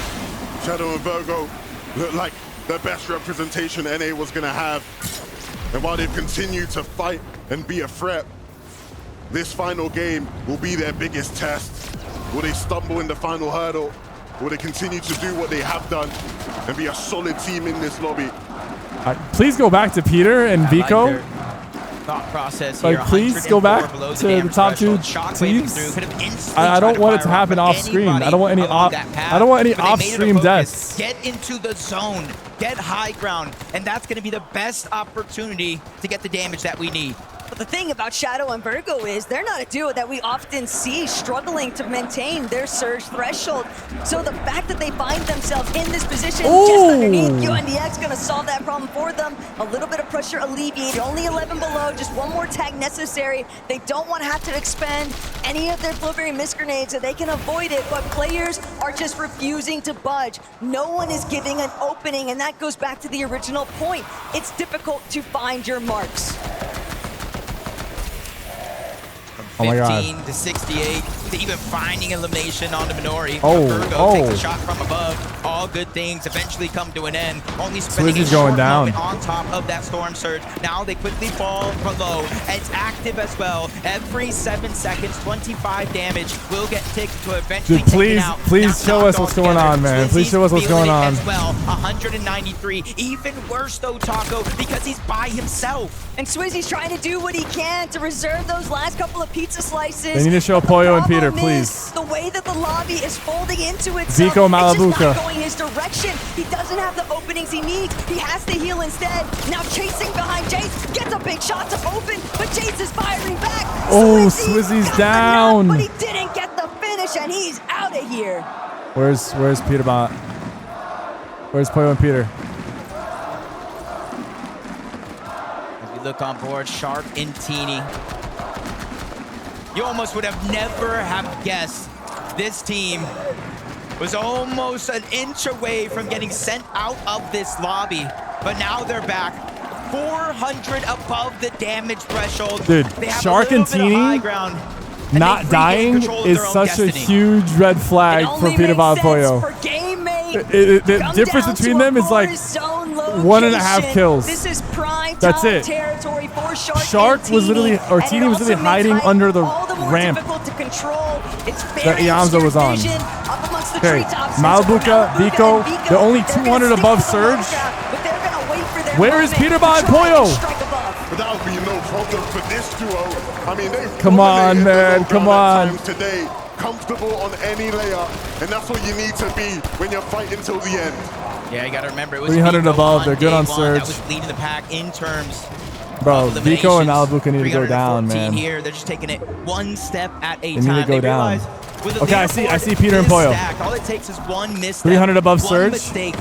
Shadow and Virgo look like the best representation NA was going to have. And while they've continued to fight and be a threat, this final game will be their biggest test. Will they stumble in the final hurdle? Will they continue to do what they have done and be a solid team in this lobby? Please go back to Peter and Vico. Thought process here. Like, please go back to the top two teams. I don't want it to happen off screen. I don't want any off-stream deaths. Get into the zone, get high ground, and that's going to be the best opportunity to get the damage that we need. But the thing about Shadow and Virgo is they're not a duo that we often see struggling to maintain their surge threshold. So the fact that they find themselves in this position just underneath UNDX going to solve that problem for them. A little bit of pressure alleviated, only 11 below, just one more tag necessary. They don't want to have to expend any of their Blueberry Mist grenades so they can avoid it, but players are just refusing to budge. No one is giving an opening, and that goes back to the original point. It's difficult to find your marks. 15 to 68 to even finding elimination on the Minori. Virgo takes a shot from above. All good things eventually come to an end. Only spending a short moment on top of that storm surge. Now they quickly fall below. It's active as well. Every 7 seconds, 25 damage will get ticked to eventually take out. Please show us what's going on, man. Please show us what's going on. As well, 193. Even worse though, Taco, because he's by himself. And Swizzy's trying to do what he can to reserve those last couple of pizza slices. They need to show Pollo and Peter, please. The way that the lobby is folding into itself, Vico Malabuca. it's just not going his direction. He doesn't have the openings he needs. He has to heal instead. Now chasing behind Jace, gets a big shot to open, but Jace is firing back. Oh, Swizzy's down. But he didn't get the finish, and he's out of here. Where's Peter Bot? Where's Pollo and Peter? Look on board, Shark and Teeny. You almost would have never have guessed this team was almost an inch away from getting sent out of this lobby. But now they're back. 400 above the damage threshold. Dude, Shark and Teeny not dying is such a huge red flag for Peter Bot and Pollo. The difference between them is like 1.5 kills. This is prime That's it. territory for Shark was literally, or Teeny was literally hiding under the ramp that Iamzo was on. Okay, Malabuca, Vico, they're only 200 above surge. Where is Peter Bot and Pollo? That would be no problem for this duo. I mean, come on, man, come on. Today, comfortable on any layer, and that's what you need to be when you're fighting till the end. Yeah, you got to remember it was 300 above. They're good on surge. That was leading the pack in terms. Bro, Vico and Malabuca need to go down, man. Here, they're just taking it one step at a time. They need to go down. Okay, I see Peter and Pollo. All it takes is one misstep, 300 above surge. Mistake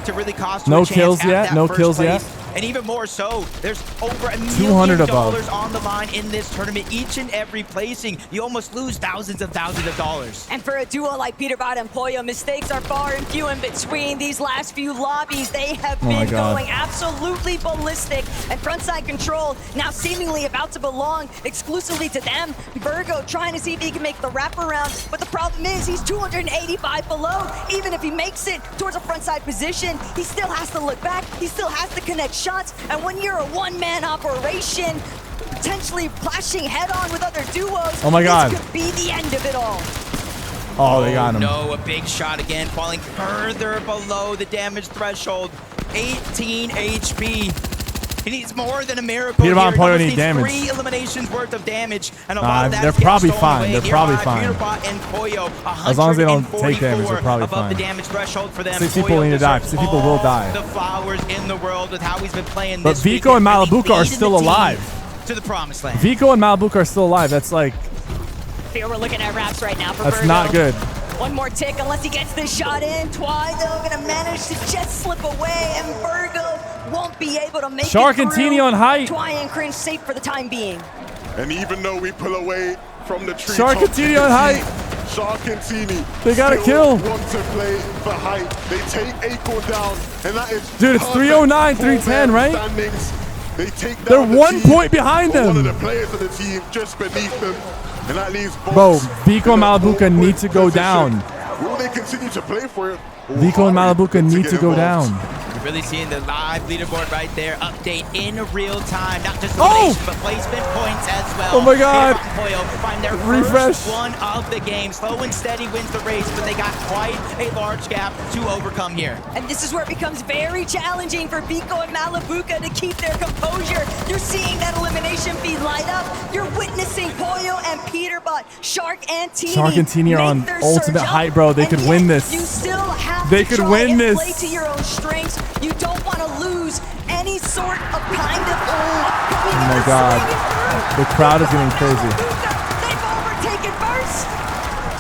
to really cost no kills yet. No kills yet. And even more so, there's over $1 200 million above on the line in this tournament. Each and every placing, you almost lose thousands of dollars. And for a duo like Peter Bot and Pollo, mistakes are far and few in between. These last few lobbies, they have been going absolutely ballistic. And frontside control now seemingly about to belong exclusively to them. Virgo trying to see if he can make the wraparound, but the problem is he's 285 below. Even if he makes it towards a frontside position, he still has to look back. He still has to connect shots, and when you're a one-man operation, potentially clashing head-on with other duos, oh my God, this could be the end of it all. Oh, they got him. No, a big shot again, falling further below the damage threshold. 18 HP. He needs more than a miracle. Peter Bot and Pollo need damage. 3 eliminations worth of damage, and a lot of that they're probably fine. They're probably fine. Peter Bot and Pollo, as long as they don't take damage, they're probably above fine. The damage threshold for them. 6 people need to die. 6 people will die. The flowers in the world with how he's been playing but this Vico and Malabuca are still alive. to the promised land. Vico and Malabuka are still alive. That's like... Here we're looking at wraps right now for That's Virgo. not good. One more tick unless he gets this shot in. Twy, though, going to manage to just slip away, and Virgo won't be able to make Shark it and through. Teeny on height. Twy and Cringe safe for the time being. And even though we pull away from the tree, Shark and Teeny on height. Shark and Teeny, they got a kill. Want to play for height. They take Acorn down, and that is dude. It's 309, 310, right? They take down They're 1 point behind them. One of the players of the team just beneath them, and that leaves. Bro, Vico and Malabuka need to go down. Will they continue to play for it? Vico and Malabuka need to go down. You're really seeing the live leaderboard right there, update in real time, not just elimination, but placement points as well. Oh my God! Poyo find their Refresh. first one of the game. Slow and steady wins the race, but they got quite a large gap to overcome here. And this is where it becomes very challenging for Vico and Malabuka to keep their composure. You're seeing that elimination feed light up. You're witnessing Poyo and Peterbot, Shark and Teeny. Shark and Teeny are on ultimate height, bro. They could win this. You still have they to could try win and this. play to your own strengths. You don't want to lose any sort of kind of. Oh my God! The crowd is getting crazy. They've overtaken first.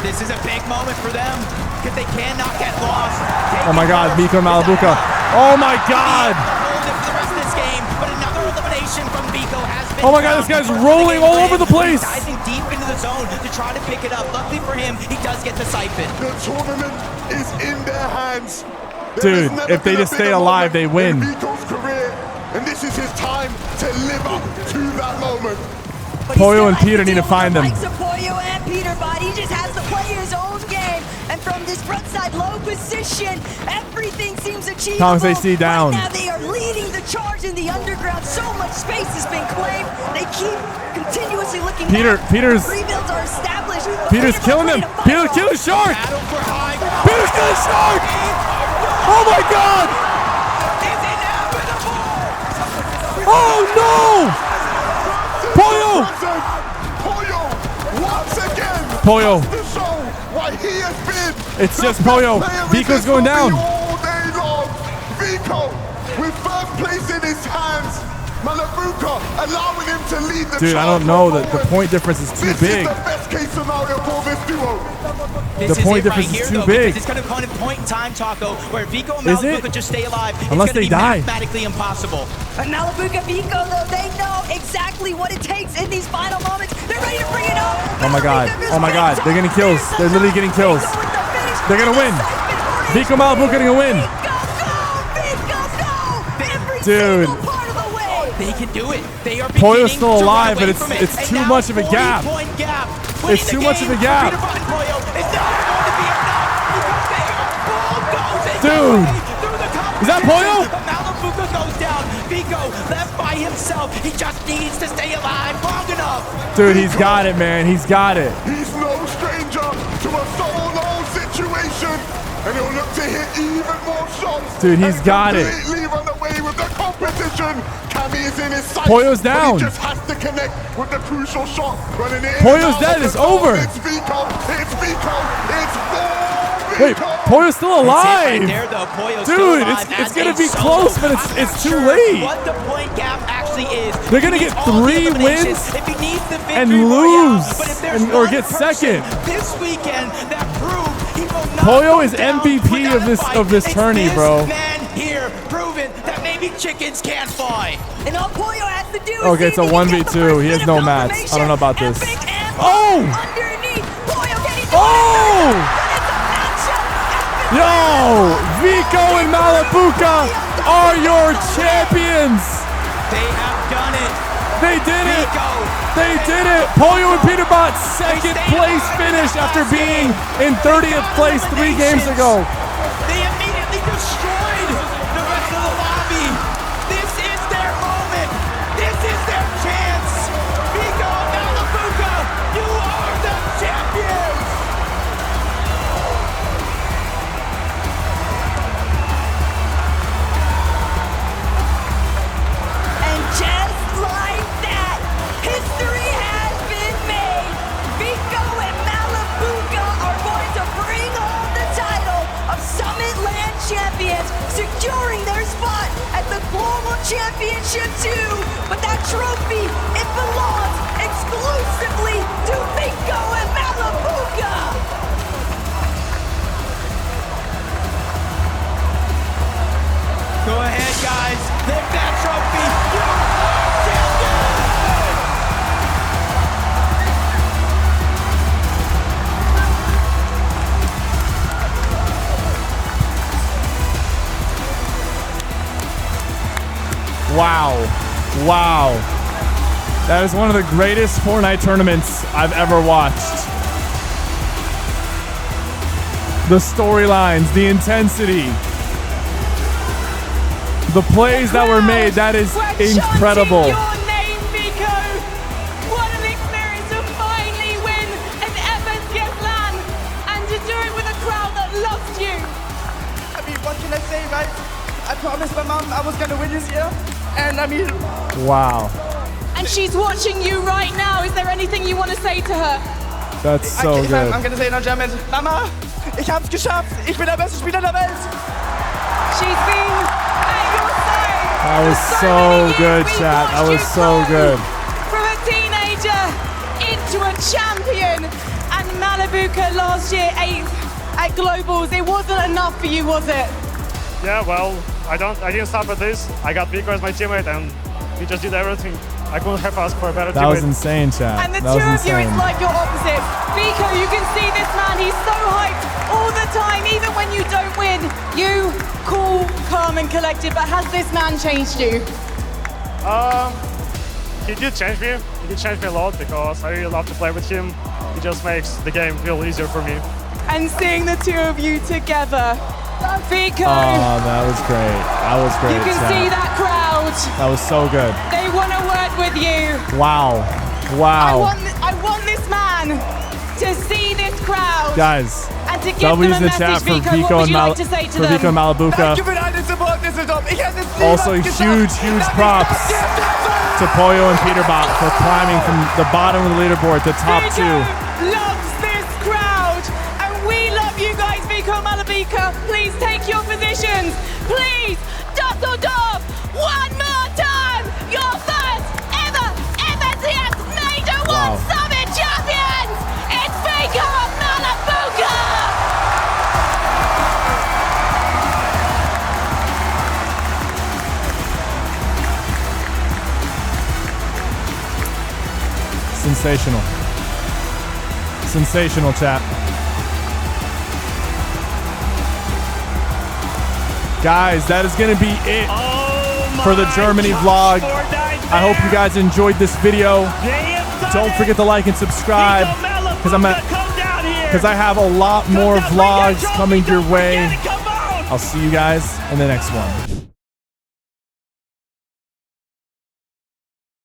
This is a big moment for them because they cannot get lost. Oh my God, Vico and Malabuka. Oh my God! Hold it for the rest of this game, but another elimination from Vico has been. Oh my God, this guy's rolling all over the place. Diving deep into the zone to try to pick it up. Luckily for him, he does get the siphon. The tournament is in their hands. Dude, if they just stay alive, they win. Vico's career, and this is his time to live up to that moment. Poyo and Peter need to find them. Poyo and Peterbot, he just has to play his own game. And from this front side low position, everything seems achievable. Thomas AC down. Right now they are leading the charge in the underground. So much space has been claimed. They keep continuously looking back. Peter's rebuilds are established. Peter's killing him. Peter's killing Shark. Peter's killing Shark. Oh my God! Oh no! Poyo! Poyo, once again. Poyo. To show what he has been. It's just Poyo. Vico's going down. All day long. Vico with first place in his hands. Malabuka allowing him to lead the Dude, I don't know. The point difference is too big. This is the best case scenario for this duo. This the point difference right here, is too though, big. It's going to come at a point in time, Taco, where Vico and Is Malabuka it? just stay alive. Unless it's they gonna be die. mathematically impossible. And Malabuka Vico, though, they know exactly what it takes in these final moments. They're ready to bring it up. Oh my God. Oh my God. They're getting kills. They're literally getting kills. They're going to win. Vico and Malabuka are going to win. Dude. They can do it. They are Poyo's still beginning to alive, run but away from it. it's And too now much of a gap. 40-point gap. It's too much of a gap. Dude. Is that Poyo? Malabuka goes down. Vico left by himself. He just needs to stay alive long enough. Dude, he's got it, man. He's got it. He's no stranger to a solo situation, and he'll look to hit even more shots. Dude, he's got it. Completely run away with the competition. Cammy is in his sights. Poyo's down. He just has to connect with the crucial shot. Running it in Poyo's and out dead. of It's the goal. over. It's Vico. It's Vico. It's for Wait, Vico. Poyo's still alive. Right there, though. Poyo's Dude, still alive it's as gonna a be solo. close, but I'm it's not too sure late. What the point gap actually is. They're gonna He get needs all the 3 eliminations wins if he needs the victory and royale. lose But if there's or one get person second. this weekend that proved he will not Poyo go is down MVP without of a this fight, tourney, it's bro. This man here proven that maybe chickens can fly. And all Poyo has to do is Okay, it's a 1v2. He has no mats. I don't know about this. Oh! Underneath, Poyo getting Oh! Yo! Vico and Malabuka are your champions! They have done it. They did it! Vico. They did it! Poyo and Peterbot second place finish after being in 30th place 3 games ago. They immediately destroyed the rest of the lobby. This is their moment. This is their chance. Vico and Malabuka, you are the champions. And just like that, history has been made. Vico and Malabuka are going to bring home the title of Summit Land Champions, securing their spot at the Global Championship 2 but that trophy, it belongs exclusively to Vico and Malabuka. Go ahead, guys. Lift that trophy. You're damn good. Wow. Wow. That is one of the greatest Fortnite tournaments I've ever watched. The storylines, the intensity, the plays that were made, that is incredible. Your name, Vico. What an experience to finally win an FSGS LAN and to do it with a crowd that loves you. I mean, what can I say, right? I promised my mom I was going to win this year. And I mean... Wow. And she's watching you right now. Is there anything you want to say to her? That's so good. I'm going to say it in German. Mama, ich hab's geschafft. Ich bin der beste Spieler der Welt. She's been at your side. That was so good, chat. That was so good. From a teenager into a champion. And Malabuka last year 8th at Globals. It wasn't enough for you, was it? Yeah, well, I didn't stop at this. I got Vico as my teammate, and he just did everything. I couldn't have asked for a better teammate. That was insane, chat. And the that two was of you, insane. it's like your opposites. Vico, you can see this man. He's so hyped all the time, even when you don't win. You cool, calm, and collected. But has this man changed you? He did change me. He did change me a lot because I really love to play with him. He just makes the game feel easier for me. And seeing the two of you together. Vico. Oh, that was great. That was great. You can chat. see that crowd. That was so good. They want a word with you. Wow. Wow. I want this man to see this crowd. Guys, and to give W's them in a the chat message, for Vico. What would you like to say to them? Vico and Malabuka. Also, huge props to Pollo and Peterbot for climbing from the bottom of the leaderboard to top Vico 2. loves this crowd, and we love you guys, Vico and Malabuka. Please take your positions. Please, Dusseldorf, one more time. Your first ever FSGS Major 1 Summit champions. It's Vico and Malabuka. Sensational. Sensational, chat. Guys, that is going to be it for the Germany vlog. I hope you guys enjoyed this video. Don't forget to like and subscribe because I have a lot more vlogs coming your way. I'll see you guys in the next one.